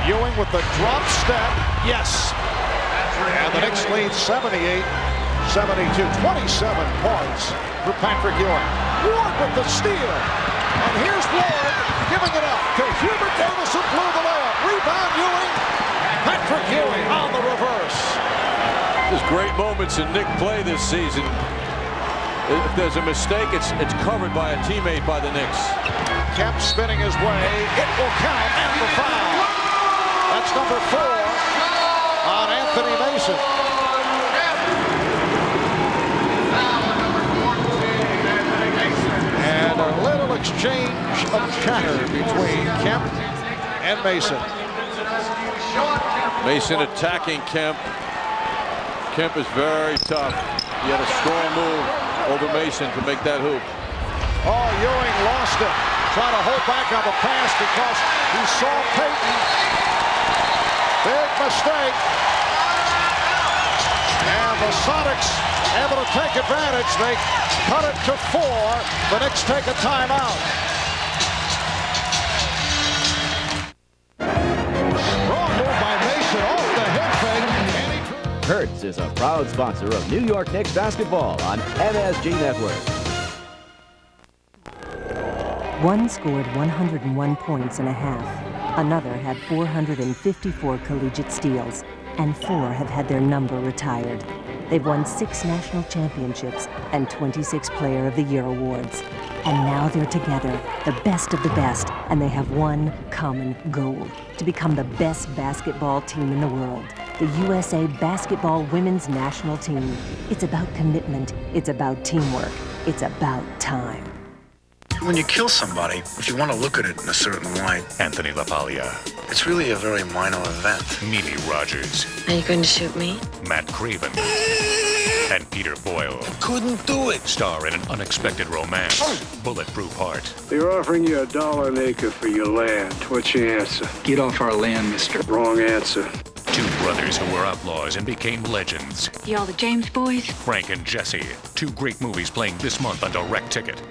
Ewing with the drop step, yes. And the Knicks lead 78-72, 27 points for Patrick Ewing. Ward with the steal, and here's Ward giving it up to Hubert Davis who blew the layup. Rebound Ewing, Patrick Ewing on the reverse. There's great moments in Knick play this season. If there's a mistake, it's covered by a teammate by the Knicks. Kemp spinning his way. It will count and the foul. That's number 4 on Anthony Mason. And a little exchange of chatter between Kemp and Mason. Mason attacking Kemp. Kemp is very tough. He had a strong move over Mason to make that hoop. Oh, Ewing lost it. Trying to hold back on the pass because he saw Payton. Big mistake. And the Sonics able to take advantage. They cut it to 4. The Knicks take a timeout. Tires is a proud sponsor of New York Knicks basketball on MSG Network. One scored 101 points in a half. Another had 454 collegiate steals, and 4 have had their number retired. They've won 6 national championships and 26 Player of the Year awards. And now they're together, the best of the best, and they have one common goal: to become the best basketball team in the world, the USA Basketball Women's National Team. It's about commitment, it's about teamwork, it's about time. When you kill somebody, if you want to look at it in a certain light, Anthony LaPaglia. it's really a very minor event. Mimi Rogers. Are you going to shoot me? Matt Craven. And Peter Boyle. Couldn't do it. Star in an unexpected romance. Bulletproof Heart. They're offering you $1 an acre for your land. What's your answer? Get off our land, mister. Wrong answer. 2 brothers who were outlaws and became legends. Y'all the James boys? Frank and Jesse. 2 great movies playing this month on Direct Ticket.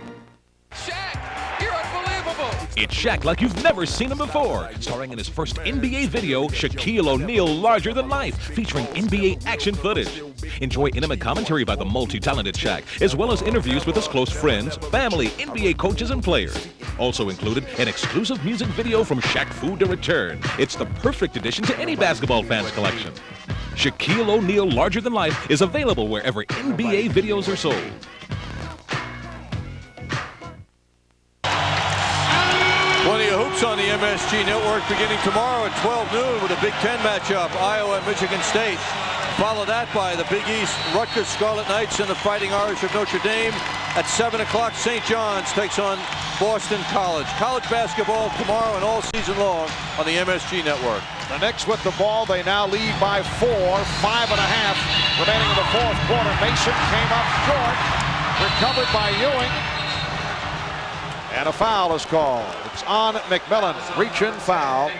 It's Shaq like you've never seen him before. Starring in his first NBA video, Shaquille O'Neal Larger Than Life, featuring NBA action footage. Enjoy intimate commentary by the multi-talented Shaq, as well as interviews with his close friends, family, NBA coaches, and players. Also included, an exclusive music video from Shaq Fu to Return. It's the perfect addition to any basketball fan's collection. Shaquille O'Neal Larger Than Life is available wherever NBA videos are sold. Plenty of hoops on the MSG Network beginning tomorrow at 12 noon with a Big Ten matchup, Iowa and Michigan State. Follow that by the Big East, Rutgers Scarlet Knights and the Fighting Irish of Notre Dame. At 7 o'clock, St. John's takes on Boston College. College basketball tomorrow and all season long on the MSG Network. The Knicks with the ball. They now lead by 4, 5.5 remaining in the fourth quarter. Mason came up short, recovered by Ewing. And a foul is called. It's on McMillan. Reach-in foul.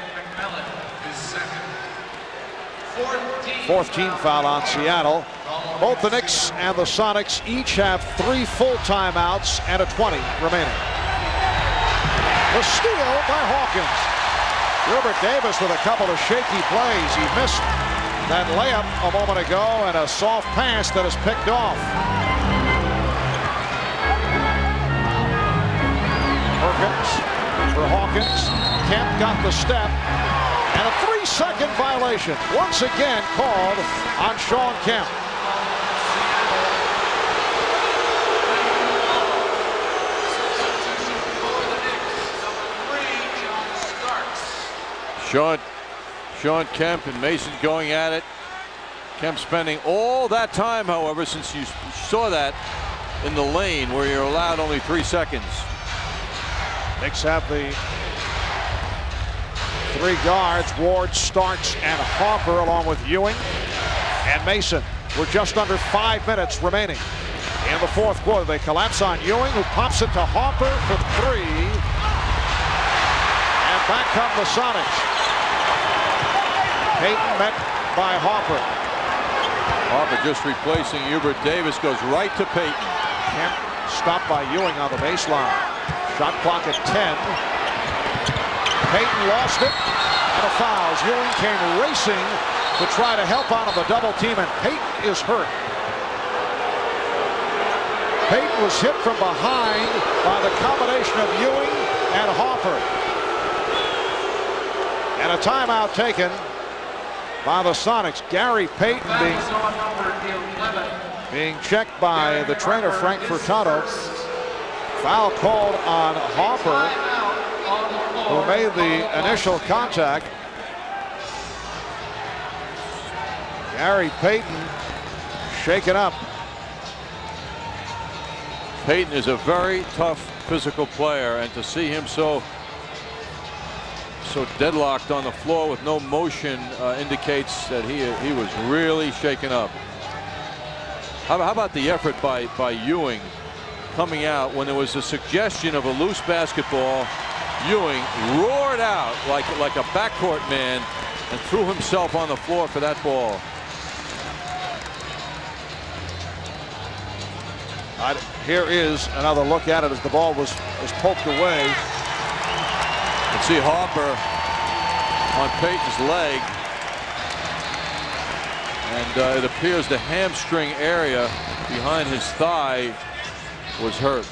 4th team foul on Seattle. Both the Knicks and the Sonics each have 3 full timeouts and a 20 remaining. The steal by Hawkins. Gilbert Davis with a couple of shaky plays. He missed that layup a moment ago and a soft pass that is picked off. Perkins for Hawkins. Kemp got the step. And a 3-second violation once again called on Shawn Kemp. Shawn Kemp and Mason going at it. Kemp spending all that time, however, since you saw that in the lane where you're allowed only 3 seconds. Knicks have the 3 guards, Ward, Starks, and Harper, along with Ewing and Mason. We're just under 5 minutes remaining in the fourth quarter. They collapse on Ewing, who pops it to Harper for 3. And back come the Sonics. Payton met by Harper. Harper just replacing Hubert Davis, goes right to Payton. Kemp stopped by Ewing on the baseline. Shot clock at 10. Payton lost it, and a foul. Ewing came racing to try to help out of the double team, and Payton is hurt. Payton was hit from behind by the combination of Ewing and Harper. And a timeout taken by the Sonics. Gary Payton being checked by the trainer, Frank Furtado. Foul called on Harper, who made the initial contact. Gary Payton shaken up. Payton is a very tough physical player, and to see him so deadlocked on the floor with no motion indicates that he was really shaken up. How about the effort by Ewing coming out when there was a suggestion of a loose basketball? Ewing roared out like a backcourt man and threw himself on the floor for that ball. Here is another look at it as the ball was poked away. Let's see Harper on Payton's leg. And it appears the hamstring area behind his thigh was hurt.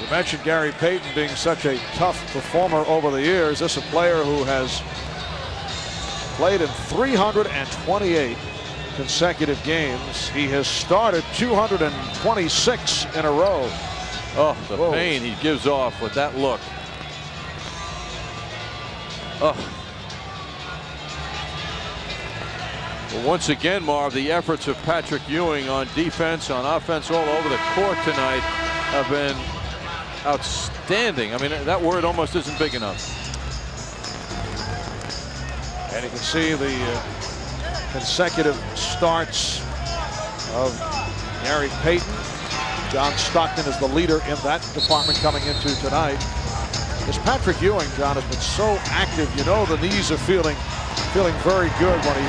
You mentioned Gary Payton being such a tough performer over the years. This is a player who has played in 328 consecutive games. He has started 226 in a row. Oh, the pain he gives off with that look. Oh. Well, once again, Marv, the efforts of Patrick Ewing on defense, on offense, all over the court tonight have been outstanding. I mean, that word almost isn't big enough. And you can see the consecutive starts of Gary Payton. John Stockton is the leader in that department coming into tonight. This Patrick Ewing, John, has been so active. You know the knees are feeling very good when he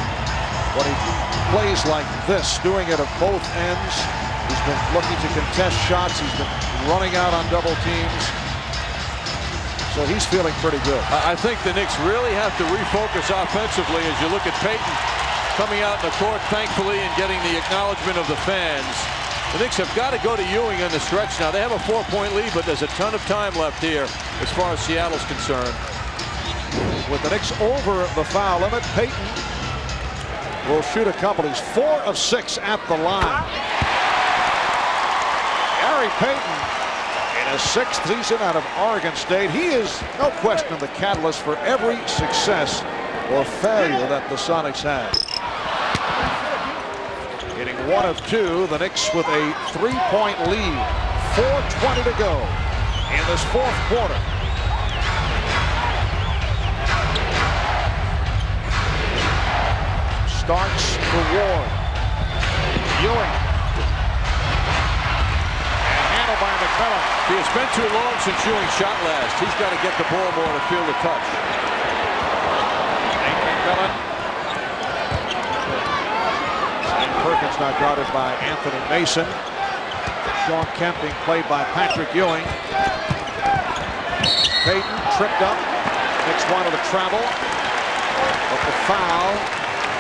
plays like this, doing it at both ends. He's been looking to contest shots. He's been running out on double teams. So he's feeling pretty good. I think the Knicks really have to refocus offensively as you look at Payton coming out in the court, thankfully, and getting the acknowledgement of the fans. The Knicks have got to go to Ewing in the stretch now. They have a 4-point lead, but there's a ton of time left here as far as Seattle's concerned. With the Knicks over the foul limit, Payton will shoot a couple. He's 4 of 6 at the line. Gary Payton in his 6th season out of Oregon State. He is, no question, the catalyst for every success or failure that the Sonics had. Hitting 1 of 2, the Knicks with a 3-point lead. 4:20 to go in this 4th quarter. Starks for Ward. Ewing. And handled by McMillan. It's been too long since Ewing shot last. He's got to get the ball more to feel the touch. McMillan. And Perkins now guarded by Anthony Mason. Sean Kemp being played by Patrick Ewing. Payton tripped up. Knicks wanted to travel. But the foul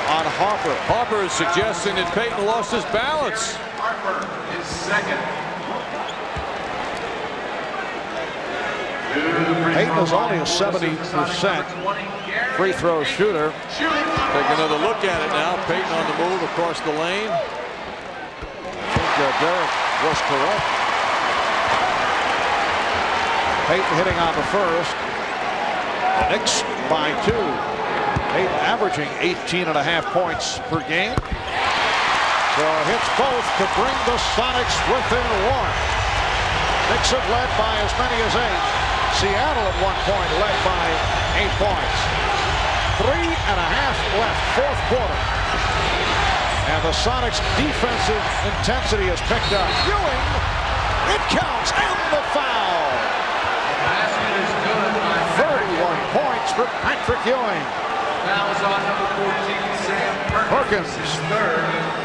on Harper. Harper is suggesting that Payton lost his balance. Harper is second. Payton is only a 70% free throw shooter. Take another look at it now. Payton on the move across the lane. I think Derek was correct. Payton hitting on the first. The Knicks by 2. Payton averaging 18.5 points per game. So hits both to bring the Sonics within 1. Knicks have led by as many as 8. Seattle at one point led by 8 points. 3.5 left, 4th quarter. And the Sonics' defensive intensity has picked up. Ewing, it counts, and the foul. Basket is good. 31 points for Patrick Ewing. Fouls on number 14, Sam Perkins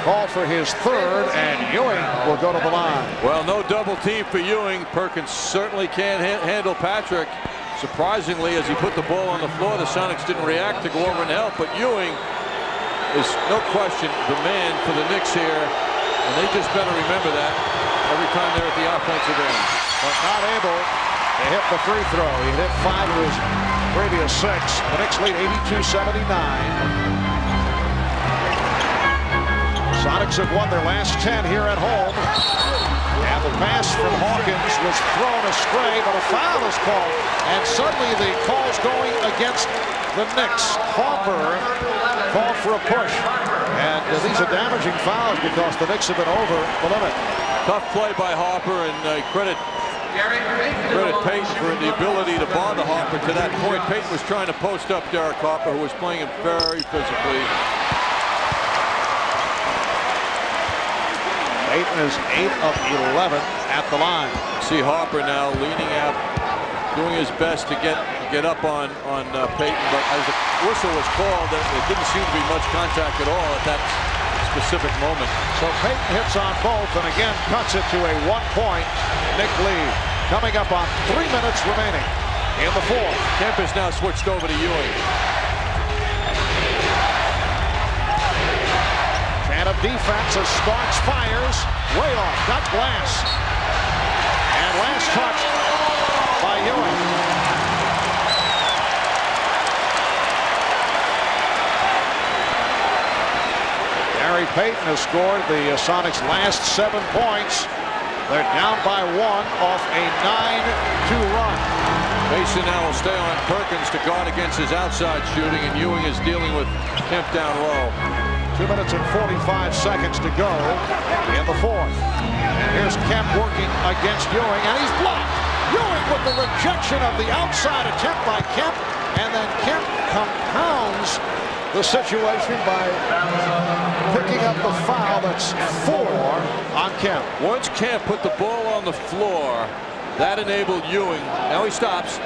called for his 3rd, and Ewing will go to the line. Well, no double team for Ewing. Perkins certainly can't handle Patrick. Surprisingly, as he put the ball on the floor, the Sonics didn't react to go over and help, but Ewing is no question the man for the Knicks here, and they just better remember that every time they're at the offensive end. But not able to hit the free throw. He hit 5 of his previous 6. The Knicks lead 82-79. Sonics have won their last 10 here at home. And the pass from Hawkins was thrown astray, but a foul is called. And suddenly the call's going against the Knicks. Harper called for a push. And these are damaging fouls because the Knicks have been over the limit. Tough play by Harper, and credit Payton for the ability to bother Harper to that point. Payton was trying to post up Derek Harper, who was playing him very physically. Payton is 8 of 11 at the line. See Harper now leaning out, doing his best to get up on Payton, but as the whistle was called, it didn't seem to be much contact at all at that specific moment. So Payton hits on both and again cuts it to a 1-point Knick lead. Coming up on 3 minutes remaining in the 4th. Kemp is now switched over to Ewing. And a defense as Starks fires. Way off. Got glass. And last touch by Ewing. Gary Payton has scored the Sonics' last 7 points. They're down by 1 off a 9-2 run. Mason now will stay on Perkins to guard against his outside shooting, and Ewing is dealing with Kemp down low. 2 minutes and 45 seconds to go in the fourth. Here's Kemp working against Ewing, and he's blocked. Ewing with the rejection of the outside attempt by Kemp, and then Kemp compounds the situation by picking up the foul. That's 4 on Kemp. Once Kemp put the ball on the floor, that enabled Ewing. Now he stops.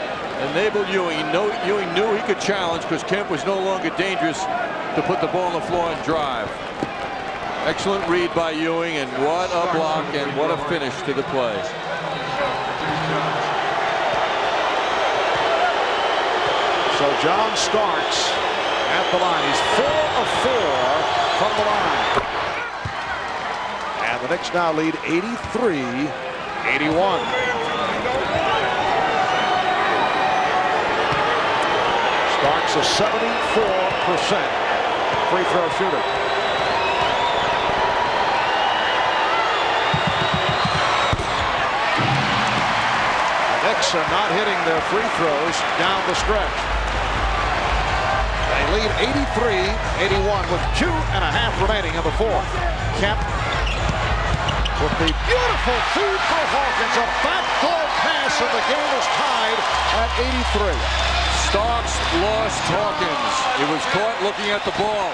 Enabled Ewing. Ewing knew he could challenge because Kemp was no longer dangerous to put the ball on the floor and drive. Excellent read by Ewing, and what a block and what a finish to the play. So John Starks at the line. He's 4 of 4 from the line. And the Knicks now lead 83-81. Starks a 74% free throw shooter. The Knicks are not hitting their free throws down the stretch. They lead 83-81 with 2.5 remaining in the fourth. Kemp with the beautiful feed for Hawkins. A backdoor pass, and the game is tied at 83. Starks lost Hawkins. He was caught looking at the ball.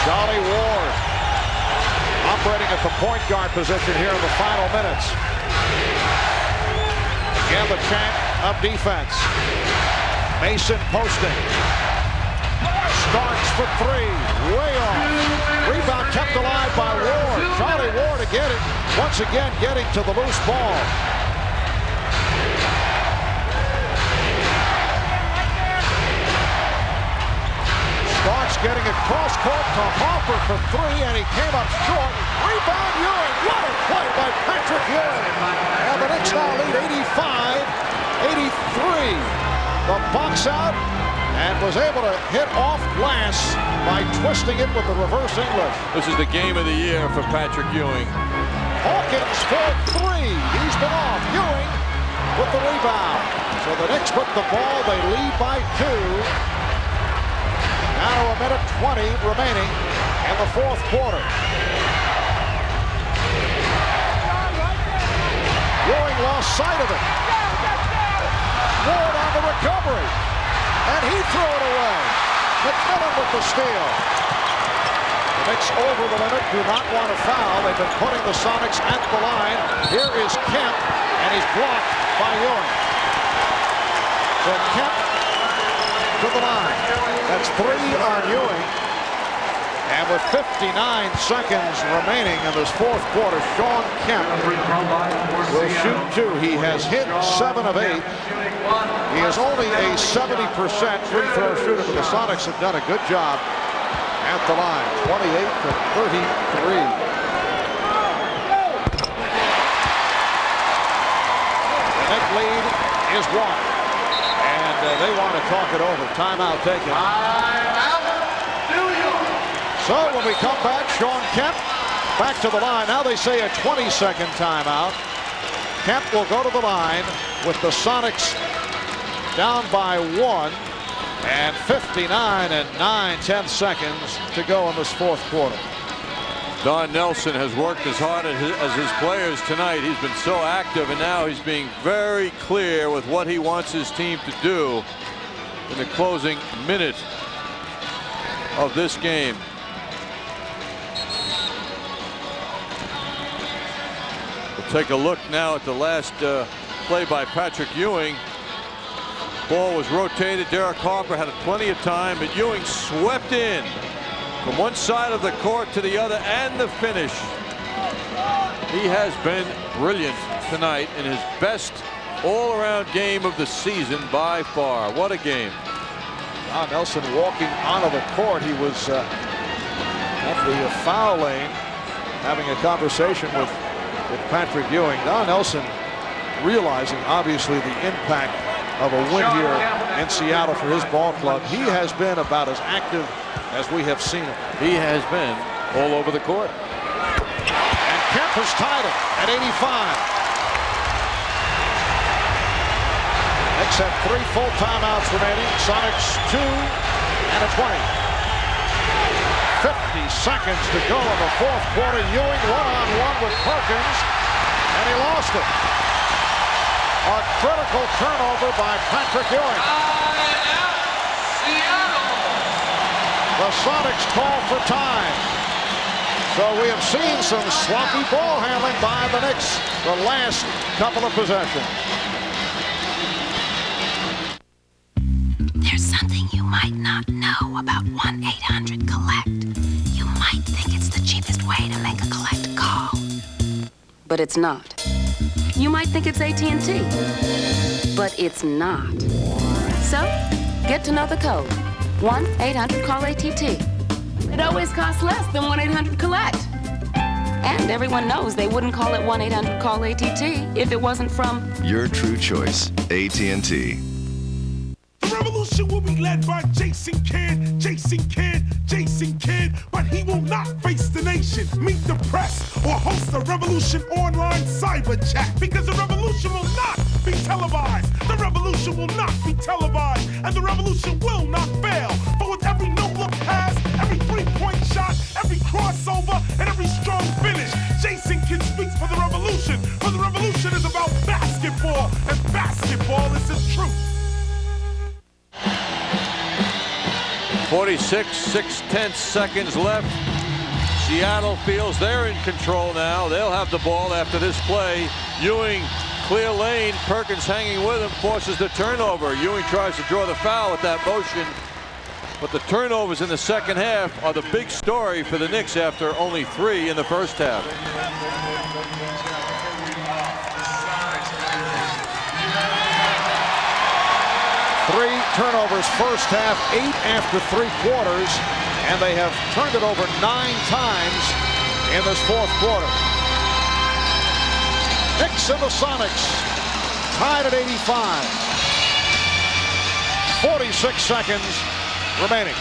Charlie Ward operating at the point guard position here in the final minutes. Again, the champ of defense. Mason posting. Starks for 3. Way off. Rebound kept alive by Ward. Charlie Ward again, once again getting to the loose ball. Starks getting it cross court to Hopper for 3, and he came up short. Rebound Ewing. What a play by Patrick Ewing. And the Knicks now lead 85-83. The box out, and was able to hit off glass by twisting it with the reverse English. This is the game of the year for Patrick Ewing. Hawkins for 3. He's been off. Ewing with the rebound. So the Knicks put the ball. They lead by 2. Now a minute 20 remaining in the fourth quarter. Ewing lost sight of it. Ward on the recovery. And he threw it away. McMillan with the steal. The Knicks over the limit, do not want a foul. They've been putting the Sonics at the line. Here is Kemp, and he's blocked by Ewing. So Kemp to the line. That's 3 on Ewing. And with 59 seconds remaining in this fourth quarter, Shawn Kemp will shoot 2. He has hit 7 of 8. He is only a 70% free throw shooter, but the Sonics have done a good job at the line. 28-33. The net lead is 1. And they want to talk it over. Timeout taken. So when we come back, Shawn Kemp back to the line. Now they say a 20-second timeout. Kemp will go to the line with the Sonics down by 1, and 59 and 9/10 seconds to go in this fourth quarter. Don Nelson has worked as hard as his players tonight. He's been so active, and now he's being very clear with what he wants his team to do in the closing minute of this game. We'll take a look now at the last play by Patrick Ewing. Ball was rotated. Derek Harper had plenty of time, but Ewing swept in from one side of the court to the other, and the finish. He has been brilliant tonight in his best all-around game of the season by far. What a game. Don Nelson walking onto the court. He was at the foul lane having a conversation with Patrick Ewing. Don Nelson realizing obviously the impact of a win here in Seattle for his ball club. He has been about as active as we have seen him. He has been all over the court. And Kemp has tied it at 85. Knicks have 3 full timeouts remaining. Sonics 2 and a 20. 50 seconds to go in the fourth quarter. Ewing one-on-one with Perkins, and he lost it. A critical turnover by Patrick Ewing. The Sonics call for time. So we have seen some sloppy ball handling by the Knicks the last couple of possessions. There's something you might not know about 1-800-COLLECT. You might think it's the cheapest way to make a collect call. But it's not. You might think it's AT&T, but it's not. So, get to know the code. 1-800-CALL-ATT. It always costs less than 1-800-COLLECT. And everyone knows they wouldn't call it 1-800-CALL-ATT if it wasn't from your true choice, AT&T. The revolution will be led by Jason Kidd, Jason Kidd, Jason Kidd, but he will not face the nation, meet the press, or host a revolution online cyber chat, because the revolution will not be televised. The revolution will not be televised, and the revolution will not fail. For with every no-look pass, every three-point shot, every crossover, and every strong finish, Jason Kidd speaks for the revolution. For the revolution is about basketball, and basketball is the truth. 46, 6/10 seconds left. Seattle feels they're in control now. They'll have the ball after this play. Ewing, clear lane. Perkins hanging with him, forces the turnover. Ewing tries to draw the foul with that motion. But the turnovers in the second half are the big story for the Knicks after only 3 in the first half. Three turnovers first half, 8 after 3 quarters, and they have turned it over 9 times in this fourth quarter. Knicks and the Sonics tied at 85. 46 seconds remaining.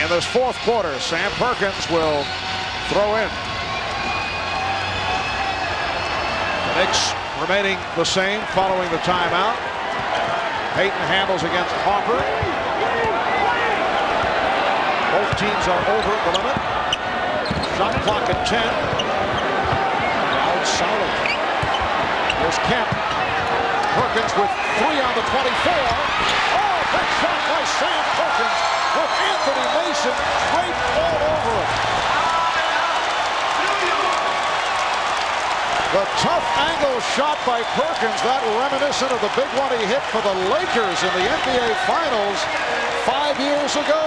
In this fourth quarter, Sam Perkins will throw in. The Knicks remaining the same following the timeout. Payton handles against Harper. Both teams are over the limit. Shot clock at 10. Now solid. There's Kemp. Perkins with 3 on the 24. Oh, big shot by Sam Perkins with Anthony Mason right all over him. The tough angle shot by Perkins, that reminiscent of the big one he hit for the Lakers in the NBA Finals 5 years ago.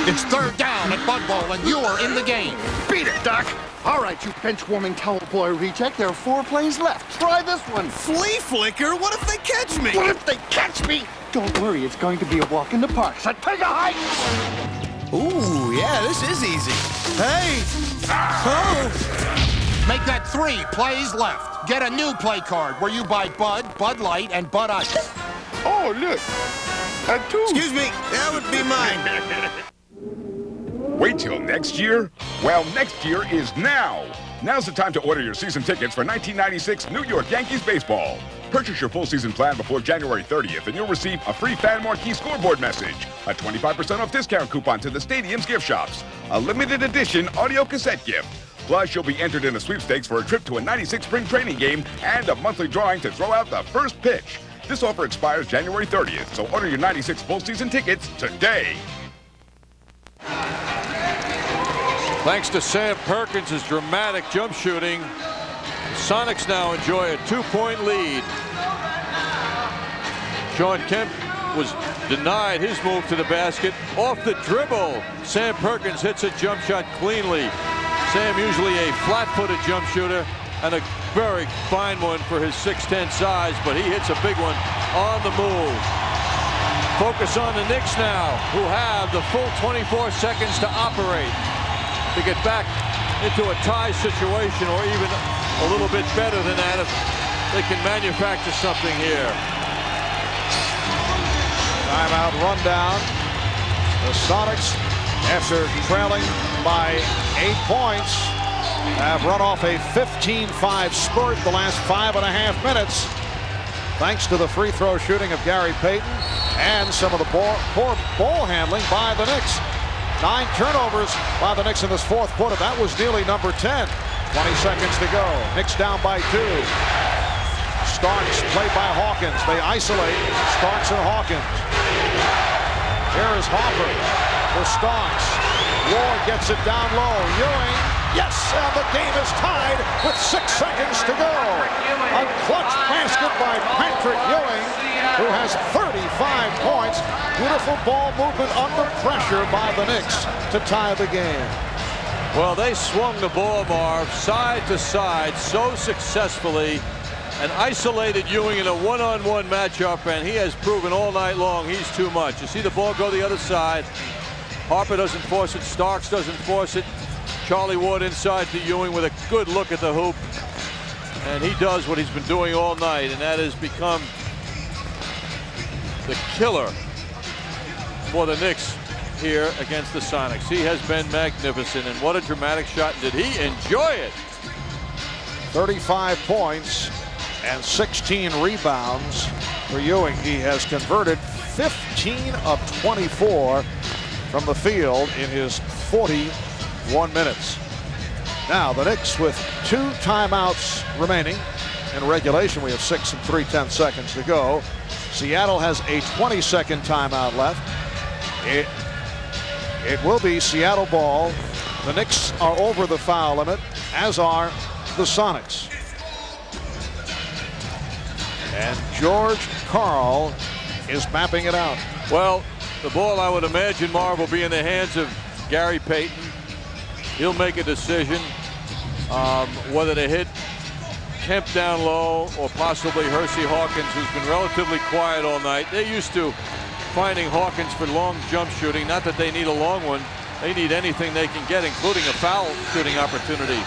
It's third down at Bud Bowl, and you are in the game. Beat it, Doc. All right, you bench-warming towel boy reject. There are 4 plays left. Try this one. Flea flicker? What if they catch me? What if they catch me? Don't worry, it's going to be a walk in the park. So take a hike. Ooh, yeah, this is easy. Hey! Oh! Make that 3 plays left. Get a new play card where you buy Bud, Bud Light, and Bud Ice. Oh, look. A 2. Excuse me, that would be mine. Wait till next year? Well, next year is now. Now's the time to order your season tickets for 1996 New York Yankees baseball. Purchase your full season plan before January 30th and you'll receive a free fan marquee scoreboard message, a 25% off discount coupon to the stadium's gift shops, a limited edition audio cassette gift. Plus, you'll be entered in a sweepstakes for a trip to a 96 spring training game and a monthly drawing to throw out the first pitch. This offer expires January 30th, so order your 96 full season tickets today. Thanks to Sam Perkins' dramatic jump shooting, the Sonics now enjoy a 2-point lead. Shawn Kemp was denied his move to the basket. Off the dribble, Sam Perkins hits a jump shot cleanly. Sam, usually a flat-footed jump shooter, and a very fine one for his 6'10" size, but he hits a big one on the move. Focus on the Knicks now, who have the full 24 seconds to operate to get back into a tie situation, or even a little bit better than that if they can manufacture something here. Timeout rundown. The Sonics, after trailing by 8 points, have run off a 15-5 spurt the last 5.5 minutes, thanks to the free throw shooting of Gary Payton and some of the poor ball handling by the Knicks. 9 turnovers by the Knicks in this fourth quarter. That was nearly number 10. 20 seconds to go. Knicks down by 2. Starks played by Hawkins. They isolate Starks and Hawkins. Here is Hopper for Starks. Ward gets it down low. Ewing, yes, and the game is tied with 6 seconds to go. A clutch basket by Patrick Ewing, who has 35 points. Beautiful ball movement under pressure by the Knicks to tie the game. Well, they swung the ball, Marv, side to side so successfully and isolated Ewing in a one-on-one matchup, and he has proven all night long he's too much. You see the ball go the other side. Harper doesn't force it. Starks doesn't force it. Charlie Ward inside to Ewing with a good look at the hoop. And he does what he's been doing all night, and that has become the killer for the Knicks here against the Sonics. He has been magnificent, and what a dramatic shot. Did he enjoy it? 35 points and 16 rebounds for Ewing. He has converted 15 of 24 from the field in his 41 minutes. Now the Knicks with 2 timeouts remaining. In regulation, we have 6 and 3/10 seconds to go. Seattle has a 20-second timeout left. It will be Seattle ball. The Knicks are over the foul limit, as are the Sonics. And George Karl is mapping it out. Well, the ball, I would imagine, Marv, will be in the hands of Gary Payton. He'll make a decision whether to hit Kemp down low or possibly Hersey Hawkins, who's been relatively quiet all night. They're used to finding Hawkins for long jump shooting. Not that they need a long one. They need anything they can get, including a foul shooting opportunity.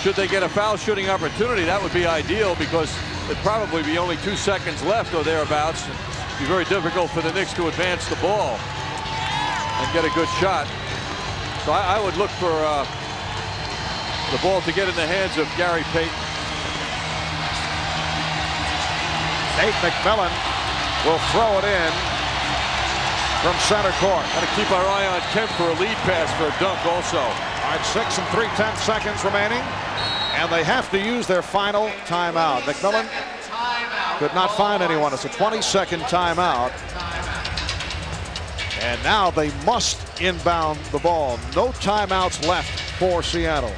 Should they get a foul shooting opportunity, that would be ideal, because it'd probably be only 2 seconds left or thereabouts. It'd be very difficult for the Knicks to advance the ball and get a good shot. So I would look for the ball to get in the hands of Gary Payton. Nate McMillan will throw it in from center court. Got to keep our eye on Kemp for a lead pass for a dunk also. All right, 6 and 3/10 seconds remaining, and they have to use their final timeout. McMillan could not find anyone. It's a 20-second timeout. And now they must inbound the ball. No timeouts left for Seattle.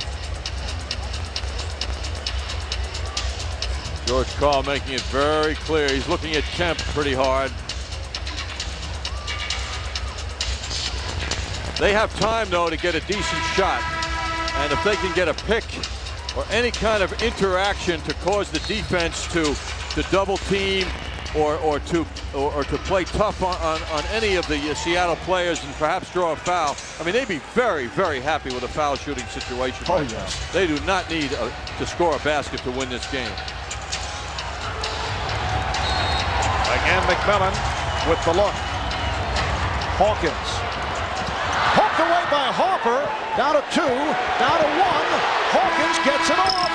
George Karl making it very clear. He's looking at Kemp pretty hard. They have time, though, to get a decent shot. And if they can get a pick or any kind of interaction to cause the defense to double team or to play tough on any of the Seattle players and perhaps draw a foul, I mean, they'd be very, very happy with a foul shooting situation. Oh, yes. They do not need to score a basket to win this game. Again, McMillan with the look. Hawkins. Poked away by Harper. Down to 2. Down to 1. Hawkins gets it off.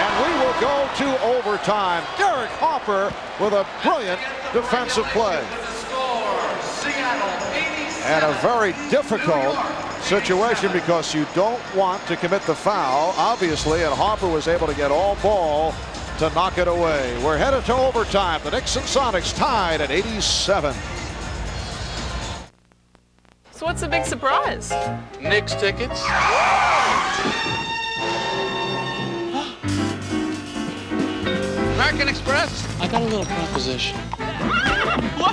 And we will go to overtime. Derek Harper with a brilliant defensive play. And a very difficult situation, because you don't want to commit the foul, obviously, and Harper was able to get all ball to knock it away. We're headed to overtime. The Knicks and Sonics tied at 87. So what's the big surprise? Knicks tickets. American Express. I got a little proposition. Whoa!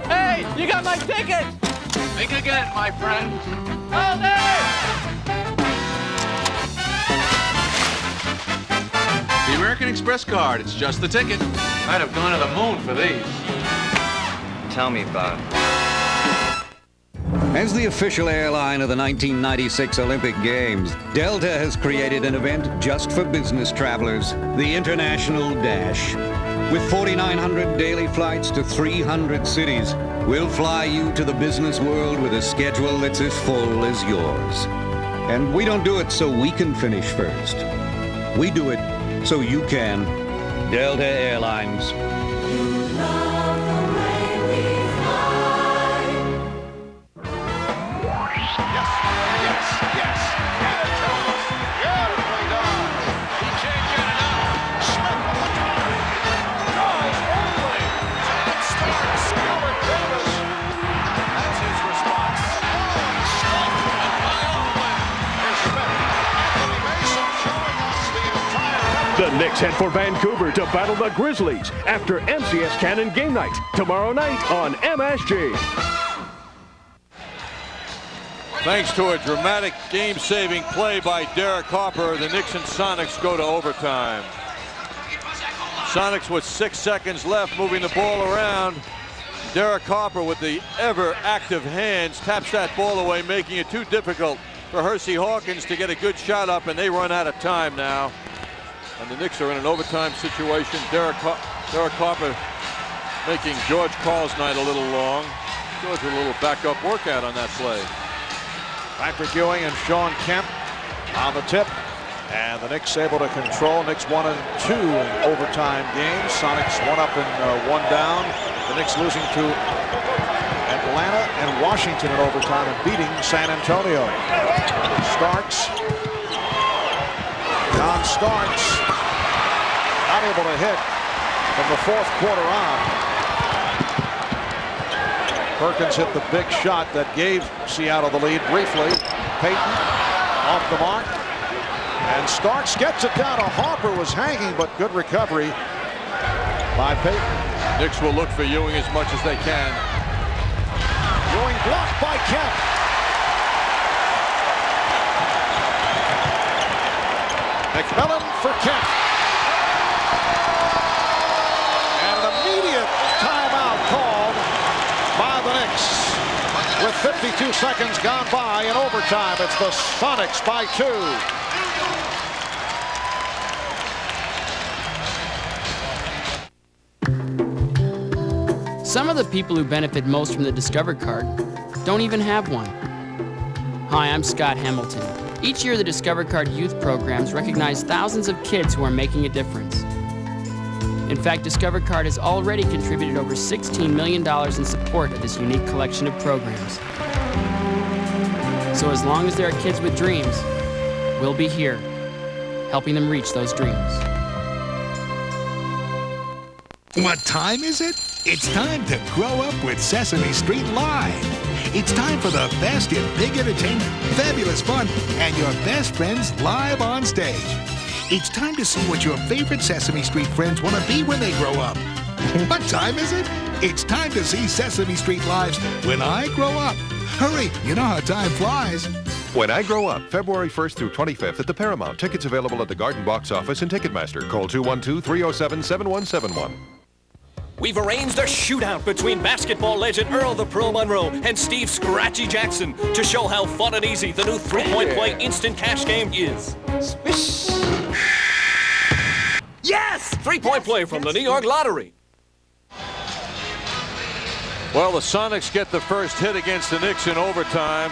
Hey, you got my ticket! Think again, my friend. Oh, there! Express card. It's just the ticket. I'd have gone to the moon for these. Tell me about it. As the official airline of the 1996 Olympic Games, Delta has created an event just for business travelers, the International Dash. With 4,900 daily flights to 300 cities, we'll fly you to the business world with a schedule that's as full as yours. And we don't do it so we can finish first. We do it so you can. Delta Airlines. The Knicks head for Vancouver to battle the Grizzlies after MCS Cannon game night tomorrow night on MSG. Thanks to a dramatic game-saving play by Derek Harper, the Knicks and Sonics go to overtime. Sonics with 6 seconds left, moving the ball around. Derek Harper with the ever-active hands taps that ball away, making it too difficult for Hersey Hawkins to get a good shot up, and they run out of time now. And the Knicks are in an overtime situation. Derek Harper making George Karl's night a little long. George with a little backup workout on that play. Patrick Ewing and Sean Kemp on the tip. And the Knicks able to control. Knicks 1 and 2 in overtime games. Sonics 1 up and 1 down. The Knicks losing to Atlanta and Washington in overtime and beating San Antonio. Starks. John Starks not able to hit from the fourth quarter on. Perkins hit the big shot that gave Seattle the lead briefly. Payton off the mark. And Starks gets it down. Harper was hanging, but good recovery by Payton. Knicks will look for Ewing as much as they can. Ewing blocked by Kemp. McMillan for Kemp. And an immediate timeout called by the Knicks. With 52 seconds gone by in overtime, it's the Sonics by 2. Some of the people who benefit most from the Discover card don't even have one. Hi, I'm Scott Hamilton. Each year, the Discover Card youth programs recognize thousands of kids who are making a difference. In fact, Discover Card has already contributed over $16 million in support of this unique collection of programs. So as long as there are kids with dreams, we'll be here, helping them reach those dreams. What time is it? It's time to grow up with Sesame Street Live. It's time for the best in big entertainment, fabulous fun, and your best friends live on stage. It's time to see what your favorite Sesame Street friends want to be when they grow up. What time is it? It's time to see Sesame Street Live's When I Grow Up. Hurry, you know how time flies. When I Grow Up, February 1st through 25th at the Paramount. Tickets available at the Garden Box office and Ticketmaster. Call 212-307-7171. We've arranged a shootout between basketball legend Earl the Pearl Monroe and Steve Scratchy Jackson to show how fun and easy the new three-point play instant cash game is. Yes! Three-point play from the New York Lottery. Well, the Sonics get the first hit against the Knicks in overtime.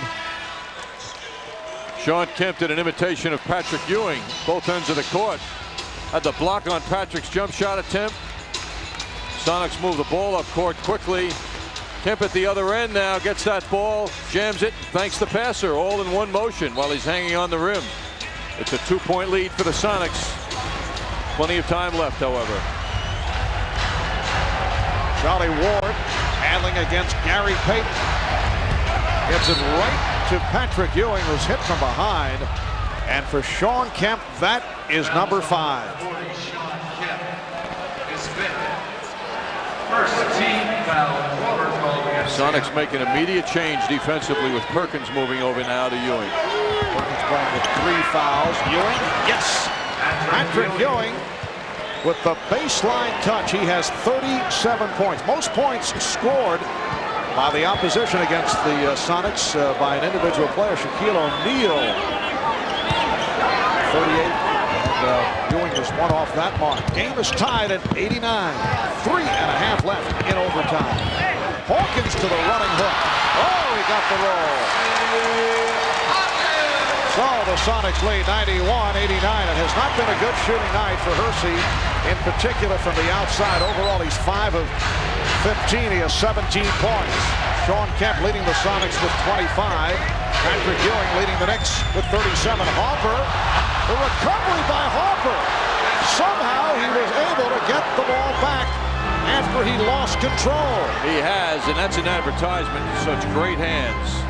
Sean Kemp did an imitation of Patrick Ewing, both ends of the court. Had the block on Patrick's jump shot attempt. Sonics move the ball up court quickly. Kemp at the other end now gets that ball, jams it, thanks the passer, all in one motion while he's hanging on the rim. It's a 2-point lead for the Sonics. Plenty of time left, however. Charlie Ward handling against Gary Payton. Gets it right to Patrick Ewing, who's hit from behind. And for Sean Kemp, that is number 5. First team foul. Sonics make an immediate change defensively with Perkins moving over now to Ewing. Perkins playing with 3 fouls. Ewing, yes. Patrick Ewing with the baseline touch. He has 37 points. Most points scored by the opposition against the Sonics by an individual player. Shaquille O'Neal, 38. And Ewing is one off that mark. Game is tied at 89. 3.5 left in overtime. Hawkins to the running hook. Oh, he got the roll. So the Sonics lead 91-89. It has not been a good shooting night for Hersey, in particular from the outside. Overall, he's 5 of 15. He has 17 points. Sean Kemp leading the Sonics with 25. Patrick Ewing leading the Knicks with 37. Harper, the recovery by Harper. Somehow he was able to get the ball back after he lost control. He has, and that's an advertisement to such great hands.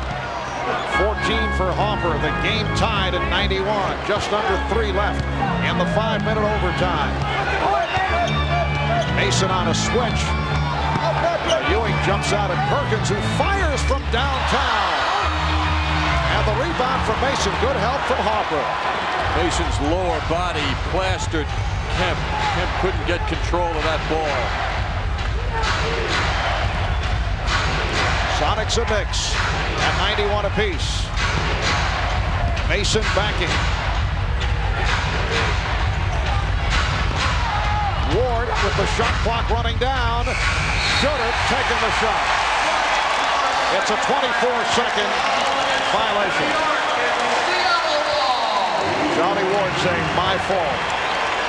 14 for Harper. The game tied at 91. Just under 3 left in the 5-minute overtime. Mason on a switch. Ewing jumps out at Perkins, who fires from downtown. And the rebound from Mason. Good help from Harper. Mason's lower body plastered Kemp. Kemp couldn't get control of that ball. Sonics and Knicks at 91 apiece. Mason backing. Ward with the shot clock running down. Should have taken the shot. It's a 24-second violation. Johnny Ward saying, my fault.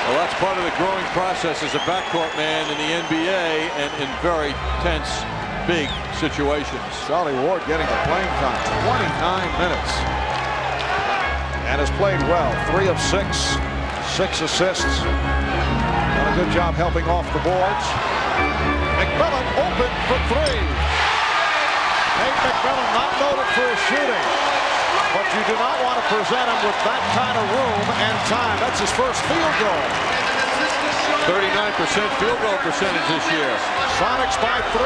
Well, that's part of the growing process as a backcourt man in the NBA and in very tense, big situations. Johnny Ward getting the playing time, 29 minutes. And has played well, 3 of 6, 6 assists. Done a good job helping off the boards. McMillan open for 3. Nate McMillan not noted for his shooting, but you do not want to present him with that kind of room and time. That's his first field goal. 39% field goal percentage this year. Sonics by 3.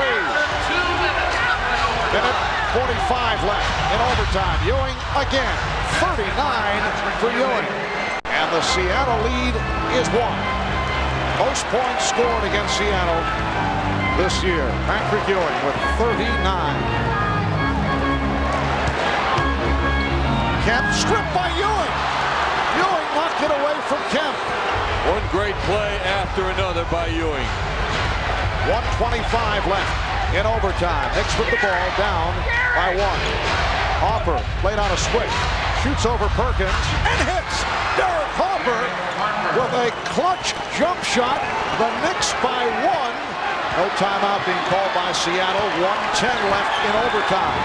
Minute 45 left in overtime. Ewing again. 39 for Ewing. And the Seattle lead is 1. Most points scored against Seattle this year. Patrick Ewing with 39. Kemp stripped by Ewing. Ewing knocked it away from Kemp. One great play after another by Ewing. 1:25 left in overtime. Knicks with the ball down by 1. Harper played on a switch. Shoots over Perkins and hits. Derek Harper with a clutch jump shot. The Knicks by 1. No timeout being called by Seattle. 1:10 left in overtime.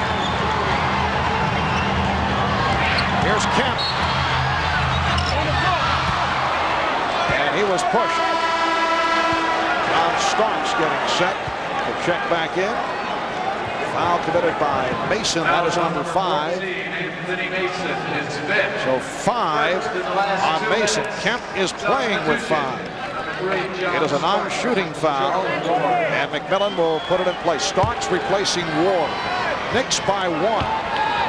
Here's Kemp. And he was pushed. John Starks getting set to check back in. Foul committed by Mason. That is number 5. So 5 on Mason. Kemp is playing with 5. It is a non-shooting foul, and McMillan will put it in place. Starks replacing Ward. Knicks by 1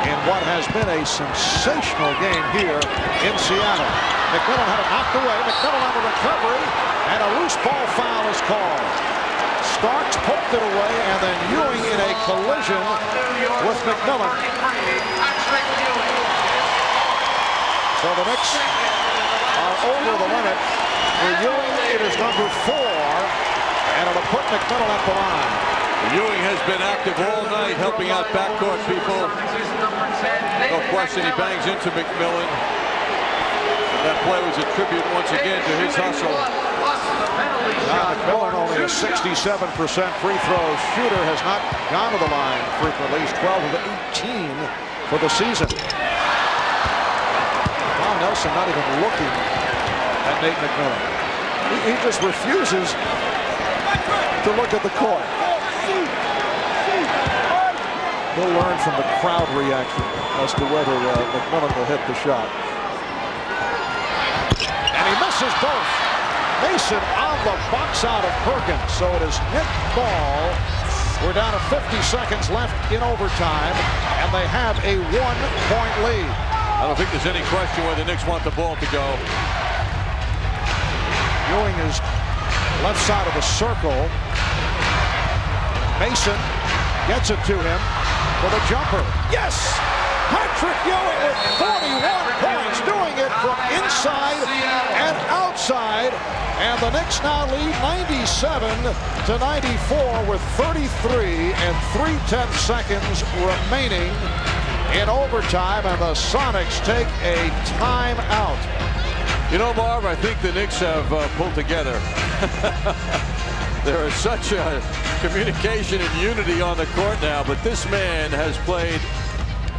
in what has been a sensational game here in Seattle. McMillan had it knocked away. McMillan on the recovery, and a loose ball foul is called. Starks poked it away, and then Ewing in a collision with McMillan. So the Knicks are over the limit. For Ewing, it is number 4, and it'll put McMillan at the line. Ewing has been active all night, helping out backcourt people. No question, he bangs into McMillan. That play was a tribute once again to his hustle. Now McMillan, only a 67% free throw shooter, has not gone to the line frequently. He's 12 of 18 for the season. Don Nelson not even looking at Nate McMillan. He just refuses to look at the court. He'll learn from the crowd reaction as to whether McMillan will hit the shot. And he misses both. Mason on the box out of Perkins. So it is Knick ball. We're down to 50 seconds left in overtime, and they have a 1-point lead. I don't think there's any question where the Knicks want the ball to go. Ewing is left side of the circle. Mason gets it to him for the jumper. Yes! Patrick Ewing with 41 points, doing it from inside and outside. And the Knicks now lead 97-94 with 33 and 3/10 seconds remaining in overtime, and the Sonics take a timeout. You know, Marv, I think the Knicks have pulled together. There is such a communication and unity on the court now, but this man has played,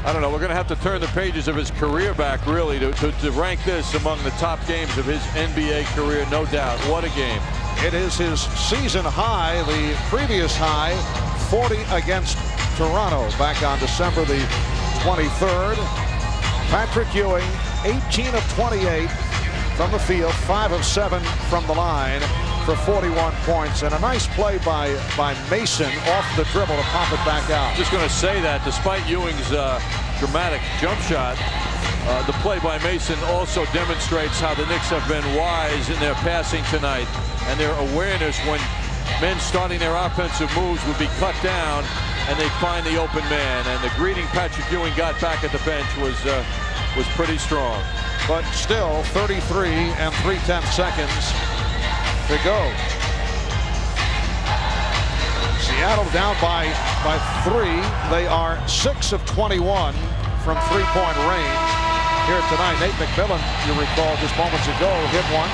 I don't know, we're going to have to turn the pages of his career back, really, to rank this among the top games of his NBA career, no doubt. What a game. It is his season high, the previous high, 40 against Toronto back on December the 23rd. Patrick Ewing, 18 of 28 from the field, 5 of 7 from the line for 41 points, and a nice play by Mason off the dribble to pop it back out. Just going to say that despite Ewing's dramatic jump shot, the play by Mason also demonstrates how the Knicks have been wise in their passing tonight and their awareness when men starting their offensive moves would be cut down and they find the open man. And the greeting Patrick Ewing got back at the bench was pretty strong. But still, 33 and 3/10 seconds to go. Seattle down by 3. They are 6 of 21 from three-point range here tonight. Nate McMillan, you recall just moments ago, hit one.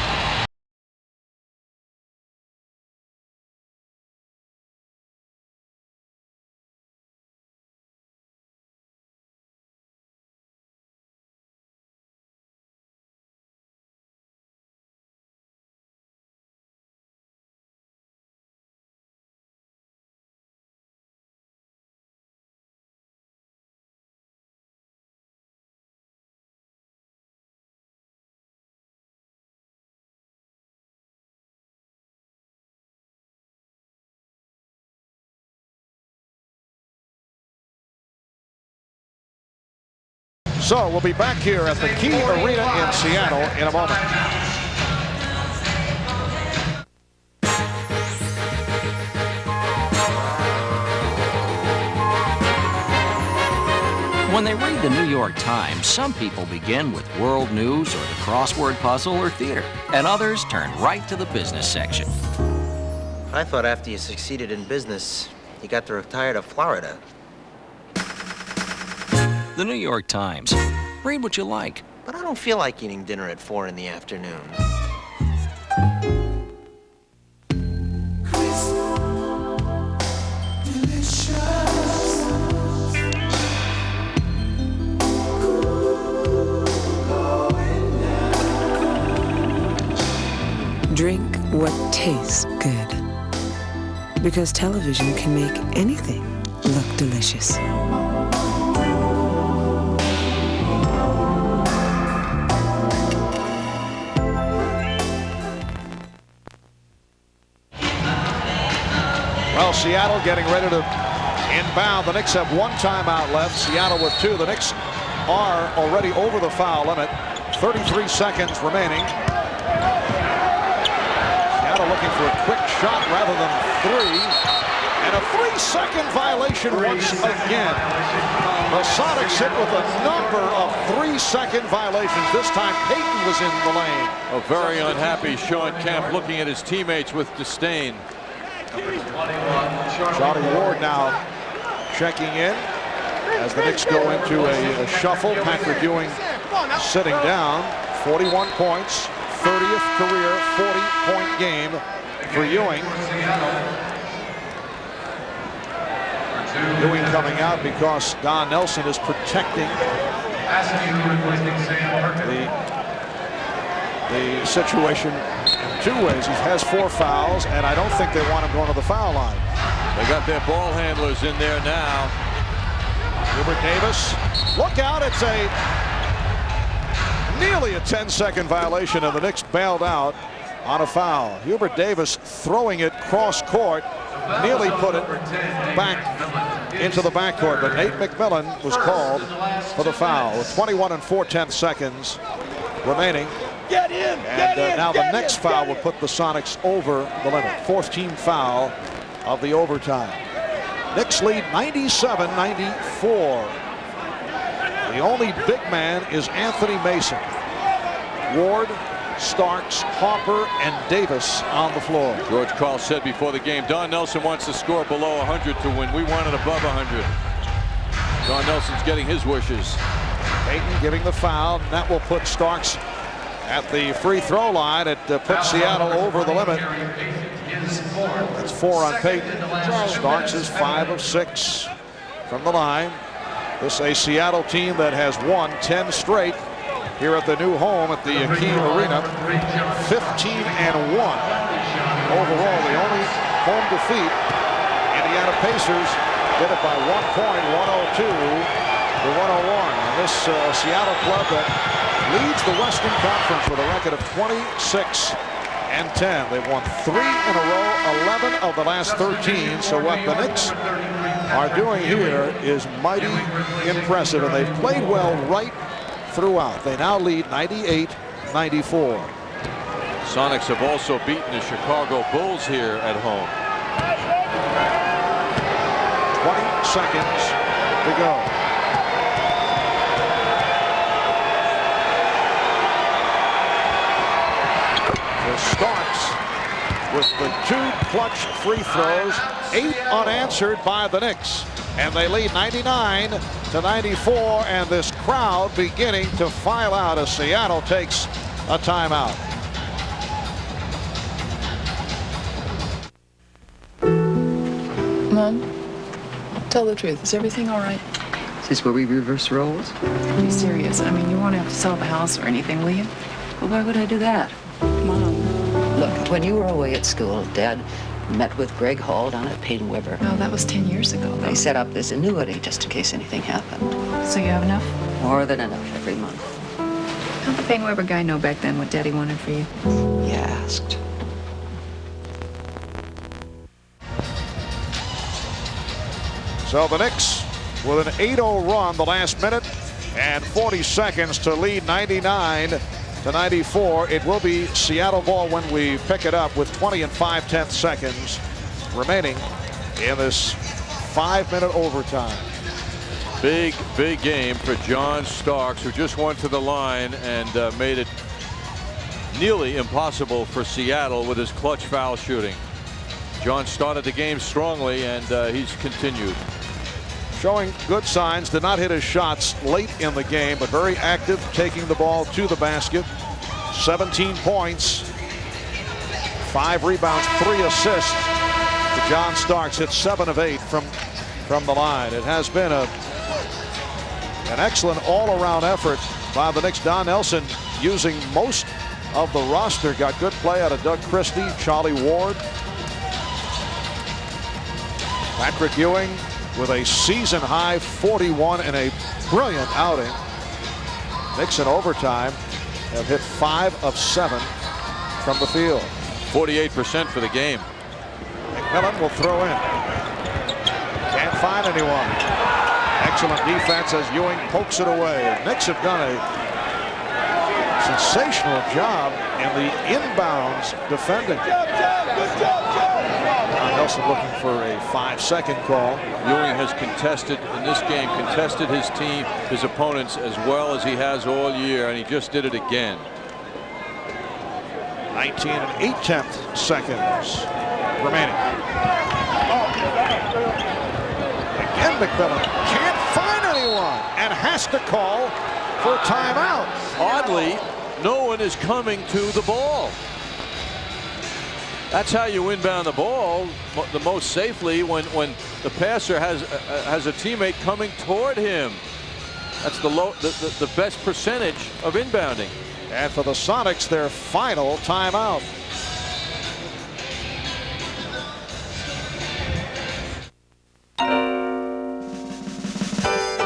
So we'll be back here at the Key Arena in Seattle in a moment. When they read the New York Times, some people begin with world news or the crossword puzzle or theater, and others turn right to the business section. I thought after you succeeded in business, you got to retire to Florida. The New York Times. Read what you like. But I don't feel like eating dinner at 4 in the afternoon. Drink what tastes good. Because television can make anything look delicious. Well, Seattle getting ready to inbound. The Knicks have 1 timeout left. Seattle with 2. The Knicks are already over the foul limit. 33 seconds remaining. Seattle looking for a quick shot rather than 3. And a 3-second violation once again. The Sonics hit with a number of 3-second violations. This time Payton was in the lane. A very unhappy Sean Kemp looking at his teammates with disdain. Johnny Ward now checking in as the Knicks go into a shuffle. Patrick Ewing sitting down. 41 points, 30th career 40-point game for Ewing. Ewing coming out because Don Nelson is protecting the situation in 2 ways. He has 4 fouls, and I don't think they want him going to the foul line. They got their ball handlers in there now. Hubert Davis, look out, it's nearly a 10-second violation, and the Knicks bailed out on a foul. Hubert Davis throwing it cross court, nearly put it back into the backcourt, but Nate McMillan was called for the foul with 21 and 4/10 seconds remaining. Get in! And now the next foul will put the Sonics over the limit. 4th team foul of the overtime. Knicks lead 97-94. The only big man is Anthony Mason. Ward, Starks, Hopper, and Davis on the floor. George Karl said before the game, Don Nelson wants to score below 100 to win. We want it above 100. Don Nelson's getting his wishes. Payton giving the foul, and that will put Starks at the free throw line. It puts Seattle over the limit. That's 4 on Payton. Starks is 5 of 6 from the line. This is a Seattle team that has won 10 straight here at the new home at the Key Arena. 15-1 overall. The only home defeat. Indiana Pacers did it by 1 point, 102 to 101. And this Seattle club that leads the Western Conference with a record of 26-10. They've won 3 in a row, 11 of the last 13. So what the Knicks are doing here is mighty impressive, and they've played well right throughout. They now lead 98-94. Sonics have also beaten the Chicago Bulls here at home. 20 seconds to go. Starks with the 2 clutch free throws, 8 unanswered by the Knicks, and they lead 99-94, and this crowd beginning to file out as Seattle takes a timeout. Mom, tell the truth. Is everything all right? Is this where we reverse roles? Be serious. I mean, you won't have to sell the house or anything, will you? Well, why would I do that? Mom. Look, when you were away at school, Dad met with Greg Hall down at Payne Weber. Well, that was 10 years ago, though. They set up this annuity just in case anything happened. So you have enough? More than enough every month. How'd the Payne Weber guy know back then what Daddy wanted for you? You asked. So the Knicks with an 8-0 run the last minute and 40 seconds to lead 99-94. It will be Seattle ball when we pick it up with 20 5/10 seconds remaining in this 5-minute overtime. Big game for John Starks, who just went to the line and made it nearly impossible for Seattle with his clutch foul shooting. John started the game strongly, and he's continued. Showing good signs, did not hit his shots late in the game, but very active, taking the ball to the basket. 17 points, 5 rebounds, 3 assists. John Starks hit 7 of 8 from the line. It has been an excellent all-around effort by the Knicks. Don Nelson using most of the roster. Got good play out of Doug Christie, Charlie Ward. Patrick Ewing with a season-high 41 in a brilliant outing. Knicks in overtime have hit 5 of 7 from the field. 48% for the game. McMillan will throw in. Can't find anyone. Excellent defense as Ewing pokes it away. Knicks have done a sensational job in the inbounds defending. Nelson looking for a 5-second call. Ewing has contested in this game, contested his team, his opponents as well as he has all year, and he just did it again. 19 8/10 seconds remaining. Again, McMillan can't find anyone and has to call for a timeout. Oddly, no one is coming to the ball. That's how you inbound the ball the most safely, when the passer has a teammate coming toward him. That's the best percentage of inbounding. And for the Sonics, their final timeout.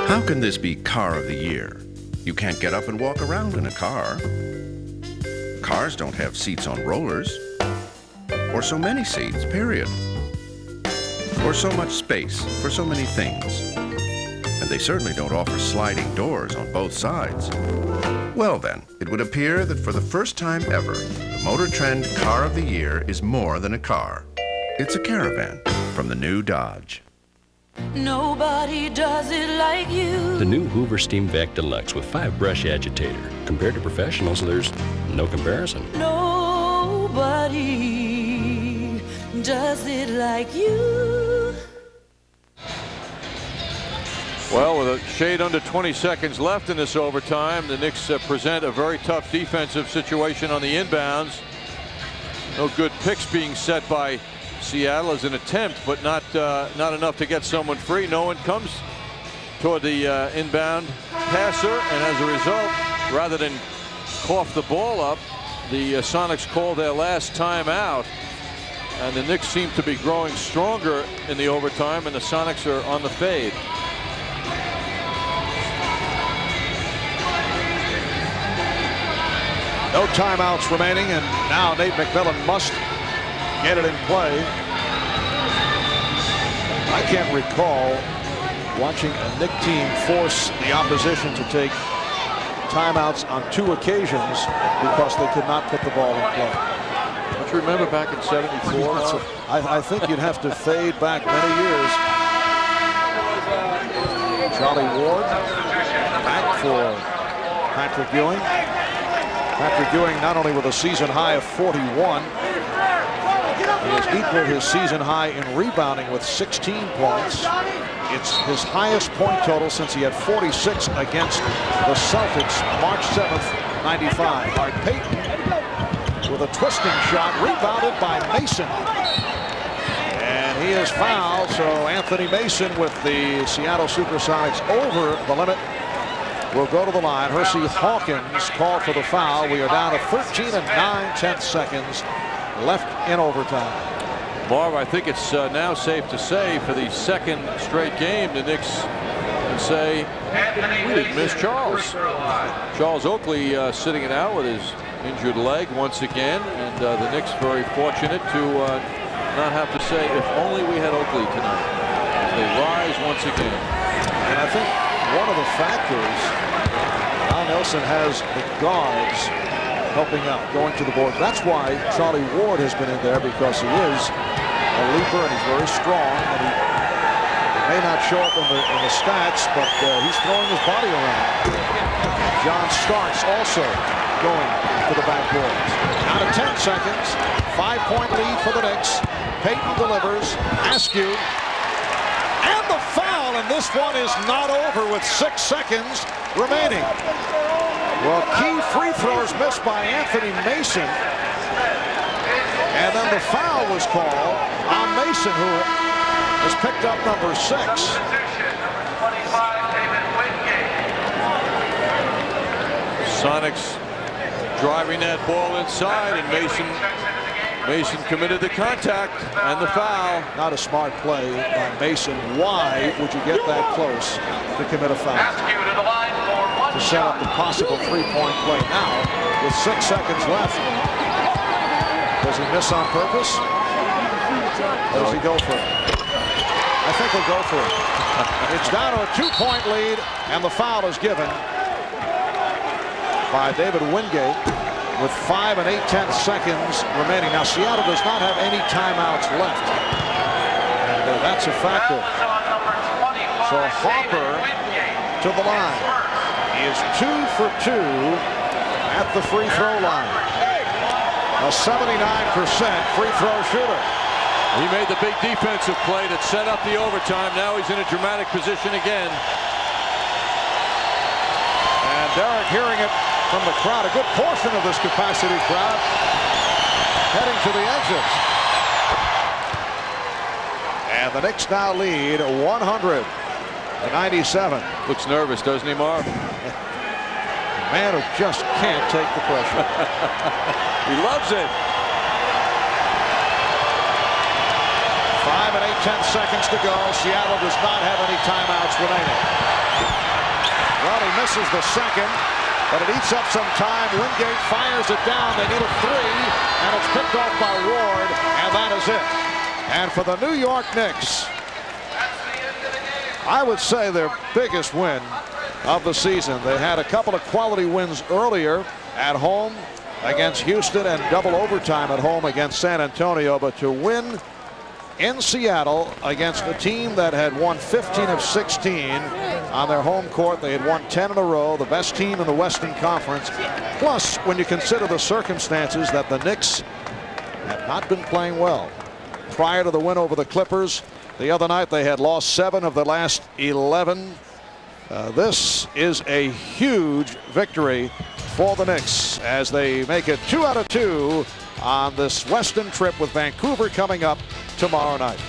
How can this be car of the year? You can't get up and walk around in a car. Cars don't have seats on rollers. Or so many seats, period. Or so much space for so many things. And they certainly don't offer sliding doors on both sides. Well then, it would appear that for the first time ever, the Motor Trend Car of the Year is more than a car. It's a caravan from the new Dodge. Nobody does it like you. The new Hoover Steam Vac Deluxe with 5-brush agitator. Compared to professionals, there's no comparison. Nobody does it like you. Well, with a shade under 20 seconds left in this overtime, the Knicks present a very tough defensive situation on the inbounds. No good picks being set by Seattle as an attempt, but not enough to get someone free. No one comes toward the inbound passer, and as a result, rather than cough the ball up, the Sonics call their last timeout, and the Knicks seem to be growing stronger in the overtime, and the Sonics are on the fade. No timeouts remaining, and now Nate McMillan must get it in play. I can't recall watching a Knick team force the opposition to take timeouts on 2 occasions because they could not put the ball in play. Don't you remember back in '74? I think you'd have to fade back many years. Charlie Ward back for Patrick Ewing. Patrick Ewing not only with a season high of 41, he has equaled his season high in rebounding with 16 points. It's his highest point total since he had 46 against the Celtics March 7th, '95. Art Payton with a twisting shot, rebounded by Mason. And he is fouled, so Anthony Mason with the Seattle Supersonics over the limit will go to the line. Hersey Hawkins called for the foul. We are down to 13 and 9/10 seconds left in overtime. Marv, I think it's now safe to say for the second straight game, the Knicks can say we didn't miss Charles. Charles Oakley sitting it out with his injured leg once again, and the Knicks very fortunate to not have to say if only we had Oakley tonight. They rise once again. And I think one of the factors, Al Nelson has the guards helping out, going to the board. That's why Charlie Ward has been in there, because he is a leaper and he's very strong, and he may not show up in the stats, but he's throwing his body around. John Starks also going to the backboard. Out of 10 seconds, 5-point lead for the Knicks. Payton delivers. Askew. And the foul, and this one is not over with 6 seconds remaining. Well, key free throws missed by Anthony Mason. And then the foul was called on Mason, who has picked up number 6. Sonics driving that ball inside, and Mason committed the contact and the foul. Not a smart play by Mason. Why would you get that close to commit a foul? To set up the possible 3-point play. Now, with 6 seconds left, does he miss on purpose? Or does he go for it? I think he'll go for it. It's down to a 2-point lead, and the foul is given by David Wingate with 5 and 8/10 seconds remaining. Now, Seattle does not have any timeouts left, and that's a factor. So Harper to the line. He is 2 for 2 at the free throw line. A 79% free throw shooter. He made the big defensive play that set up the overtime. Now he's in a dramatic position again. And Derek hearing it from the crowd, a good portion of this capacity crowd heading to the exits. And the Knicks now lead 100-97. Looks nervous, doesn't he, Marv? Man who just can't take the pressure. He loves it. 5 and 8/10 seconds to go. Seattle does not have any timeouts remaining. Well, he misses the second, but it eats up some time. Wingate fires it down. They need a 3, and it's picked off by Ward, and that is it. And for the New York Knicks, I would say their biggest win of the season. They had a couple of quality wins earlier at home against Houston and double overtime at home against San Antonio, but to win in Seattle against a team that had won 15 of 16 on their home court. They had won 10 in a row, the best team in the Western Conference. Plus, when you consider the circumstances that the Knicks have not been playing well. Prior to the win over the Clippers the other night, they had lost 7 of the last 11. This is a huge victory for the Knicks as they make it 2 out of 2 on this Western trip with Vancouver coming up tomorrow night.